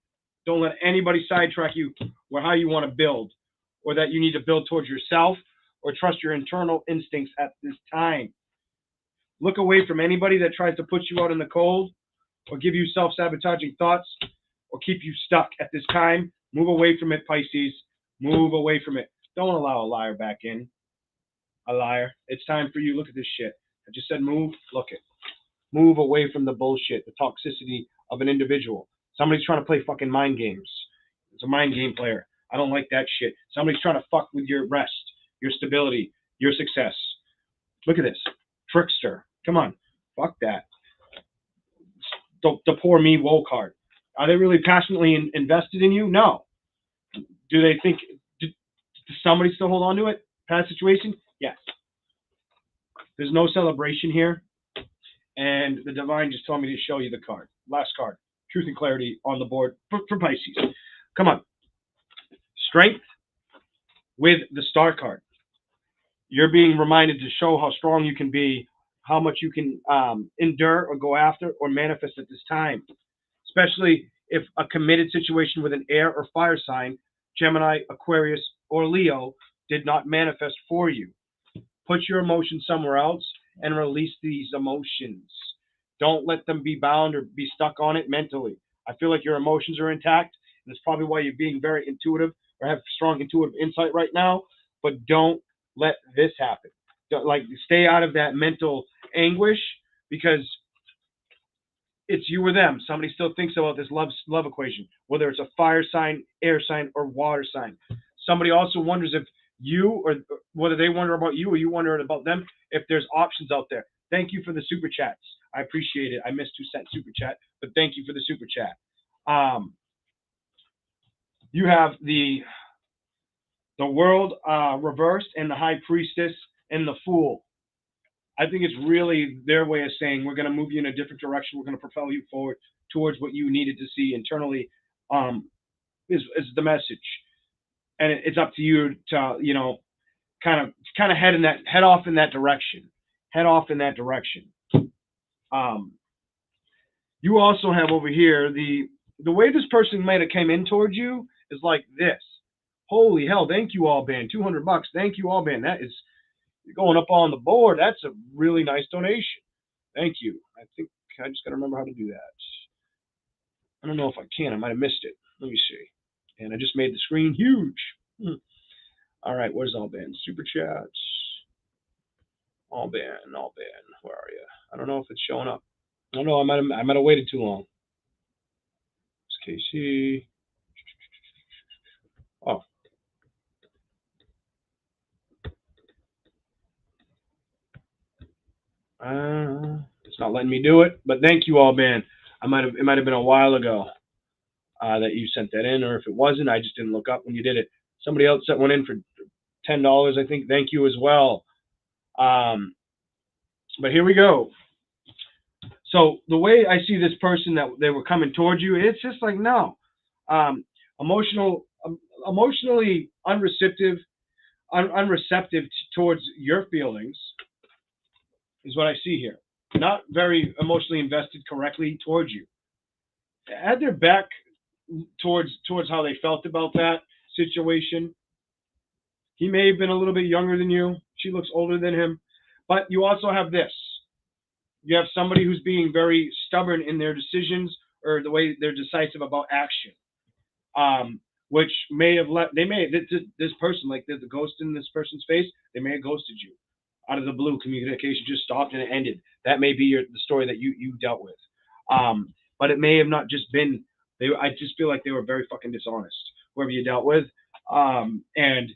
Don't let anybody sidetrack you or how you want to build, or that you need to build towards yourself, or trust your internal instincts at this time. Look away from anybody that tries to put you out in the cold or give you self-sabotaging thoughts or keep you stuck at this time. Move away from it, Pisces. Move away from it. Don't allow a liar back in. A liar. It's time for you. Look at this shit. I just said move. Look it. Move away from the bullshit, the toxicity of an individual. Somebody's trying to play fucking mind games. It's a mind game player. I don't like that shit. Somebody's trying to fuck with your rest, your stability, your success. Look at this. Trickster. Come on. Fuck that. The poor me woe card. Are they really passionately invested in you? No. Do they think, does somebody still hold on to it? Past situation? Yes. There's no celebration here. And the divine just told me to show you the card. Last card. Truth and clarity on the board for Pisces. Come on. Strength with the star card. You're being reminded to show how strong you can be, how much you can endure or go after or manifest at this time. Especially if a committed situation with an air or fire sign, Gemini, Aquarius, or Leo, did not manifest for you. Put your emotions somewhere else and release these emotions. Don't let them be bound or be stuck on it mentally. I feel like your emotions are intact, and it's probably why you're being very intuitive or have strong intuitive insight right now, but don't let this happen. Like, stay out of that mental anguish, because it's you or them. Somebody still thinks about this love equation, whether it's a fire sign, air sign, or water sign. Somebody also wonders if you, or whether they wonder about you or you wonder about them, if there's options out there. Thank you for the super chats. I appreciate it. I missed 2-cent super chat, but thank you for the super chat. You have the The World reversed, and the High Priestess and the Fool. I think it's really their way of saying we're going to move you in a different direction. We're going to propel you forward towards what you needed to see internally. Is the message, and it's up to you to kind of head off in that direction. Head off in that direction. You also have over here the way this person might have came in towards you is like this. Holy hell! Thank you, all band. $200. Thank you, all band. That is going up on the board. That's a really nice donation. Thank you. I think I just got to remember how to do that. I don't know if I can. I might have missed it. Let me see. And I just made the screen huge. All right, where's all band? Super chats. All band. Where are you? I don't know if it's showing up. I don't know. I might have waited too long. It's KC. Oh. It's not letting me do it. But thank you, all band. It might have been a while ago that you sent that in, or if it wasn't, I just didn't look up when you did it. Somebody else sent one in for $10, I think. Thank you as well. But here we go. So the way I see this person that they were coming towards you, it's just like no, emotionally unreceptive towards your feelings is what I see here. Not very emotionally invested correctly towards you. Had their back towards how they felt about that situation. He may have been a little bit younger than you. She looks older than him. But you also have this. You have somebody who's being very stubborn in their decisions or the way they're decisive about action, which may have this person, like the ghost in this person's face, they may have ghosted you out of the blue. Communication just stopped and it ended. That may be the story that you dealt with, but it may have not just been. I just feel like they were very fucking dishonest, whoever you dealt with, and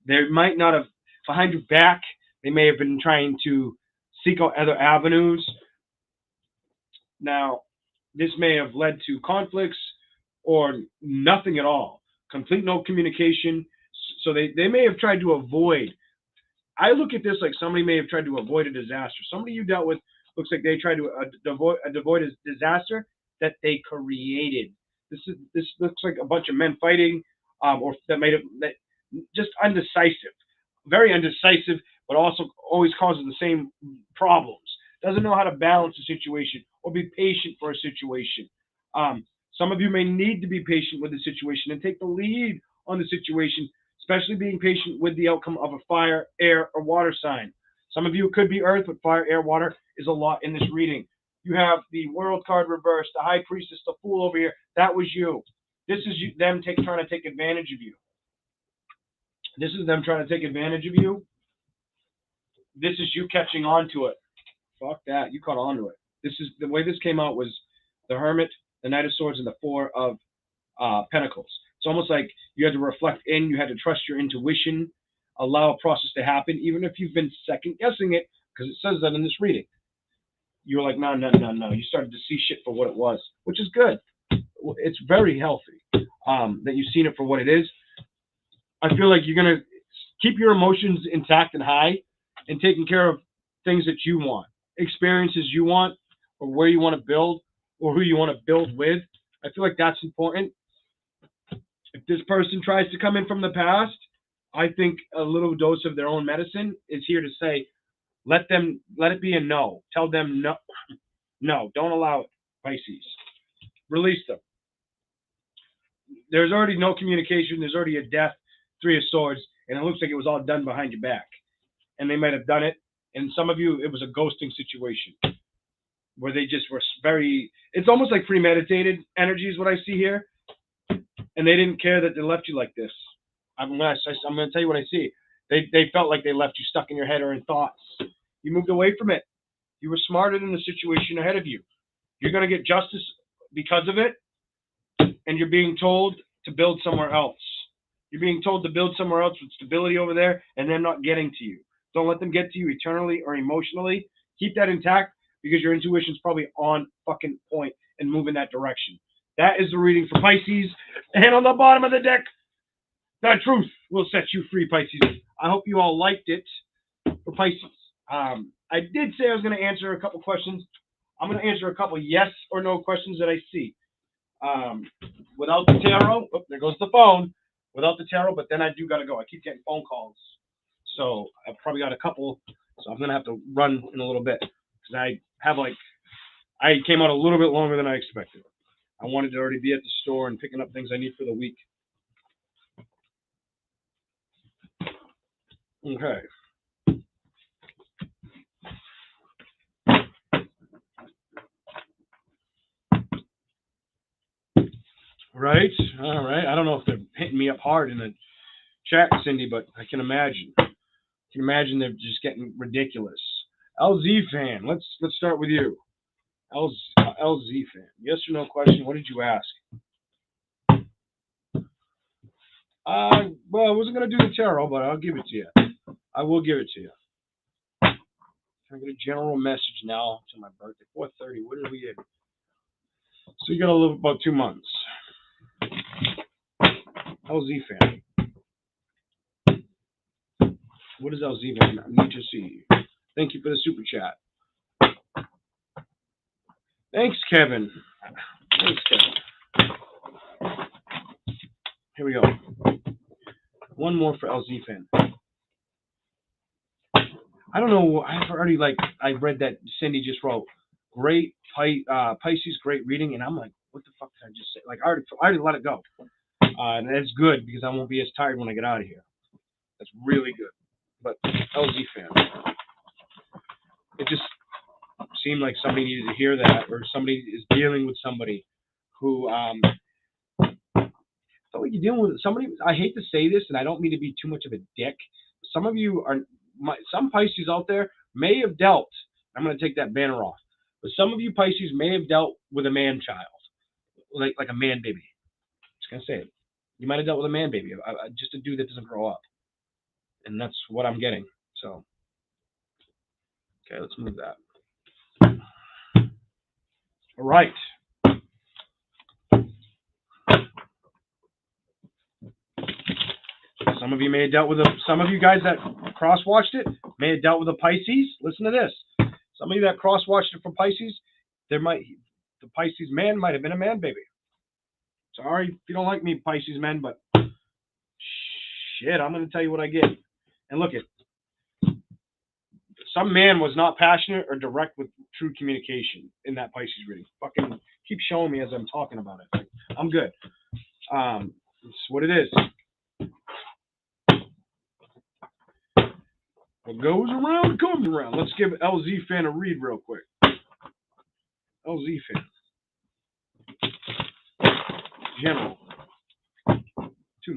they might not have behind your back. They may have been trying to seek out other avenues. Now, this may have led to conflicts or nothing at all. Complete no communication. So they may have tried to avoid. I look at this like somebody may have tried to avoid a disaster. Somebody you dealt with looks like they tried to avoid a disaster that they created. This looks like a bunch of men fighting, or that just undecisive, very undecisive, but also always causes the same problems. Doesn't know how to balance a situation or be patient for a situation. Some of you may need to be patient with the situation and take the lead on the situation, especially being patient with the outcome of a fire, air, or water sign. Some of you could be earth, but fire, air, water is a lot in this reading. You have the World card reversed, the High Priestess, the Fool over here. That was you. This is them trying to take advantage of you. This is them trying to take advantage of you. This is you catching on to it. Fuck that. You caught on to it. This is the way this came out was the Hermit, the Knight of Swords, and the Four of Pentacles. It's almost like you had to reflect in, you had to trust your intuition, allow a process to happen, even if you've been second guessing it, because it says that in this reading. You were like, no. You started to see shit for what it was, which is good. It's very healthy that you've seen it for what it is. I feel like you're going to keep your emotions intact and high and taking care of things that you want, experiences you want, or where you want to build, or who you want to build with. I feel like that's important. If this person tries to come in from the past, I think a little dose of their own medicine is here to say, let it be a no. Tell them no, don't allow it, Pisces. Release them. There's already no communication. There's already a death, Three of Swords, and it looks like it was all done behind your back. And they might have done it. And some of you, it was a ghosting situation where they just were it's almost like premeditated energy is what I see here. And they didn't care that they left you like this. I'm going to tell you what I see. They felt like they left you stuck in your head or in thoughts. You moved away from it. You were smarter than the situation ahead of you. You're going to get justice because of it. And you're being told to build somewhere else. You're being told to build somewhere else with stability over there, and they're not getting to you. Don't let them get to you eternally or emotionally. Keep that intact because your intuition's probably on fucking point and move in that direction. That is the reading for Pisces. And on the bottom of the deck, That truth will set you free, Pisces. I hope you all liked it for Pisces. I did say I was going to answer a couple questions. I'm going to answer a couple yes or no questions that I see. Without the tarot, oh, there goes the phone. Without the tarot, but then I do got to go. I keep getting phone calls. So I've probably got a couple. So I'm going to have to run in a little bit. Because I came out a little bit longer than I expected. I wanted to already be at the store and picking up things I need for the week. Okay. Right. All right. I don't know if they're hitting me up hard in the chat, Cindy, but I can imagine. I can imagine they're just getting ridiculous. LZ fan, let's start with you. LZ fan, yes or no question? What did you ask? Well, I wasn't gonna do the tarot, but I'll give it to you. I will give it to you. Can I get a general message now to my birthday? 4:30. What did we get? So you got to live about 2 months. LZ fan. What is LZ fan? I need to see. Thank you for the super chat. Thanks, Kevin. Thanks, Kevin. Here we go. One more for LZ fan. I don't know. I've already I read that Cindy just wrote great Pisces, great reading, and I'm like, what the fuck did I just say? Like I already let it go, and that's good because I won't be as tired when I get out of here. That's really good. But LZ fan, it just seemed like somebody needed to hear that, or somebody is dealing with somebody who felt like you're dealing with somebody. I hate to say this, and I don't mean to be too much of a dick. Some of you are. Some Pisces out there may have dealt, I'm going to take that banner off, but some of you Pisces may have dealt with a man child, like a man baby. Just going to say it. You might have dealt with a man baby, just a dude that doesn't grow up. And that's what I'm getting. So, okay, let's move that. All right. Some of you may have dealt with some of you guys that cross-watched it may have dealt with a Pisces. Listen to this. Some of you that cross-watched it for Pisces, the Pisces man might have been a man baby. Sorry if you don't like me, Pisces men, but shit, I'm going to tell you what I get. And look some man was not passionate or direct with true communication in that Pisces reading. Fucking keep showing me as I'm talking about it. I'm good. It's what it is. What goes around comes around. Let's give LZ fan a read real quick. LZ fan. General. Two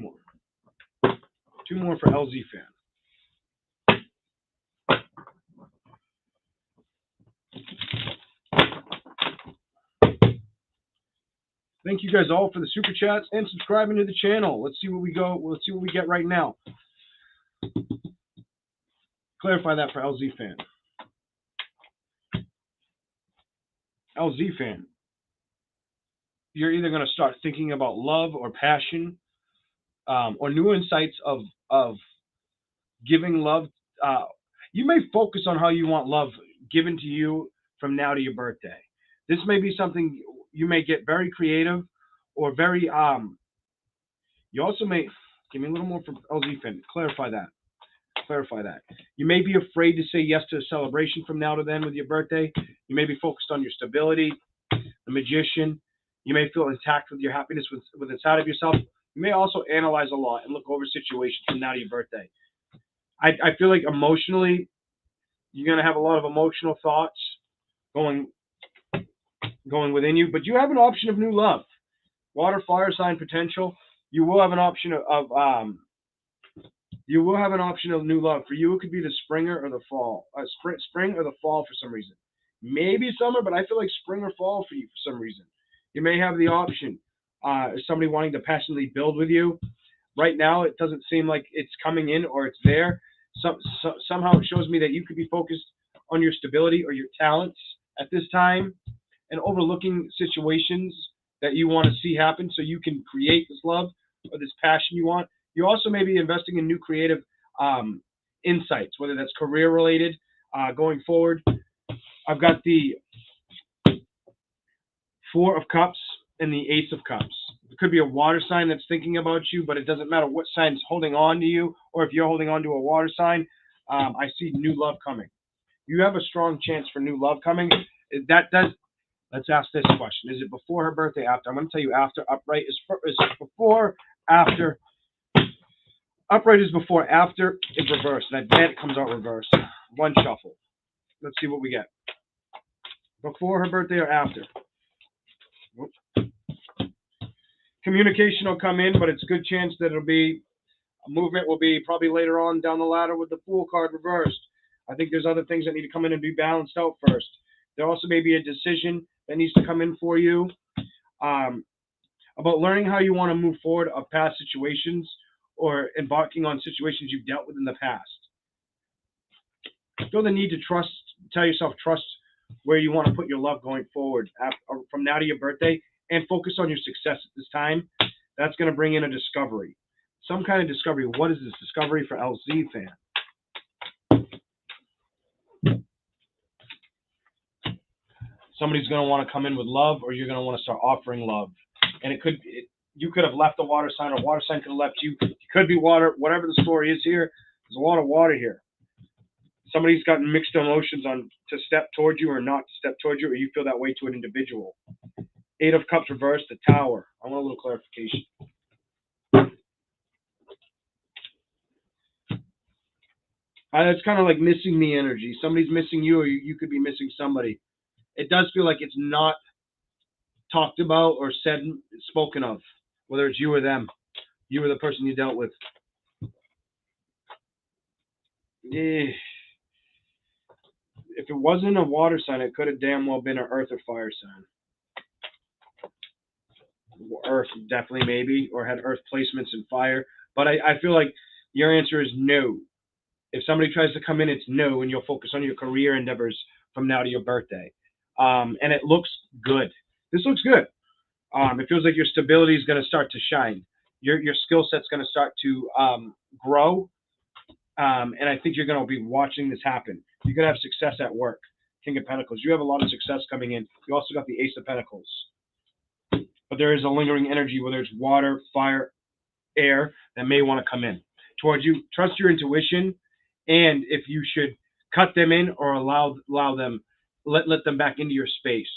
more for LZ fan. Thank you guys all for the super chats and subscribing to the channel. Let's see what we go. Let's see what we get right now. Clarify that for LZ fan. LZ fan. You're either going to start thinking about love or passion, or new insights of giving love. You may focus on how you want love given to you from now to your birthday. This may be something you may get very creative or very. You also may give me a little more from LZ fan. Clarify that. You may be afraid to say yes to a celebration from now to then with your birthday. You may be focused on your stability, the Magician. You may feel intact with your happiness with inside of yourself. You may also analyze a lot and look over situations from now to your birthday. I feel like emotionally, you're going to have a lot of emotional thoughts going within you, but you have an option of new love. Water, fire sign potential. You will have an option of new love. For you, it could be the spring or the fall. Spring or the fall for some reason. Maybe summer, but I feel like spring or fall for you for some reason. You may have the option of somebody wanting to passionately build with you. Right now, it doesn't seem like it's coming in or it's there. Somehow it shows me that you could be focused on your stability or your talents at this time and overlooking situations that you want to see happen so you can create this love or this passion you want. You also may be investing in new creative insights, whether that's career related going forward. I've got the Four of Cups and the Ace of Cups. It could be a water sign that's thinking about you, but it doesn't matter what sign's holding on to you, or if you're holding on to a water sign. I see new love coming. You have a strong chance for new love coming. That does. Let's ask this question: is it before her birthday? After? I'm going to tell you after. Upright is before. After. Upright is before. After is reverse. And I bet it comes out reverse. One shuffle. Let's see what we get. Before her birthday or after? Communication will come in, but it's a good chance that it'll be a movement will be probably later on down the ladder with the Fool card reversed. I think there's other things that need to come in and be balanced out first. There also may be a decision that needs to come in for you about learning how you want to move forward of past situations or embarking on situations you've dealt with in the past. Feel the need to trust, tell yourself trust where you want to put your love going forward from now to your birthday, and focus on your success at this time. That's going to bring in a discovery. Some kind of discovery. What is this discovery for LZ fan? Somebody's going to want to come in with love, or you're going to want to start offering love. And you could have left the water sign, or water sign could have left you. It could be water. Whatever the story is here, there's a lot of water here. Somebody's got mixed emotions on to step towards you or not to step towards you, or you feel that way to an individual. Eight of Cups reversed, the Tower. I want a little clarification. It's kind of like missing the energy. Somebody's missing you, or you could be missing somebody. It does feel like it's not talked about or spoken of, whether it's you or them, you or the person you dealt with. If it wasn't a water sign, it could have damn well been an earth or fire sign. Earth, definitely, maybe, or had earth placements in fire. But I feel like your answer is no. If somebody tries to come in, it's no, and you'll focus on your career endeavors from now to your birthday. And it looks good. This looks good. It feels like your stability is going to start to shine. Your skill set's going to start to grow. And I think you're going to be watching this happen. You're going to have success at work. King of Pentacles. You have a lot of success coming in. You also got the Ace of Pentacles. But there is a lingering energy, whether it's water, fire, air, that may want to come in towards you. Trust your intuition, and if you should cut them in or allow them, let them back into your space.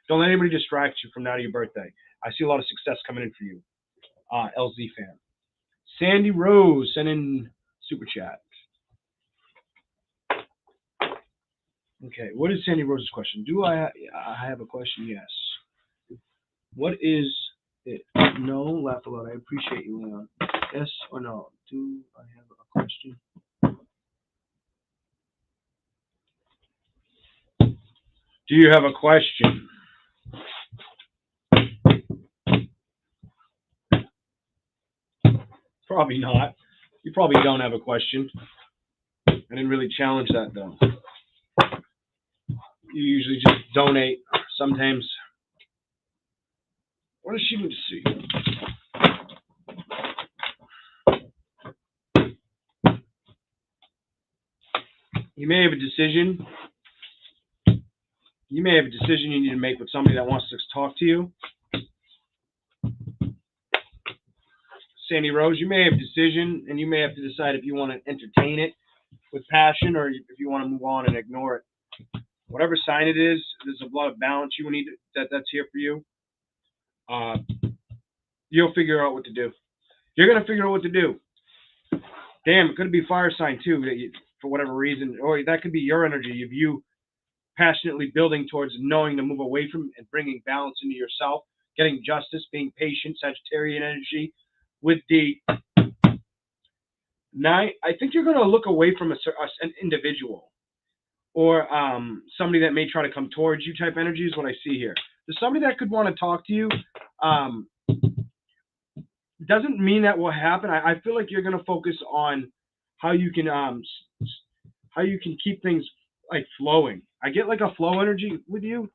Don't let anybody distract you from now to your birthday. I see a lot of success coming in for you, LZ fan. Sandy Rose sent in super chat. Okay, what is Sandy Rose's question? Do I have a question? Yes. What is it? No, laugh a lot. I appreciate you, Leon. Yes or no? Do I have a question? Do you have a question? Probably not. You probably don't have a question. I didn't really challenge that, though. You usually just donate. Sometimes. What does she need to see? You may have a decision. You may have a decision you need to make with somebody that wants to talk to you. Sandy Rose, you may have a decision, and you may have to decide if you want to entertain it with passion or if you want to move on and ignore it. Whatever sign it is, there's a lot of balance you need that's here for you. You'll figure out what to do. You're going to figure out what to do. Damn, it could be fire sign too, for whatever reason. Or that could be your energy of you passionately building towards knowing to move away from and bringing balance into yourself, getting justice, being patient, Sagittarian energy. With the 9, I think you're going to look away from an individual or somebody that may try to come towards you type energy is what I see here. There's somebody that could want to talk to you. Doesn't mean that will happen. I feel like you're going to focus on how you can keep things like flowing. I get like a flow energy with you.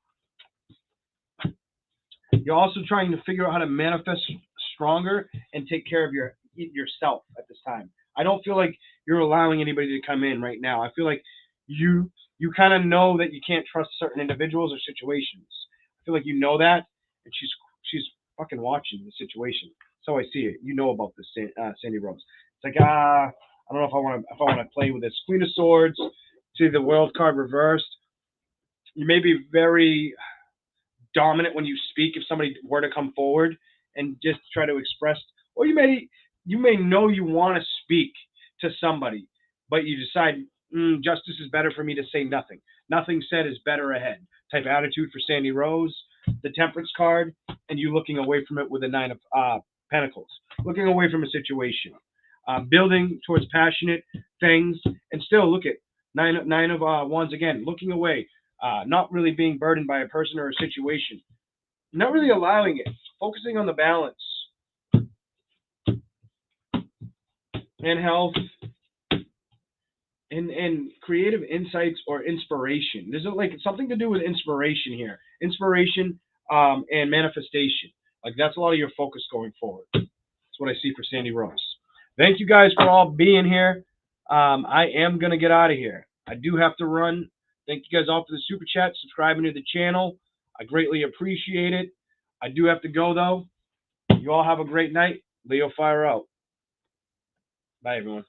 You're also trying to figure out how to manifest stronger and take care of yourself at this time. I don't feel like you're allowing anybody to come in right now. I feel like you kind of know that you can't trust certain individuals or situations. I feel like you know that, and she's fucking watching the situation. So I see it. You know about this, Sandy Rose. It's like I don't know if I want to play with this Queen of Swords to the World card reversed. You may be very dominant when you speak if somebody were to come forward and just try to express, or you may know you want to speak to somebody, but you decide justice is better for me to say nothing. Nothing said is better ahead type attitude for Sandy Rose. The Temperance card, and you looking away from it with the Nine of Pentacles, looking away from a situation, building towards passionate things, and still look at Nine of Wands again, looking away. Not really being burdened by a person or a situation. Not really allowing it. Focusing on the balance. And health. And creative insights or inspiration. There's like something to do with inspiration here. Inspiration and manifestation. Like that's a lot of your focus going forward. That's what I see for Sandy Rose. Thank you guys for all being here. I am going to get out of here. I do have to run. Thank you guys all for the super chat, subscribing to the channel. I greatly appreciate it. I do have to go, though. You all have a great night. Leo, fire out. Bye, everyone.